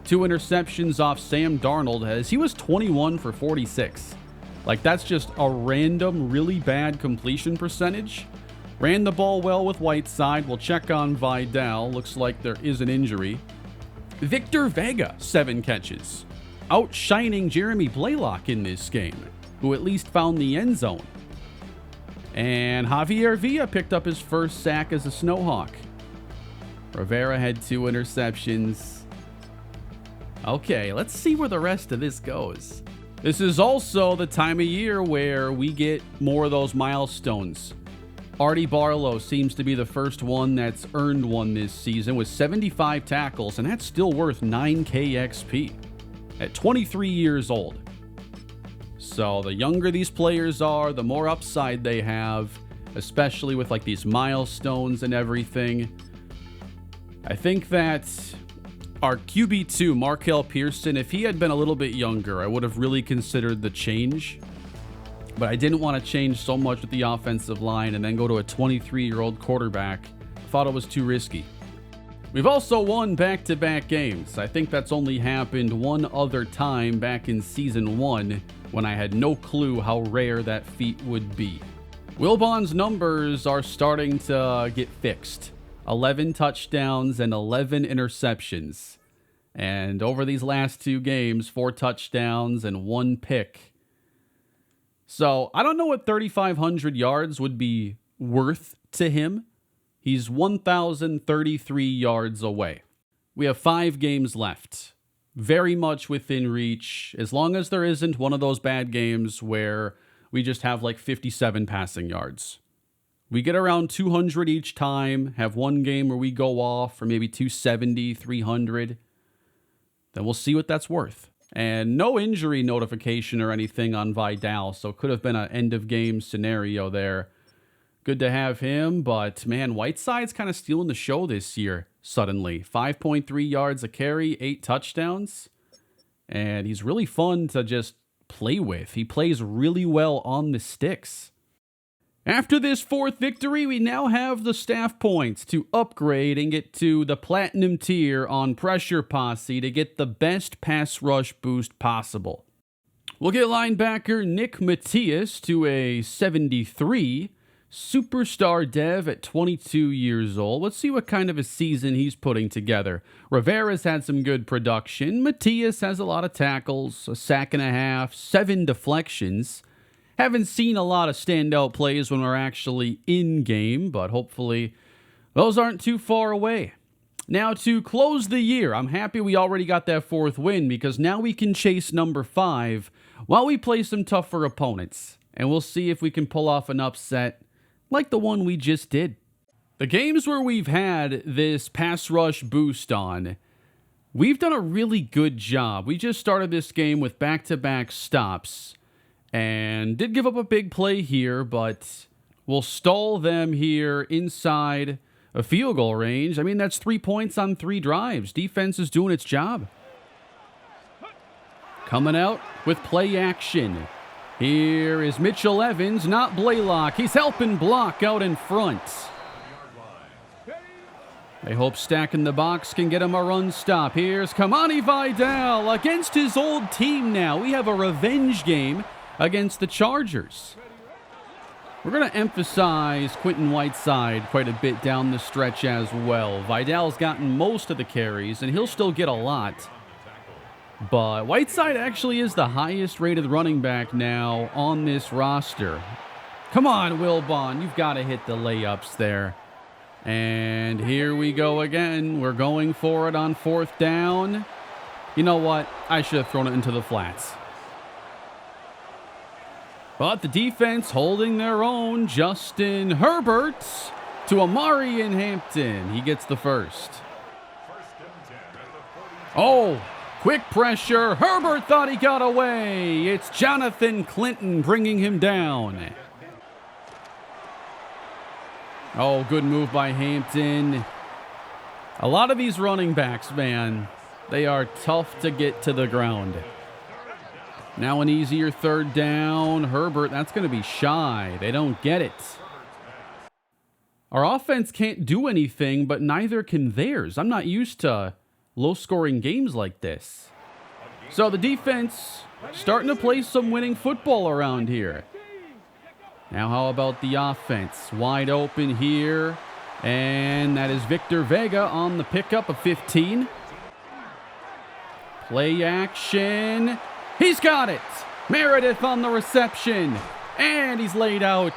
2 interceptions off Sam Darnold as he was 21 for 46. Like, that's just a random, really bad completion percentage. Ran the ball well with Whiteside. We'll check on Vidal. Looks like there is an injury. Victor Vega, 7 catches. Outshining Jeremy Blaylock in this game, who at least found the end zone. And Javier Villa picked up his first sack as a Snowhawk. Rivera had 2 interceptions. Okay, let's see where the rest of this goes. This is also the time of year where we get more of those milestones. Artie Barlow seems to be the first one that's earned one this season with 75 tackles, and that's still worth 9K XP at 23 years old. So the younger these players are, the more upside they have, especially with like these milestones and everything. I think that our QB2, Markel Pearson, if he had been a little bit younger, I would have really considered the change. But I didn't want to change so much with the offensive line and then go to a 23-year-old quarterback. I thought it was too risky. We've also won back-to-back games. I think that's only happened one other time back in Season 1 when I had no clue how rare that feat would be. Wilbon's numbers are starting to get fixed. 11 touchdowns and 11 interceptions. And over these last 2 games, 4 touchdowns and 1 pick. So I don't know what 3,500 yards would be worth to him. He's 1,033 yards away. We have 5 games left. Very much within reach, as long as there isn't one of those bad games where we just have like 57 passing yards. We get around 200 each time, have one game where we go off for maybe 270, 300. Then we'll see what that's worth. And no injury notification or anything on Vidal, so it could have been an end-of-game scenario there. Good to have him, but man, Whiteside's kind of stealing the show this year, suddenly. 5.3 yards a carry, 8 touchdowns. And he's really fun to just play with. He plays really well on the sticks. After this 4th victory, we now have the staff points to upgrade and get to the platinum tier on Pressure Posse to get the best pass rush boost possible. We'll get linebacker Nick Matias to a 73, superstar dev at 22 years old. Let's see what kind of a season he's putting together. Rivera's had some good production. Matias has a lot of tackles, a sack and a half, 7 deflections. Haven't seen a lot of standout plays when we're actually in game, but hopefully those aren't too far away. Now to close the year, I'm happy we already got that 4th win because now we can chase number 5 while we play some tougher opponents. And we'll see if we can pull off an upset like the one we just did. The games where we've had this pass rush boost on, we've done a really good job. We just started this game with back-to-back stops. And did give up a big play here, but we'll stall them here inside a field goal range. I mean, that's 3 points on 3 drives. Defense is doing its job. Coming out with play action. Here is Mitchell Evans, not Blaylock. He's helping block out in front. They hope stacking the box can get him a run stop. Here's Kamani Vidal against his old team now. We have a revenge game against the Chargers. We're going to emphasize Quentin Whiteside quite a bit down the stretch as well. Vidal's gotten most of the carries, and he'll still get a lot. But Whiteside actually is the highest rated running back now on this roster. Come on, Wilbon. You've got to hit the layups there. And here we go again. We're going for it on 4th down. You know what? I should have thrown it into the flats. But the defense holding their own. Justin Herbert to Amari in Hampton. He gets the first. Oh, quick pressure. Herbert thought he got away. It's Jonathan Clinton bringing him down. Oh, good move by Hampton. A lot of these running backs, man, they are tough to get to the ground. Now an easier 3rd down. Herbert, that's going to be shy. They don't get it. Our offense can't do anything, but neither can theirs. I'm not used to low-scoring games like this. So the defense starting to play some winning football around here. Now how about the offense? Wide open here. And that is Victor Vega on the pickup of 15. Play action. He's got it. Meredith on the reception. And he's laid out.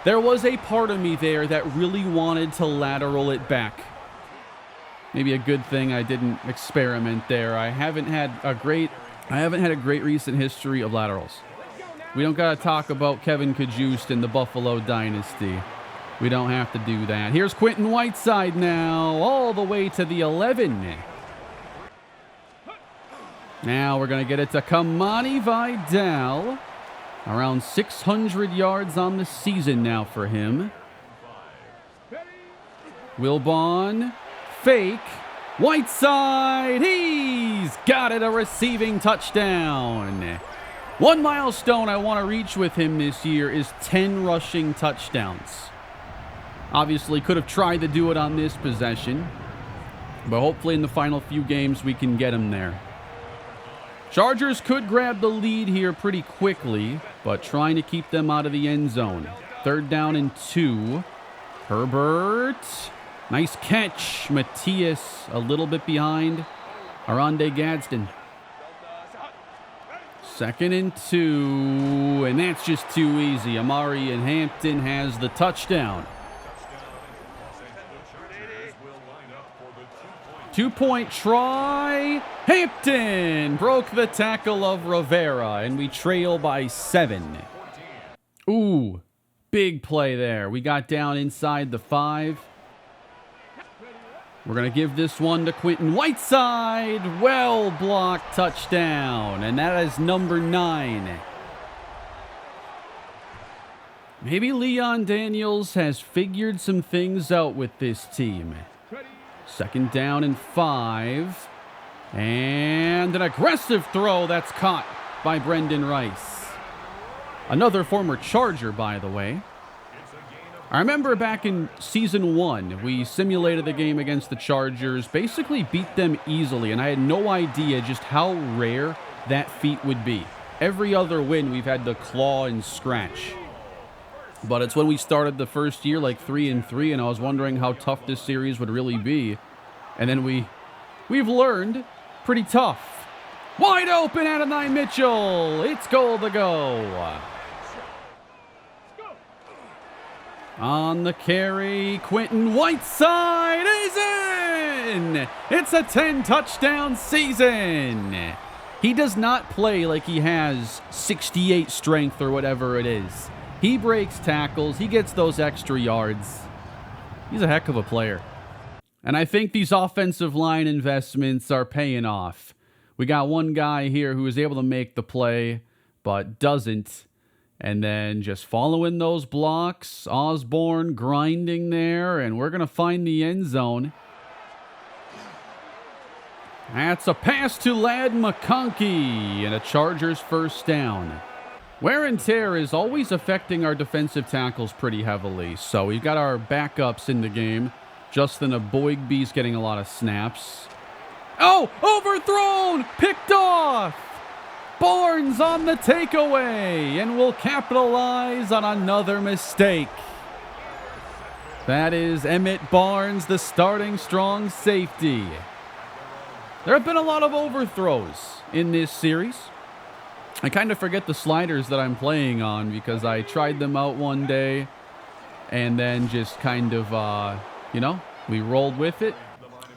There was a part of me there that really wanted to lateral it back. Maybe a good thing I didn't experiment there. I haven't had a great recent history of laterals. We don't got to talk about Kevin Kajust in the Buffalo Dynasty. We don't have to do that. Here's Quentin Whiteside now, all the way to the 11. Now we're going to get it to Kamani Vidal. Around 600 yards on the season now for him. Wilbon, fake. Whiteside, he's got it, a receiving touchdown. One milestone I want to reach with him this year is 10 rushing touchdowns. Obviously, could have tried to do it on this possession, but hopefully in the final few games we can get him there. Chargers could grab the lead here pretty quickly, but trying to keep them out of the end zone. 3rd down and 2. Herbert. Nice catch. Matthias a little bit behind. Arande Gadsden. 2nd and 2. And that's just too easy. Amari and Hampton has the touchdown. 2-point try. Hampton broke the tackle of Rivera, and we trail by 7. Ooh, big play there. We got down inside the 5. We're going to give this one to Quentin Whiteside. Well blocked touchdown, and that is number 9. Maybe Leon Daniels has figured some things out with this team. 2nd down and 5. And an aggressive throw that's caught by Brendan Rice. Another former Charger, by the way. I remember back in Season 1, we simulated the game against the Chargers, basically beat them easily, and I had no idea just how rare that feat would be. Every other win, we've had to claw and scratch. But it's when we started the first year, like 3-3, and I was wondering how tough this series would really be. And then we've learned pretty tough. Wide open, Adonai Mitchell. It's goal to go. On the carry, Quentin Whiteside is in. It's a 10-touchdown season. He does not play like he has 68 strength or whatever it is. He breaks tackles. He gets those extra yards. He's a heck of a player. And I think these offensive line investments are paying off. We got one guy here who is able to make the play, but doesn't. And then just following those blocks, Osborne grinding there, and we're going to find the end zone. That's a pass to Ladd McConkey, and a Chargers first down. Wear and tear is always affecting our defensive tackles pretty heavily. So we've got our backups in the game. Justin Aboigbe's getting a lot of snaps. Oh, overthrown! Picked off! Barnes on the takeaway, and will capitalize on another mistake. That is Emmett Barnes, the starting strong safety. There have been a lot of overthrows in this series. I kind of forget the sliders that I'm playing on because I tried them out one day and then just kind of, we rolled with it.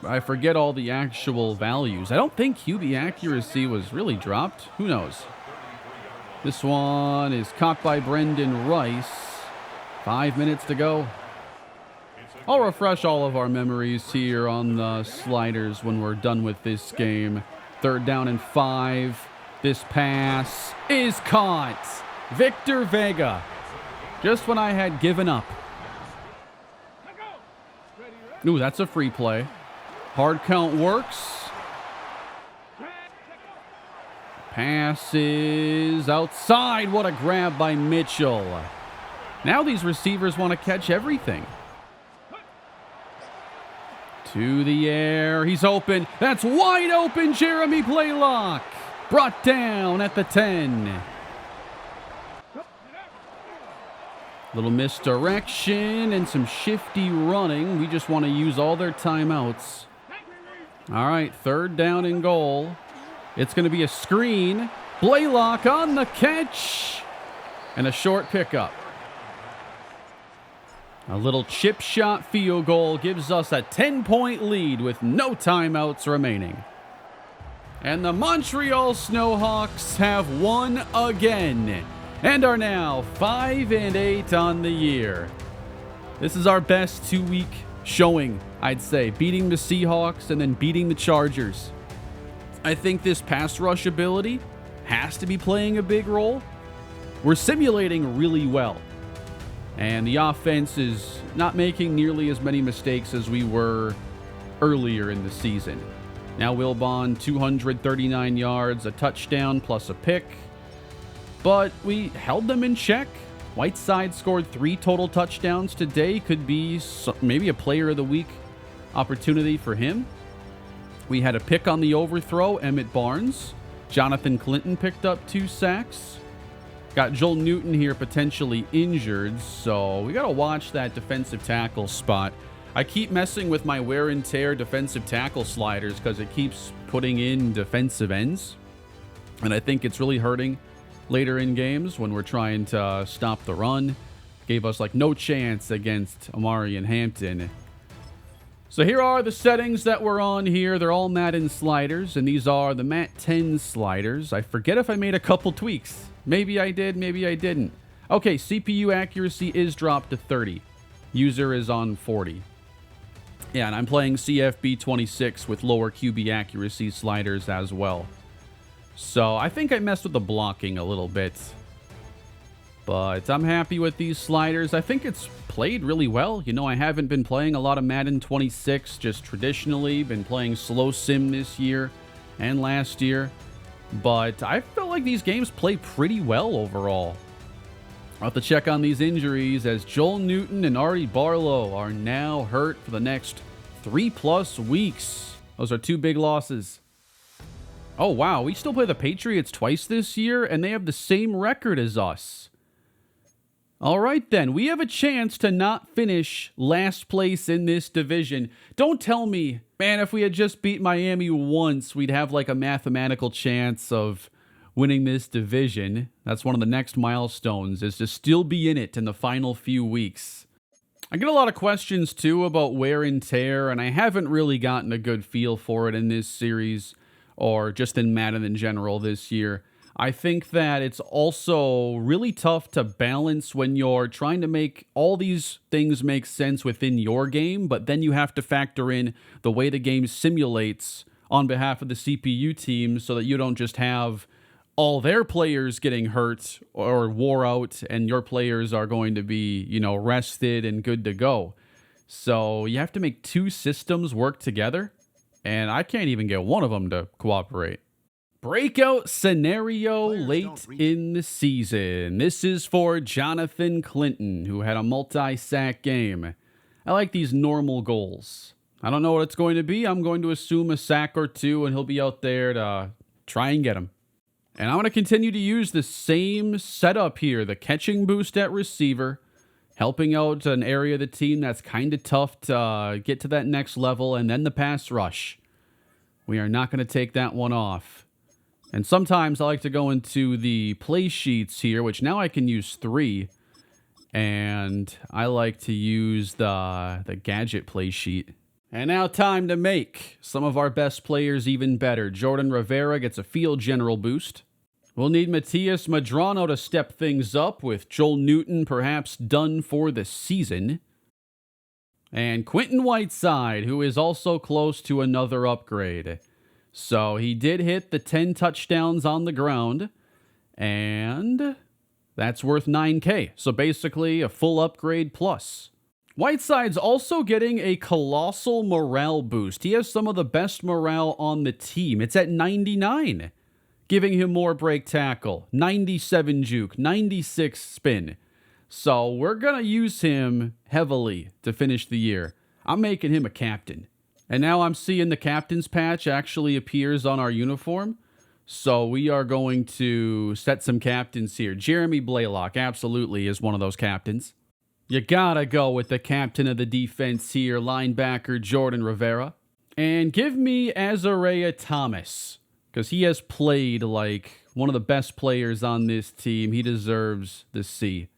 I forget all the actual values. I don't think QB accuracy was really dropped. Who knows? This one is caught by Brendan Rice. 5 minutes to go. I'll refresh all of our memories here on the sliders when we're done with this game. 3rd down and 5. This pass is caught. Victor Vega. Just when I had given up. Ooh, that's a free play. Hard count works. Pass is outside. What a grab by Mitchell. Now these receivers want to catch everything. To the air. He's open. That's wide open. Jeremy Blaylock. Brought down at the 10. Little misdirection and some shifty running. We just want to use all their timeouts. All right, 3rd down and goal. It's going to be a screen. Blaylock on the catch. And a short pickup. A little chip shot field goal gives us a 10-point lead with no timeouts remaining. And the Montreal Snowhawks have won again and are now 5-8 on the year. This is our best 2-week showing, I'd say. Beating the Seahawks and then beating the Chargers. I think this pass rush ability has to be playing a big role. We're simulating really well. And the offense is not making nearly as many mistakes as we were earlier in the season. Now Wilbon, 239 yards, a touchdown plus a pick. But we held them in check. Whiteside scored 3 total touchdowns today. Could be maybe a player of the week opportunity for him. We had a pick on the overthrow, Emmett Barnes. Jonathan Clinton picked up 2 sacks. Got Joel Newton here potentially injured, so we got to watch that defensive tackle spot. I keep messing with my wear and tear defensive tackle sliders because it keeps putting in defensive ends. And I think it's really hurting later in games when we're trying to stop the run. Gave us like no chance against Amari and Hampton. So here are the settings that we're on here. They're all Madden sliders, and these are the Mat 10 sliders. I forget if I made a couple tweaks. Maybe I did, maybe I didn't. Okay, CPU accuracy is dropped to 30. User is on 40. Yeah, and I'm playing CFB26 with lower QB accuracy sliders as well. So I think I messed with the blocking a little bit. But I'm happy with these sliders. I think it's played really well. You know, I haven't been playing a lot of Madden 26, just traditionally. Been playing slow sim this year and last year. But I felt like these games play pretty well overall. I'll have to check on these injuries as Joel Newton and Artie Barlow are now hurt for the next 3+ weeks. Those are 2 big losses. Oh, wow. We still play the Patriots twice this year, and they have the same record as us. All right, then. We have a chance to not finish last place in this division. Don't tell me, man, if we had just beat Miami once, we'd have like a mathematical chance of winning this division. That's one of the next milestones, is to still be in it in the final few weeks. I get a lot of questions, too, about wear and tear, and I haven't really gotten a good feel for it in this series, or just in Madden in general this year. I think that it's also really tough to balance when you're trying to make all these things make sense within your game, but then you have to factor in the way the game simulates on behalf of the CPU team so that you don't just have all their players getting hurt or wore out and your players are going to be, you know, rested and good to go. So you have to make 2 systems work together, and I can't even get one of them to cooperate. Breakout scenario late in the season. This is for Jonathan Clinton, who had a multi-sack game. I like these normal goals. I don't know what it's going to be. I'm going to assume a sack or 2, and he'll be out there to try and get him. And I'm going to continue to use the same setup here. The catching boost at receiver, helping out an area of the team that's kind of tough to get to that next level, and then the pass rush. We are not going to take that one off. And sometimes I like to go into the play sheets here, which now I can use 3. And I like to use the gadget play sheet. And now time to make some of our best players even better. Jordan Rivera gets a field general boost. We'll need Matias Madrano to step things up, with Joel Newton perhaps done for the season. And Quentin Whiteside, who is also close to another upgrade. So he did hit the 10 touchdowns on the ground, and that's worth $9K. So basically a full upgrade plus. Whiteside's also getting a colossal morale boost. He has some of the best morale on the team. It's at 99, giving him more break tackle, 97 juke, 96 spin. So we're going to use him heavily to finish the year. I'm making him a captain. And now I'm seeing the captain's patch actually appears on our uniform. So we are going to set some captains here. Jeremy Blaylock absolutely is one of those captains. You gotta go with the captain of the defense here, linebacker Jordan Rivera. And give me Azariah Thomas, because he has played like one of the best players on this team. He deserves the C.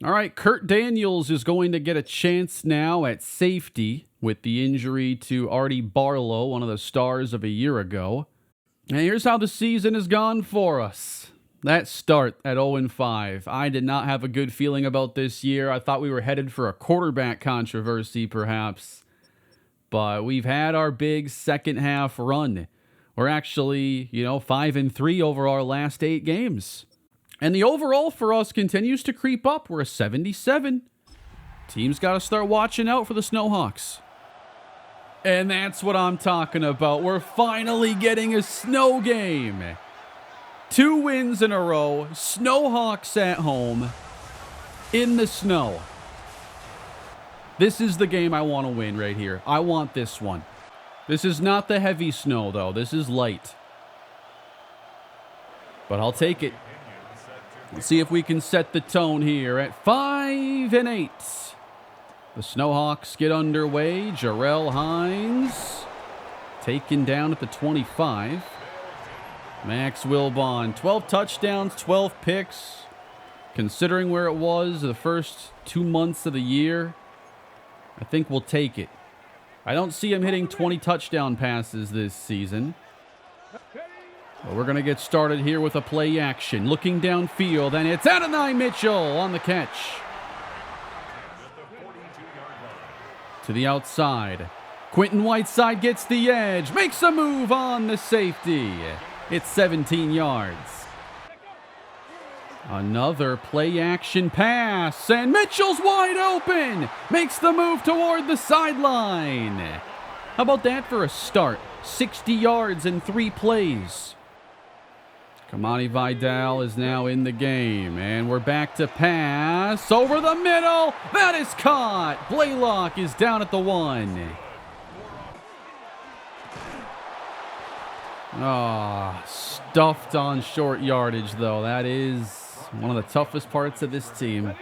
All right, Kurt Daniels is going to get a chance now at safety with the injury to Artie Barlow, one of the stars of a year ago. And here's how the season has gone for us. That start at 0-5, I did not have a good feeling about this year. I thought we were headed for a quarterback controversy, perhaps. But we've had our big second half run. We're actually, 5-3 over our last 8 games. And the overall for us continues to creep up. We're a 77. Team's got to start watching out for the Snowhawks. And that's what I'm talking about. We're finally getting a snow game. 2 wins in a row. Snowhawks at home. In the snow. This is the game I want to win right here. I want this one. This is not the heavy snow, though. This is light. But I'll take it. Let's see if we can set the tone here at 5-8. The Snowhawks get underway. Jarrell Hines taken down at the 25. Max Wilbon, 12 touchdowns, 12 picks. Considering where it was the first 2 months of the year, I think we'll take it. I don't see him hitting 20 touchdown passes this season. But we're going to get started here with a play action. Looking downfield, and it's Adonai Mitchell on the catch. To the outside. Quentin Whiteside gets the edge. Makes a move on the safety. It's 17 yards. Another play action pass, and Mitchell's wide open. Makes the move toward the sideline. How about that for a start? 60 yards in 3 plays. Kamani Vidal is now in the game, and we're back to pass over the middle. That is caught. Blaylock is down at the 1. Stuffed on short yardage, though. That is one of the toughest parts of this team.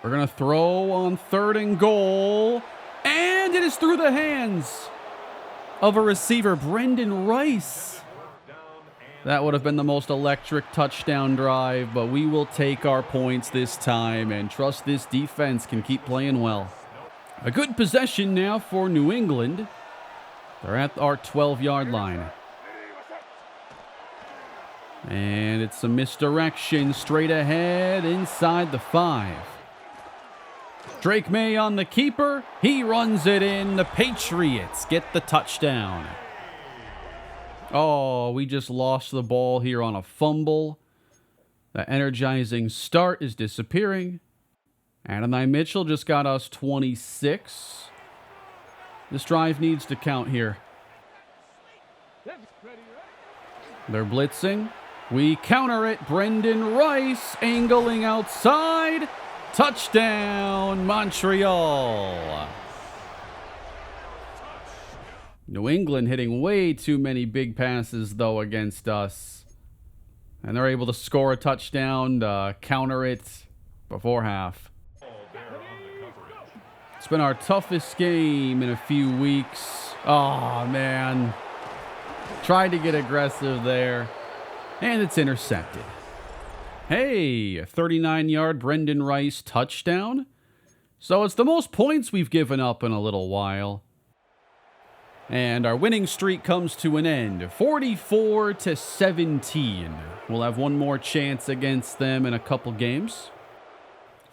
We're going to throw on 3rd and goal, and it is through the hands of a receiver, Brendan Rice. That would have been the most electric touchdown drive, but we will take our points this time and trust this defense can keep playing well. A good possession now for New England. They're at our 12-yard line. And it's a misdirection straight ahead inside the 5. Drake May on the keeper. He runs it in. The Patriots get the touchdown. Oh, we just lost the ball here on a fumble. The energizing start is disappearing. Adonai Mitchell just got us 26. This drive needs to count here. They're blitzing. We counter it. Brendan Rice angling outside. Touchdown, Montreal. New England hitting way too many big passes, though, against us. And they're able to score a touchdown to counter it before half. It's been our toughest game in a few weeks. Oh, man. Tried to get aggressive there. And it's intercepted. Hey, a 39-yard Brendan Rice touchdown. So it's the most points we've given up in a little while. And our winning streak comes to an end, 44-17. We'll have one more chance against them in a couple games.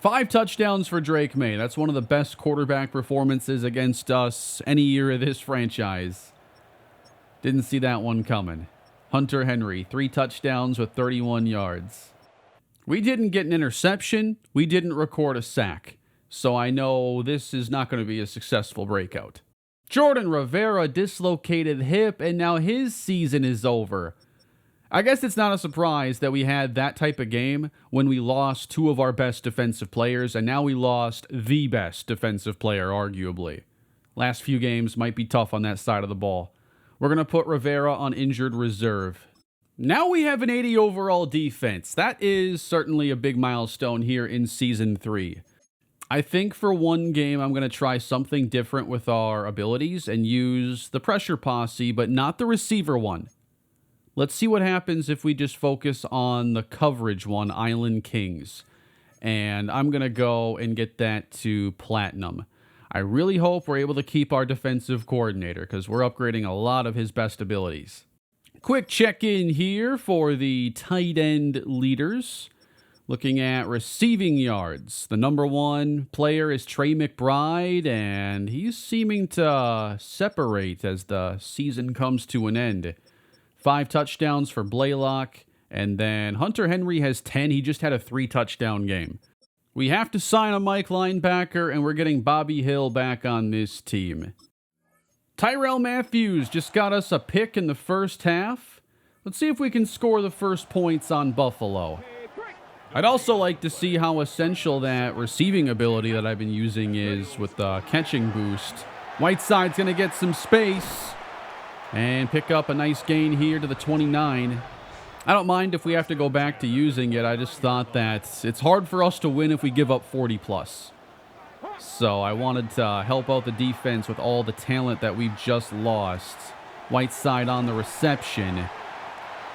5 touchdowns for Drake May. That's one of the best quarterback performances against us any year of this franchise. Didn't see that one coming. Hunter Henry, 3 touchdowns with 31 yards. We didn't get an interception. We didn't record a sack. So I know this is not going to be a successful breakout. Jordan Rivera dislocated hip, and now his season is over. I guess it's not a surprise that we had that type of game when we lost 2 of our best defensive players, and now we lost the best defensive player, arguably. Last few games might be tough on that side of the ball. We're going to put Rivera on injured reserve. Now we have an 80 overall defense. That is certainly a big milestone here in Season 3. I think for one game, I'm going to try something different with our abilities and use the pressure posse, but not the receiver one. Let's see what happens if we just focus on the coverage one, Island Kings. And I'm going to go and get that to Platinum. I really hope we're able to keep our defensive coordinator because we're upgrading a lot of his best abilities. Quick check-in here for the tight end leaders. Looking at receiving yards. The number one player is Trey McBride, and he's seeming to separate as the season comes to an end. 5 touchdowns for Blaylock, and then Hunter Henry has 10. He just had a 3-touchdown game. We have to sign a Mike linebacker, and we're getting Bobby Hill back on this team. Tyrell Matthews just got us a pick in the first half. Let's see if we can score the first points on Buffalo. I'd also like to see how essential that receiving ability that I've been using is with the catching boost. Whiteside's going to get some space and pick up a nice gain here to the 29. I don't mind if we have to go back to using it. I just thought that it's hard for us to win if we give up 40 plus. So I wanted to help out the defense with all the talent that we've just lost. Whiteside on the reception.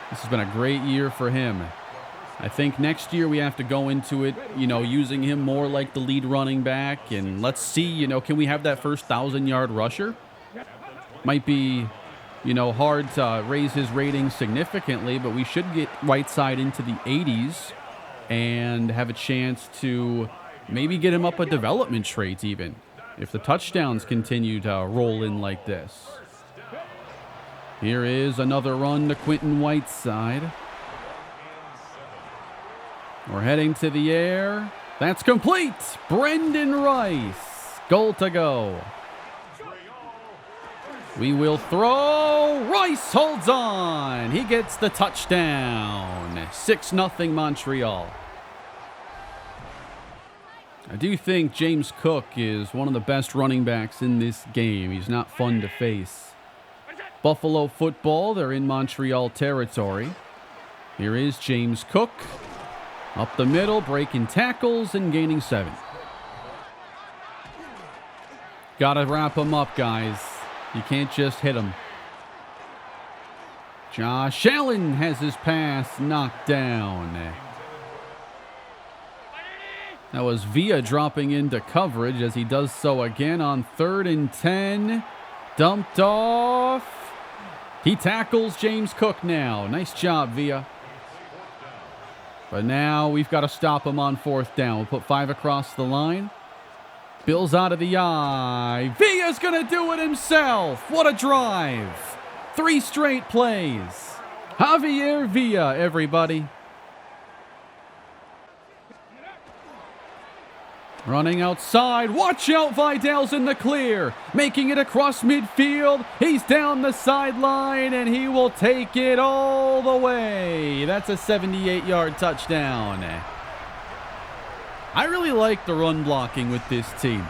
This has been a great year for him. I think next year we have to go into it, using him more like the lead running back. And let's see, can we have that first 1,000-yard rusher? Might be, hard to raise his rating significantly, but we should get Whiteside into the 80s and have a chance to maybe get him up a development trait even, if the touchdowns continue to roll in like this. Here is another run to Quentin Whiteside. We're heading to the air. That's complete. Brendan Rice. Goal to go. We will throw. Rice holds on. He gets the touchdown. 6-0 Montreal. I do think James Cook is one of the best running backs in this game. He's not fun to face. Buffalo football. They're in Montreal territory. Here is James Cook. Up the middle, breaking tackles and gaining 7. Gotta wrap him up, guys. You can't just hit him. Josh Allen has his pass knocked down. That was Villa dropping into coverage as he does so again on 3rd and 10. Dumped off. He tackles James Cook now. Nice job, Villa. But now we've got to stop him on 4th down. We'll put 5 across the line. Bill's out of the eye. Villa's going to do it himself. What a drive. 3 straight plays. Javier Villa, everybody. Running outside. Watch out, Vidal's in the clear. Making it across midfield. He's down the sideline, and he will take it all the way. That's a 78-yard touchdown. I really like the run blocking with this team.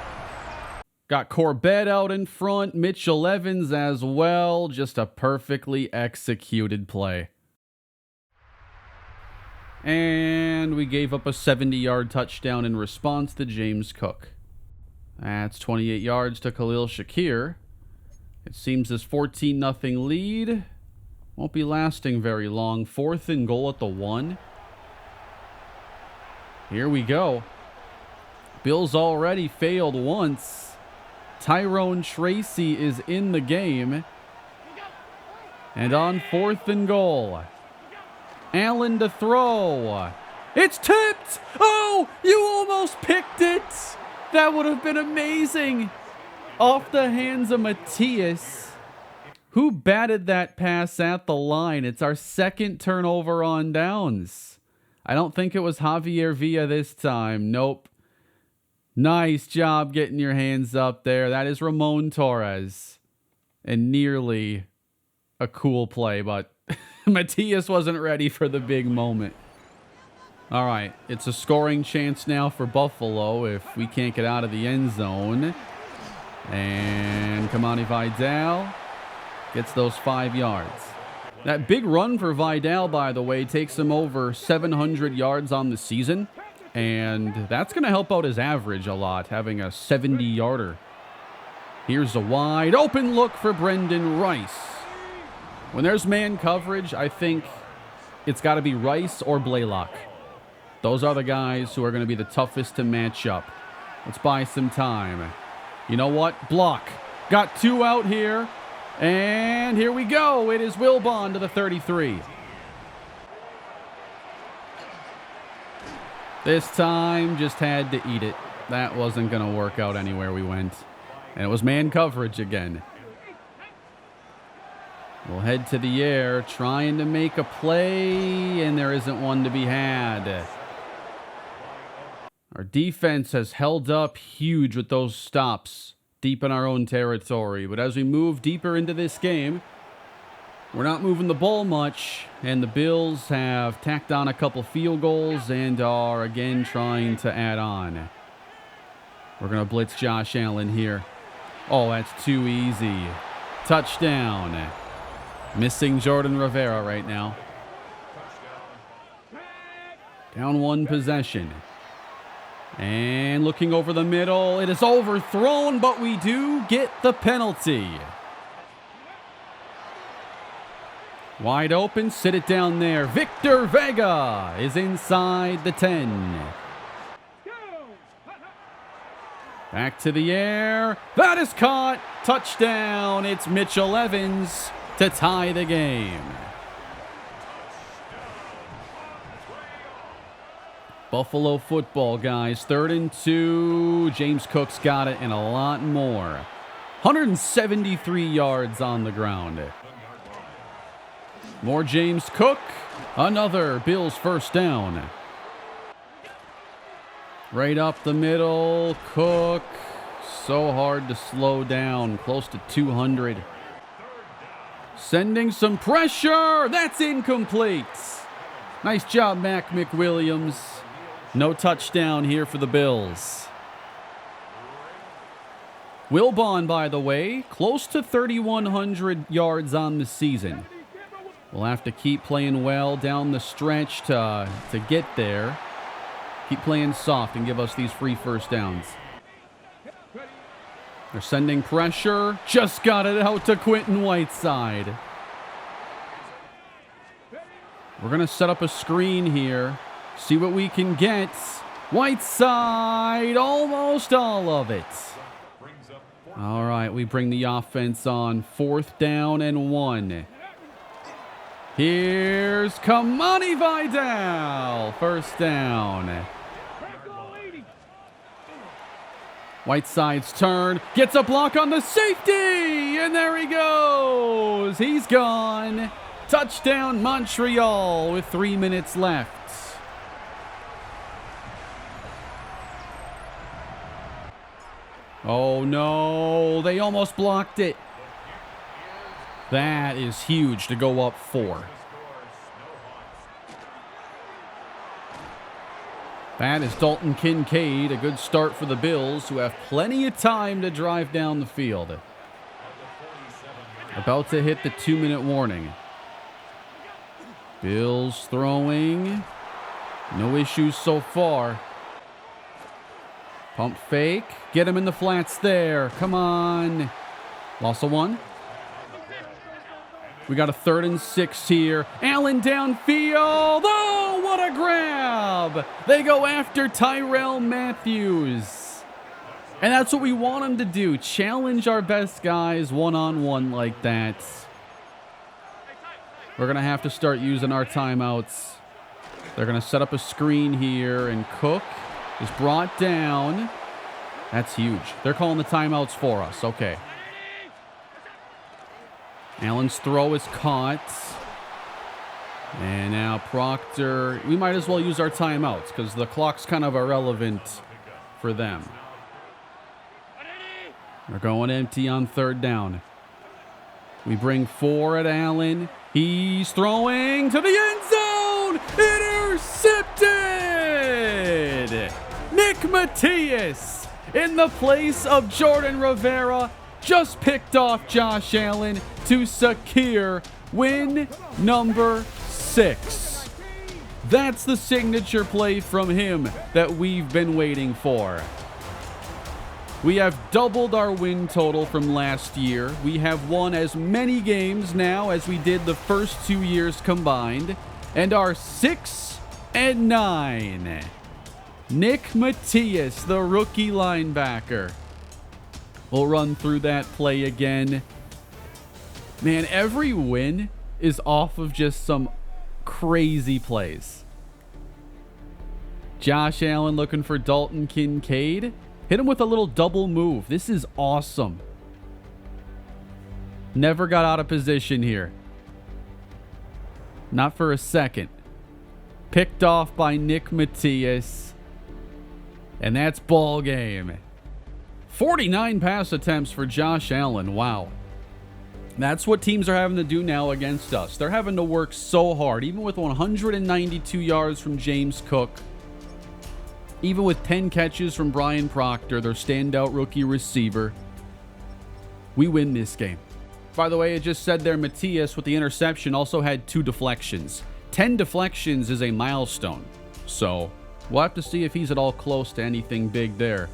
Got Corbett out in front. Mitchell Evans as well. Just a perfectly executed play. And we gave up a 70-yard touchdown in response to James Cook. That's 28 yards to Khalil Shakir. It seems this 14-0 lead won't be lasting very long. 4th and goal at the 1. Here we go. Bill's already failed once. Tyrone Tracy is in the game. And on 4th and goal. Allen to throw. It's tipped. Oh, you almost picked it. That would have been amazing. Off the hands of Matias. Who batted that pass at the line? It's our 2nd turnover on downs. I don't think it was Javier Villa this time. Nope. Nice job getting your hands up there. That is Ramon Torres. And nearly a cool play, but Matias wasn't ready for the big moment. All right, it's a scoring chance now for Buffalo if we can't get out of the end zone. And Kamani Vidal gets those 5 yards. That big run for Vidal, by the way, takes him over 700 yards on the season. And that's going to help out his average a lot, having a 70-yarder. Here's a wide open look for Brendan Rice. When there's man coverage, I think it's got to be Rice or Blaylock. Those are the guys who are going to be the toughest to match up. Let's buy some time. You know what? Block. Got 2 out here. And here we go. It is Wilbon to the 33. This time, just had to eat it. That wasn't going to work out anywhere we went. And it was man coverage again. We'll head to the air, trying to make a play, and there isn't one to be had. Our defense has held up huge with those stops deep in our own territory. But as we move deeper into this game, we're not moving the ball much, and the Bills have tacked on a couple field goals and are again trying to add on. We're going to blitz Josh Allen here. Oh, that's too easy. Touchdown. Missing Jordan Rivera right now. Down one possession. And looking over the middle, it is overthrown, but we do get the penalty. Wide open, sit it down there. Victor Vega is inside the 10. Back to the air. That is caught. Touchdown. It's Mitchell Evans to tie the game. Buffalo football, guys. 3rd and 2. James Cook's got it and a lot more. 173 yards on the ground. More James Cook. Another Bills first down. Right up the middle. Cook. So hard to slow down. Close to 200. Sending some pressure. That's incomplete. Nice job, Mac McWilliams. No touchdown here for the Bills. Wilbon, by the way, close to 3,100 yards on the season. We'll have to keep playing well down the stretch to get there. Keep playing soft and give us these free first downs. They're sending pressure. Just got it out to Quentin Whiteside. We're going to set up a screen here. See what we can get. Whiteside, almost all of it. All right, we bring the offense on 4th down and 1. Here's Kamani Vidal. First down. Whiteside's turn. Gets a block on the safety. And there he goes. He's gone. Touchdown Montreal with 3 minutes left. Oh no, they almost blocked it. That is huge to go up 4. That is Dalton Kincaid, a good start for the Bills, who have plenty of time to drive down the field. About to hit the 2-minute warning. Bills throwing. No issues so far. Pump fake. Get him in the flats there. Come on. Loss of 1. We got a 3rd and 6 here. Allen downfield. Oh, what a grab. They go after Tyrell Matthews. And that's what we want them to do. Challenge our best guys one-on-one like that. We're going to have to start using our timeouts. They're going to set up a screen here, and Cook is brought down. That's huge. They're calling the timeouts for us. Okay. Allen's throw is caught. And now Proctor. We might as well use our timeouts because the clock's kind of irrelevant for them. They're going empty on 3rd down. We bring 4 at Allen. He's throwing to the end zone. Intercepted. Nick Matias in the place of Jordan Rivera just picked off Josh Allen to secure win number 6. That's the signature play from him that we've been waiting for. We have doubled our win total from last year. We have won as many games now as we did the first 2 years combined, and are 6-9. Nick Matias, the rookie linebacker. We'll run through that play again. Man, every win is off of just some crazy plays. Josh Allen looking for Dalton Kincaid. Hit him with a little double move. This is awesome. Never got out of position here. Not for a second. Picked off by Nick Matias. And that's ball game. 49 pass attempts for Josh Allen. Wow. That's what teams are having to do now against us. They're having to work so hard. Even with 192 yards from James Cook. Even with 10 catches from Brian Proctor, their standout rookie receiver. We win this game. By the way, it just said there Matias with the interception also had 2 deflections. 10 deflections is a milestone. So we'll have to see if he's at all close to anything big there.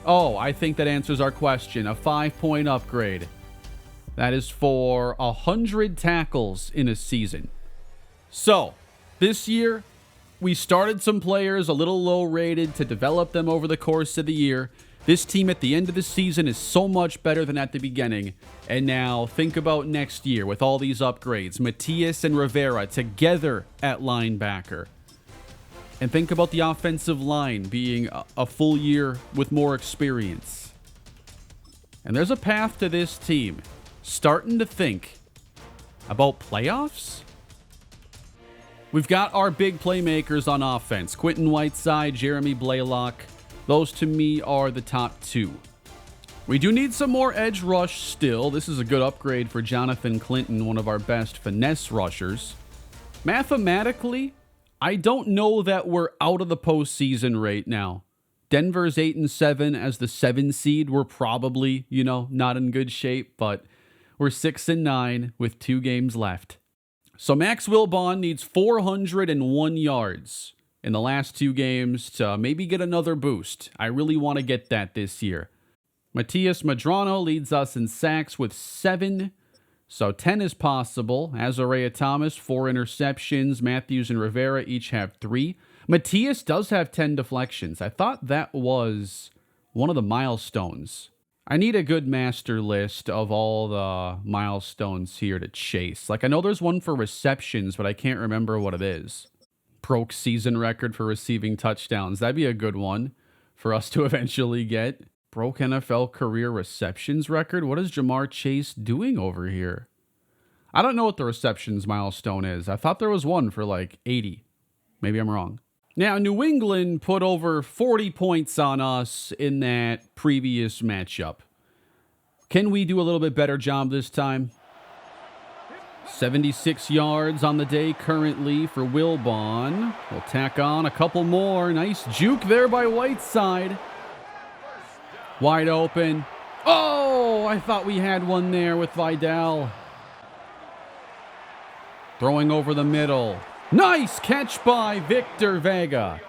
Oh, I think that answers our question. A 5-point upgrade. That is for 100 tackles in a season. So, this year, we started some players a little low rated to develop them over the course of the year. This team at the end of the season is so much better than at the beginning. And now, think about next year with all these upgrades. Matias and Rivera together at linebacker. And think about the offensive line being a full year with more experience. And there's a path to this team starting to think about playoffs. We've got our big playmakers on offense. Quentin Whiteside, Jeremy Blaylock. Those to me are the top 2. We do need some more edge rush still. This is a good upgrade for Jonathan Clinton, one of our best finesse rushers. Mathematically, I don't know that we're out of the postseason right now. Denver's 8-7 as the 7 seed. We're probably, not in good shape, but we're 6-9 with 2 games left. So Max Wilbon needs 401 yards in the last 2 games to maybe get another boost. I really want to get that this year. Matias Madrano leads us in sacks with 7. So 10 is possible. Azariah Thomas, 4 interceptions. Matthews and Rivera each have 3. Matias does have 10 deflections. I thought that was one of the milestones. I need a good master list of all the milestones here to chase. I know there's one for receptions, but I can't remember what it is. Broke season record for receiving touchdowns. That'd be a good one for us to eventually get. Broke NFL career receptions record? What is Jamar Chase doing over here? I don't know what the receptions milestone is. I thought there was one for 80. Maybe I'm wrong. Now, New England put over 40 points on us in that previous matchup. Can we do a little bit better job this time? 76 yards on the day currently for Wilbon. We'll tack on a couple more. Nice juke there by Whiteside. Wide open. Oh, I thought we had one there with Vidal. Throwing over the middle. Nice catch by Victor Vega.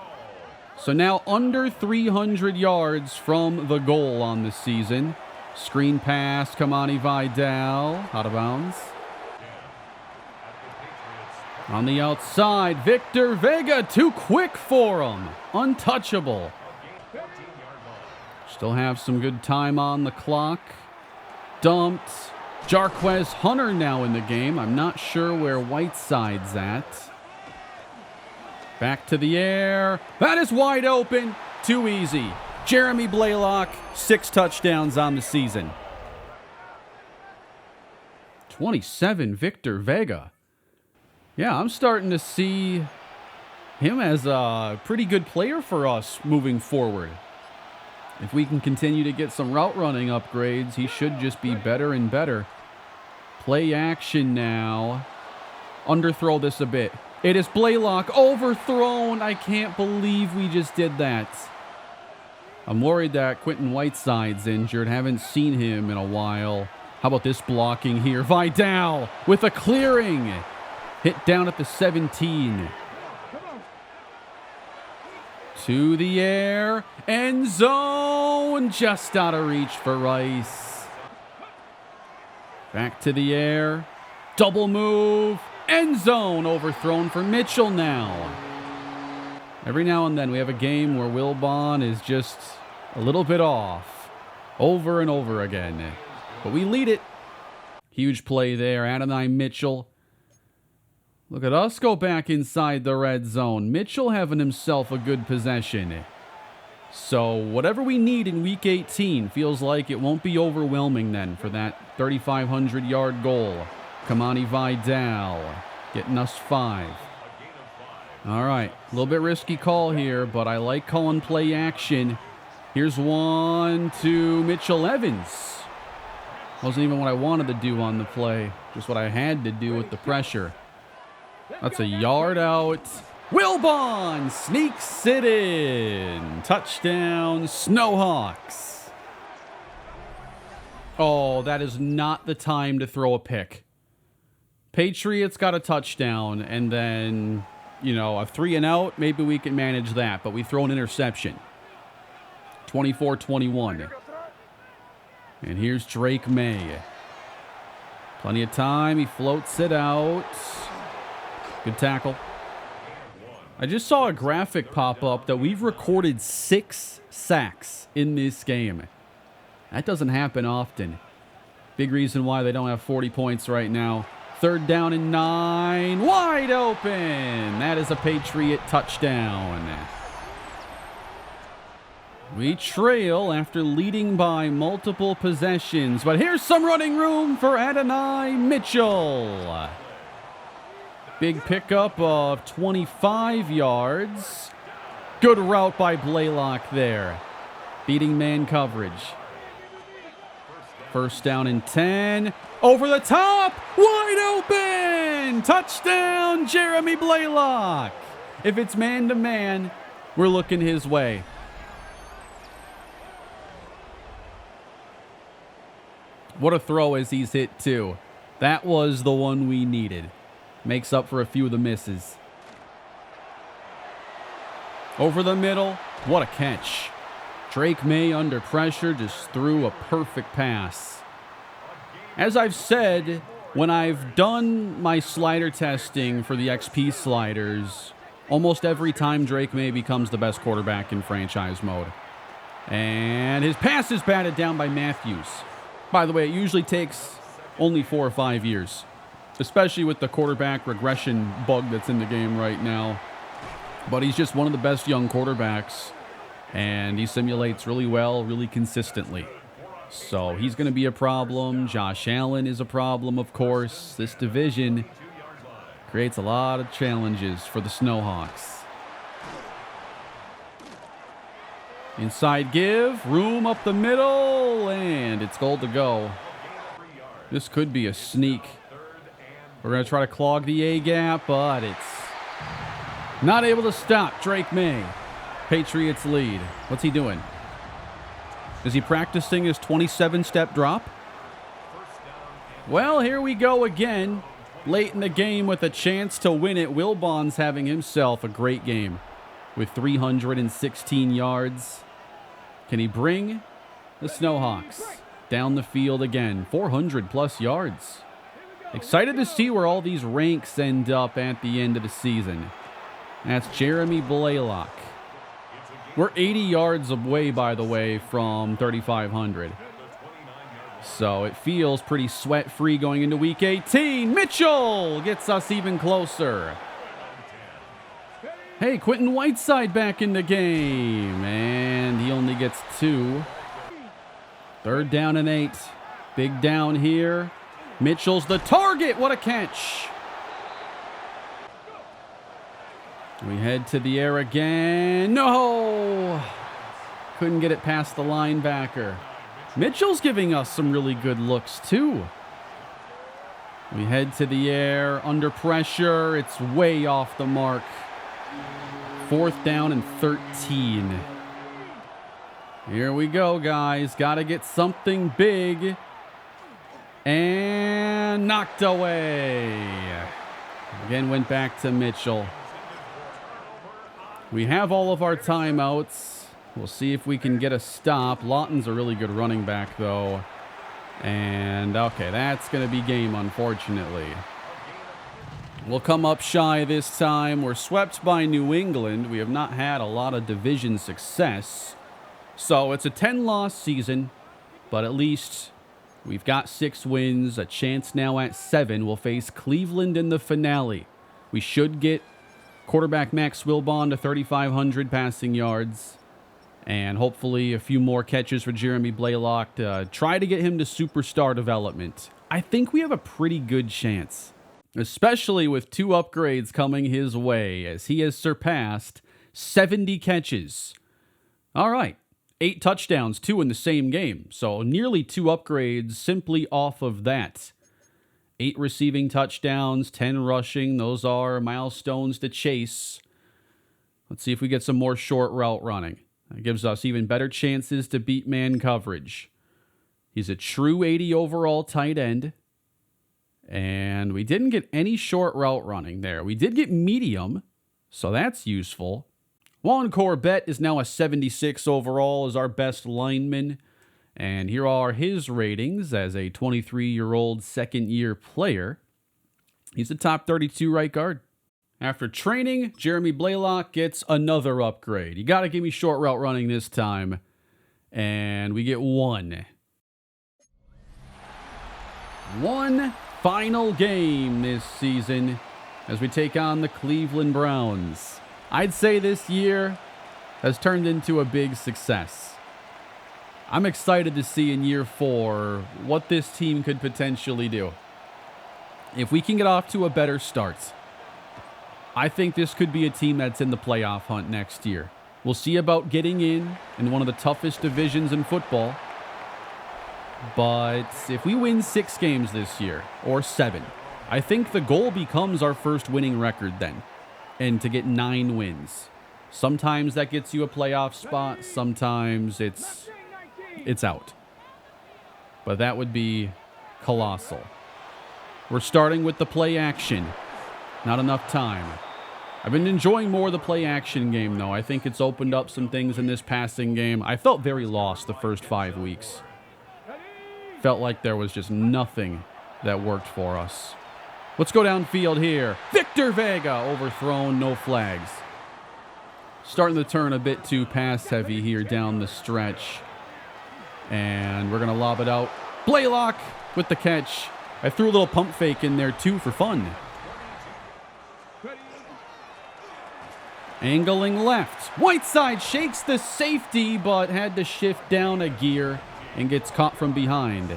So now under 300 yards from the goal on the season. Screen pass, Kamani Vidal. Out of bounds. On the outside, Victor Vega, too quick for him. Untouchable. Still have some good time on the clock. Dumped. Jarquez Hunter now in the game. I'm not sure where Whiteside's at. Back to the air. That is wide open. Too easy. Jeremy Blaylock, 6 touchdowns on the season. 27, Victor Vega. Yeah, I'm starting to see him as a pretty good player for us moving forward. If we can continue to get some route running upgrades, he should just be better and better. Play action now. Underthrow this a bit. It is Blaylock overthrown. I can't believe we just did that. I'm worried that Quentin Whiteside's injured. Haven't seen him in a while. How about this blocking here? Vidal with a clearing. Hit down at the 17. To the air. End zone. Just out of reach for Rice. Back to the air. Double move. End zone overthrown for Mitchell now. Every now and then we have a game where Wilbon is just a little bit off. Over and over again. But we lead it. Huge play there. Adonai Mitchell. Look at us go back inside the red zone. Mitchell having himself a good possession. So whatever we need in Week 18 feels like it won't be overwhelming then for that 3,500-yard goal. Kamani Vidal getting us 5. All right, a little bit risky call here, but I like calling play action. Here's one to Mitchell Evans. Wasn't even what I wanted to do on the play, just what I had to do with the pressure. That's a yard out. Wilbon sneaks it in. Touchdown, Snowhawks. Oh, that is not the time to throw a pick. Patriots got a touchdown, and then, you know, a 3 and out. Maybe we can manage that, but we throw an interception. 24-21. And here's Drake May. Plenty of time. He floats it out. Good tackle. I just saw a graphic pop up that we've recorded 6 sacks in this game. That doesn't happen often. Big reason why they don't have 40 points right now. 3rd down and 9. Wide open. That is a Patriot touchdown. We trail after leading by multiple possessions. But here's some running room for Adonai Mitchell. Big pickup of 25 yards. Good route by Blaylock there. Beating man coverage. 1st down and 10. Over the top. Wide open. Touchdown, Jeremy Blaylock. If it's man-to-man, we're looking his way. What a throw as he's hit, too. That was the one we needed. Makes up for a few of the misses. Over the middle. What a catch. Drake May under pressure just threw a perfect pass. As I've said, when I've done my slider testing for the XP sliders, almost every time Drake May becomes the best quarterback in franchise mode. And his pass is batted down by Matthews. By the way, it usually takes only 4 or 5 years, especially with the quarterback regression bug that's in the game right now. But he's just one of the best young quarterbacks, and he simulates really well, really consistently. So he's going to be a problem. Josh Allen is a problem, of course. This division creates a lot of challenges for the Snowhawks. Inside give, room up the middle, and it's goal to go. This could be a sneak. We're going to try to clog the A-gap, but it's not able to stop Drake May. Patriots lead. What's he doing? Is he practicing his 27-step drop? Well, here we go again. Late in the game with a chance to win it. Wilbon's having himself a great game with 316 yards. Can he bring the Snowhawks down the field again? 400-plus yards. Excited to see where all these ranks end up at the end of the season. That's Jeremy Blaylock. We're 80 yards away, by the way, from 3,500. So it feels pretty sweat-free going into Week 18. Mitchell gets us even closer. Hey, Quentin Whiteside back in the game. And he only gets 2. 3rd down and 8. Big down here. Mitchell's the target. What a catch. We head to the air again. No! Couldn't get it past the linebacker. Mitchell's giving us some really good looks, too. We head to the air. Under pressure. It's way off the mark. 4th down and 13. Here we go, guys. Got to get something big. And knocked away. Again, went back to Mitchell. We have all of our timeouts. We'll see if we can get a stop. Lawton's a really good running back, though. And, okay, that's going to be game, unfortunately. We'll come up shy this time. We're swept by New England. We have not had a lot of division success. So it's a 10-loss season, but at least We've got 6 wins, a chance now at 7. We'll face Cleveland in the finale. We should get quarterback Max Wilbon to 3,500 passing yards. And hopefully a few more catches for Jeremy Blaylock to try to get him to superstar development. I think we have a pretty good chance, especially with 2 upgrades coming his way as he has surpassed 70 catches. All right, 8 touchdowns, 2 in the same game. So nearly 2 upgrades simply off of that. 8 receiving touchdowns, 10 rushing. Those are milestones to chase. Let's see if we get some more short route running. That gives us even better chances to beat man coverage. He's a true 80 overall tight end. And we didn't get any short route running there. We did get medium, so that's useful. Juan Corbett is now a 76 overall as our best lineman. And here are his ratings as a 23-year-old second-year player. He's a top 32 right guard. After training, Jeremy Blaylock gets another upgrade. You got to give me short route running this time. And we get 1. 1 final game this season as we take on the Cleveland Browns. I'd say this year has turned into a big success. I'm excited to see in year 4 what this team could potentially do. If we can get off to a better start, I think this could be a team that's in the playoff hunt next year. We'll see about getting in one of the toughest divisions in football. But if we win 6 games this year, or 7, I think the goal becomes our first winning record then, and to get 9 wins. Sometimes that gets you a playoff spot, sometimes it's out. But that would be colossal. We're starting with the play action. Not enough time. I've been enjoying more of the play action game, though. I think it's opened up some things in this passing game. I felt very lost the first 5 weeks. Felt like there was just nothing that worked for us. Let's go downfield here. Victor Vega overthrown, no flags. Starting to turn a bit too pass heavy here down the stretch. And we're going to lob it out. Blaylock with the catch. I threw a little pump fake in there too for fun. Angling left. Whiteside shakes the safety, but had to shift down a gear and gets caught from behind.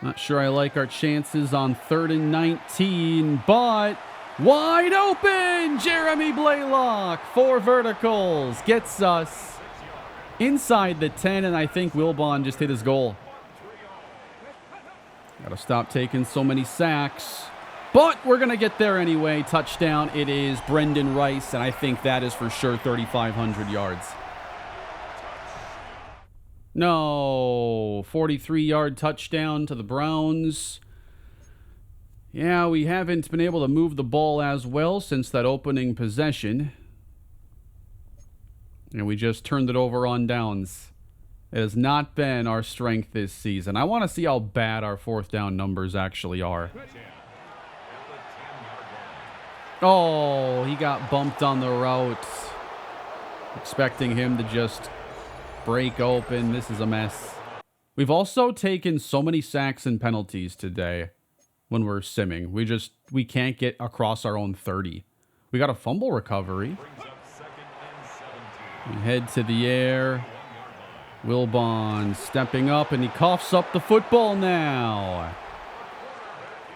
Not sure I like our chances on 3rd and 19, but wide open! Jeremy Blaylock, 4 verticals, gets us inside the 10, and I think Wilbon just hit his goal. Got to stop taking so many sacks. But we're going to get there anyway. Touchdown. It is Brendan Rice, and I think that is for sure 3,500 yards. No. 43-yard touchdown to the Browns. Yeah, we haven't been able to move the ball as well since that opening possession. And we just turned it over on downs. It has not been our strength this season. I want to see how bad our 4th down numbers actually are. Oh, he got bumped on the route. Expecting him to just break open. This is a mess. We've also taken so many sacks and penalties today when we're simming. We can't get across our own 30. We got a fumble recovery. We head to the air. Wilbon stepping up, and he coughs up the football now.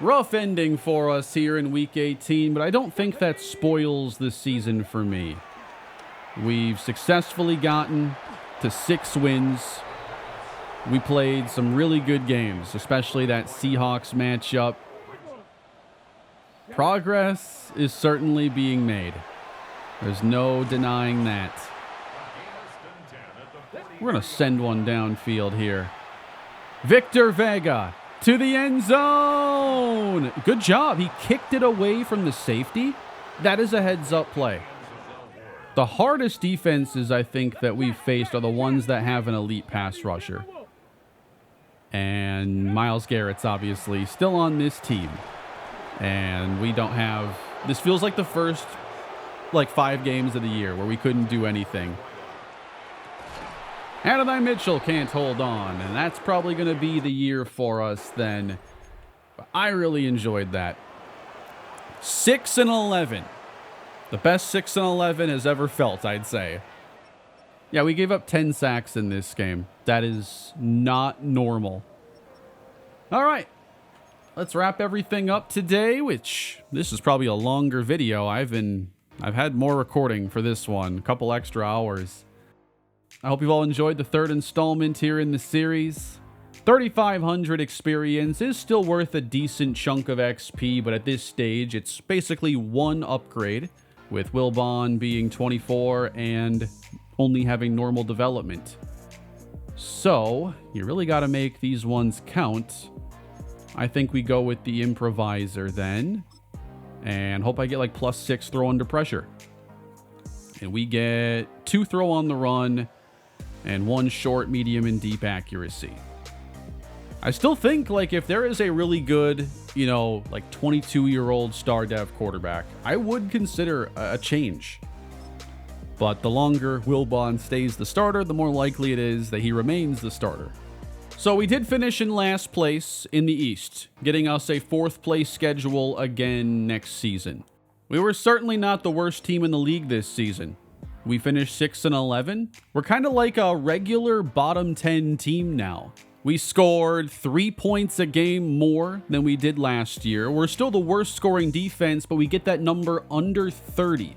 Rough ending for us here in Week 18, but I don't think that spoils the season for me. We've successfully gotten to 6 wins. We played some really good games, especially that Seahawks matchup. Progress is certainly being made. There's no denying that. We're going to send one downfield here. Victor Vega to the end zone. Good job. He kicked it away from the safety. That is a heads-up play. The hardest defenses, I think, that we've faced are the ones that have an elite pass rusher. And Myles Garrett's obviously still on this team. And we don't have... This feels like the first, 5 games of the year where we couldn't do anything. Adonai Mitchell can't hold on, and that's probably going to be the year for us then. But I really enjoyed that. 6-11. The best 6-11 has ever felt, I'd say. Yeah, we gave up 10 sacks in this game. That is not normal. All right. Let's wrap everything up today, which this is probably a longer video. I've had more recording for this one, a couple extra hours. I hope you've all enjoyed the third installment here in the series. 3,500 experience is still worth a decent chunk of XP, but at this stage, it's basically one upgrade, with Wilbon being 24 and only having normal development. So, you really got to make these ones count. I think we go with the improviser then, and hope I get like +6 throw under pressure. And we get 2 throw on the run, and 1 short, medium, and deep accuracy. I still think, like, if there is a really good, like 22-year-old star dev quarterback, I would consider a change. But the longer Wilbon stays the starter, the more likely it is that he remains the starter. So we did finish in last place in the East, getting us a 4th place schedule again next season. We were certainly not the worst team in the league this season. We finished 6-11. We're kind of like a regular bottom 10 team now. We scored 3 points a game more than we did last year. We're still the worst scoring defense, but we get that number under 30.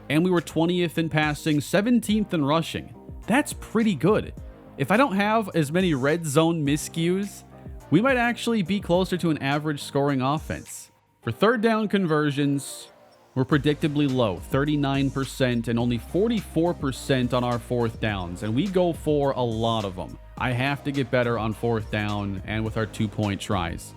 And we were 20th in passing, 17th in rushing. That's pretty good. If I don't have as many red zone miscues, we might actually be closer to an average scoring offense. For third down conversions, we're predictably low, 39%, and only 44% on our 4th downs, and we go for a lot of them. I have to get better on 4th down and with our 2-point tries.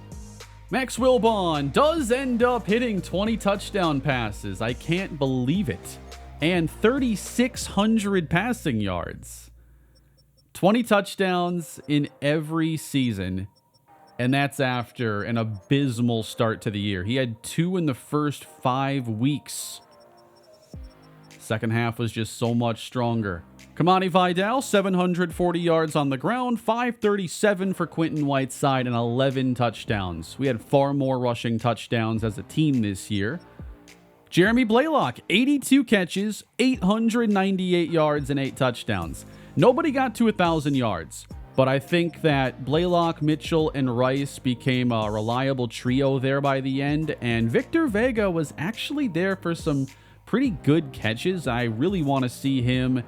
Max Wilbon does end up hitting 20 touchdown passes. I can't believe it. And 3,600 passing yards. 20 touchdowns in every season. And that's after an abysmal start to the year. He had 2 in the first 5 weeks. Second half was just so much stronger. Kamani Vidal, 740 yards on the ground, 537 for Quentin Whiteside, and 11 touchdowns. We had far more rushing touchdowns as a team this year. Jeremy Blaylock, 82 catches, 898 yards, and 8 touchdowns. Nobody got to 1,000 yards. But I think that Blaylock, Mitchell, and Rice became a reliable trio there by the end, and Victor Vega was actually there for some pretty good catches. I really want to see him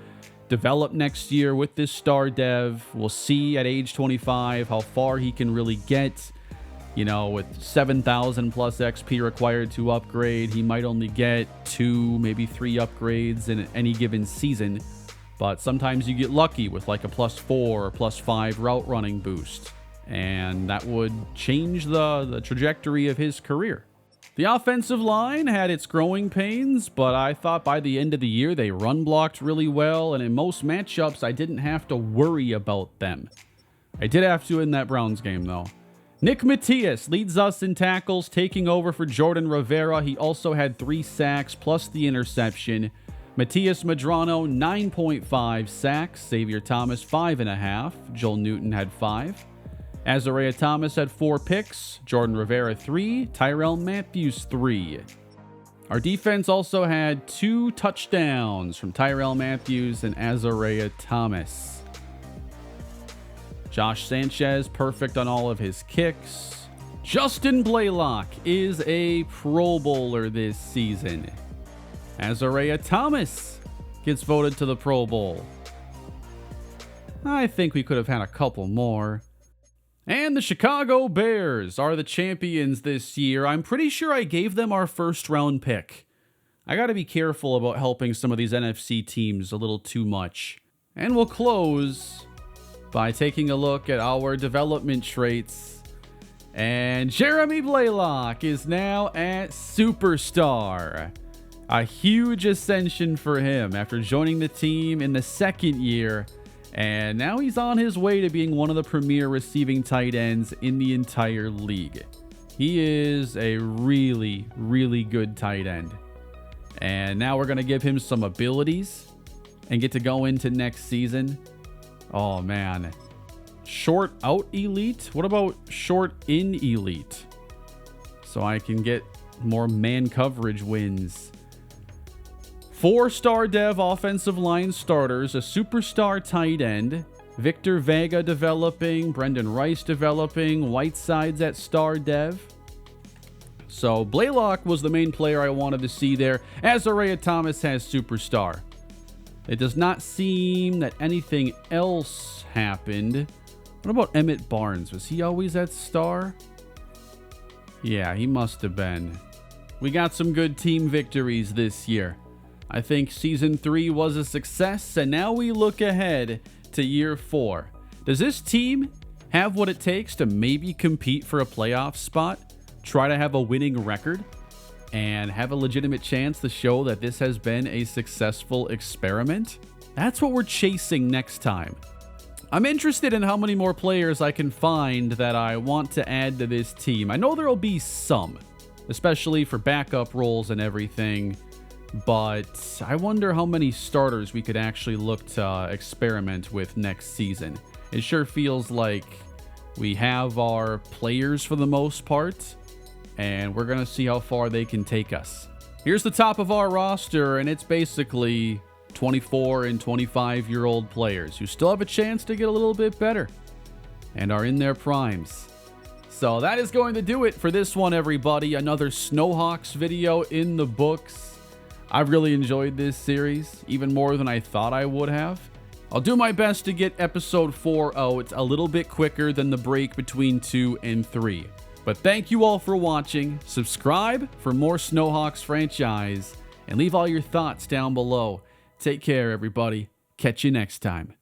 develop next year with this star dev. We'll see at age 25 how far he can really get. With 7,000 plus XP required to upgrade, he might only get 2, maybe 3 upgrades in any given season. But sometimes you get lucky with like a +4 or +5 route running boost. And that would change the trajectory of his career. The offensive line had its growing pains, but I thought by the end of the year they run blocked really well. And in most matchups, I didn't have to worry about them. I did have to in that Browns game, though. Nick Matias leads us in tackles, taking over for Jordan Rivera. He also had 3 sacks plus the interception. Matias Medrano, 9.5 sacks. Xavier Thomas, 5.5. Joel Newton had 5. Azariah Thomas had 4 picks. Jordan Rivera, 3. Tyrell Matthews, 3. Our defense also had 2 touchdowns from Tyrell Matthews and Azariah Thomas. Josh Sanchez, perfect on all of his kicks. Justin Blaylock is a Pro Bowler this season. Azariah Thomas gets voted to the Pro Bowl. I think we could have had a couple more. And the Chicago Bears are the champions this year. I'm pretty sure I gave them our 1st round pick. I got to be careful about helping some of these NFC teams a little too much. And we'll close by taking a look at our development traits. And Jeremy Blaylock is now at Superstar. A huge ascension for him after joining the team in the 2nd year. And now he's on his way to being one of the premier receiving tight ends in the entire league. He is a really, really good tight end. And now we're going to give him some abilities and get to go into next season. Oh, man. Short out elite? What about short in elite? So I can get more man coverage wins. 4-star dev offensive line starters, a superstar tight end, Victor Vega developing, Brendan Rice developing, Whiteside's at star dev. So Blaylock was the main player I wanted to see there, as Araya Thomas has superstar. It does not seem that anything else happened. What about Emmett Barnes? Was he always at star? Yeah, he must have been. We got some good team victories this year. I think Season 3 was a success, and now we look ahead to Year 4. Does this team have what it takes to maybe compete for a playoff spot, try to have a winning record, and have a legitimate chance to show that this has been a successful experiment? That's what we're chasing next time. I'm interested in how many more players I can find that I want to add to this team. I know there'll be some, especially for backup roles and everything, but I wonder how many starters we could actually look to experiment with next season. It sure feels like we have our players for the most part, and we're going to see how far they can take us. Here's the top of our roster, and it's basically 24 and 25-year-old players who still have a chance to get a little bit better and are in their primes. So that is going to do it for this one, everybody. Another Snowhawks video in the books. I really enjoyed this series, even more than I thought I would have. I'll do my best to get episode 4 out a little bit quicker than the break between 2 and 3. But thank you all for watching. Subscribe for more Snowhawks franchise, and leave all your thoughts down below. Take care, everybody. Catch you next time.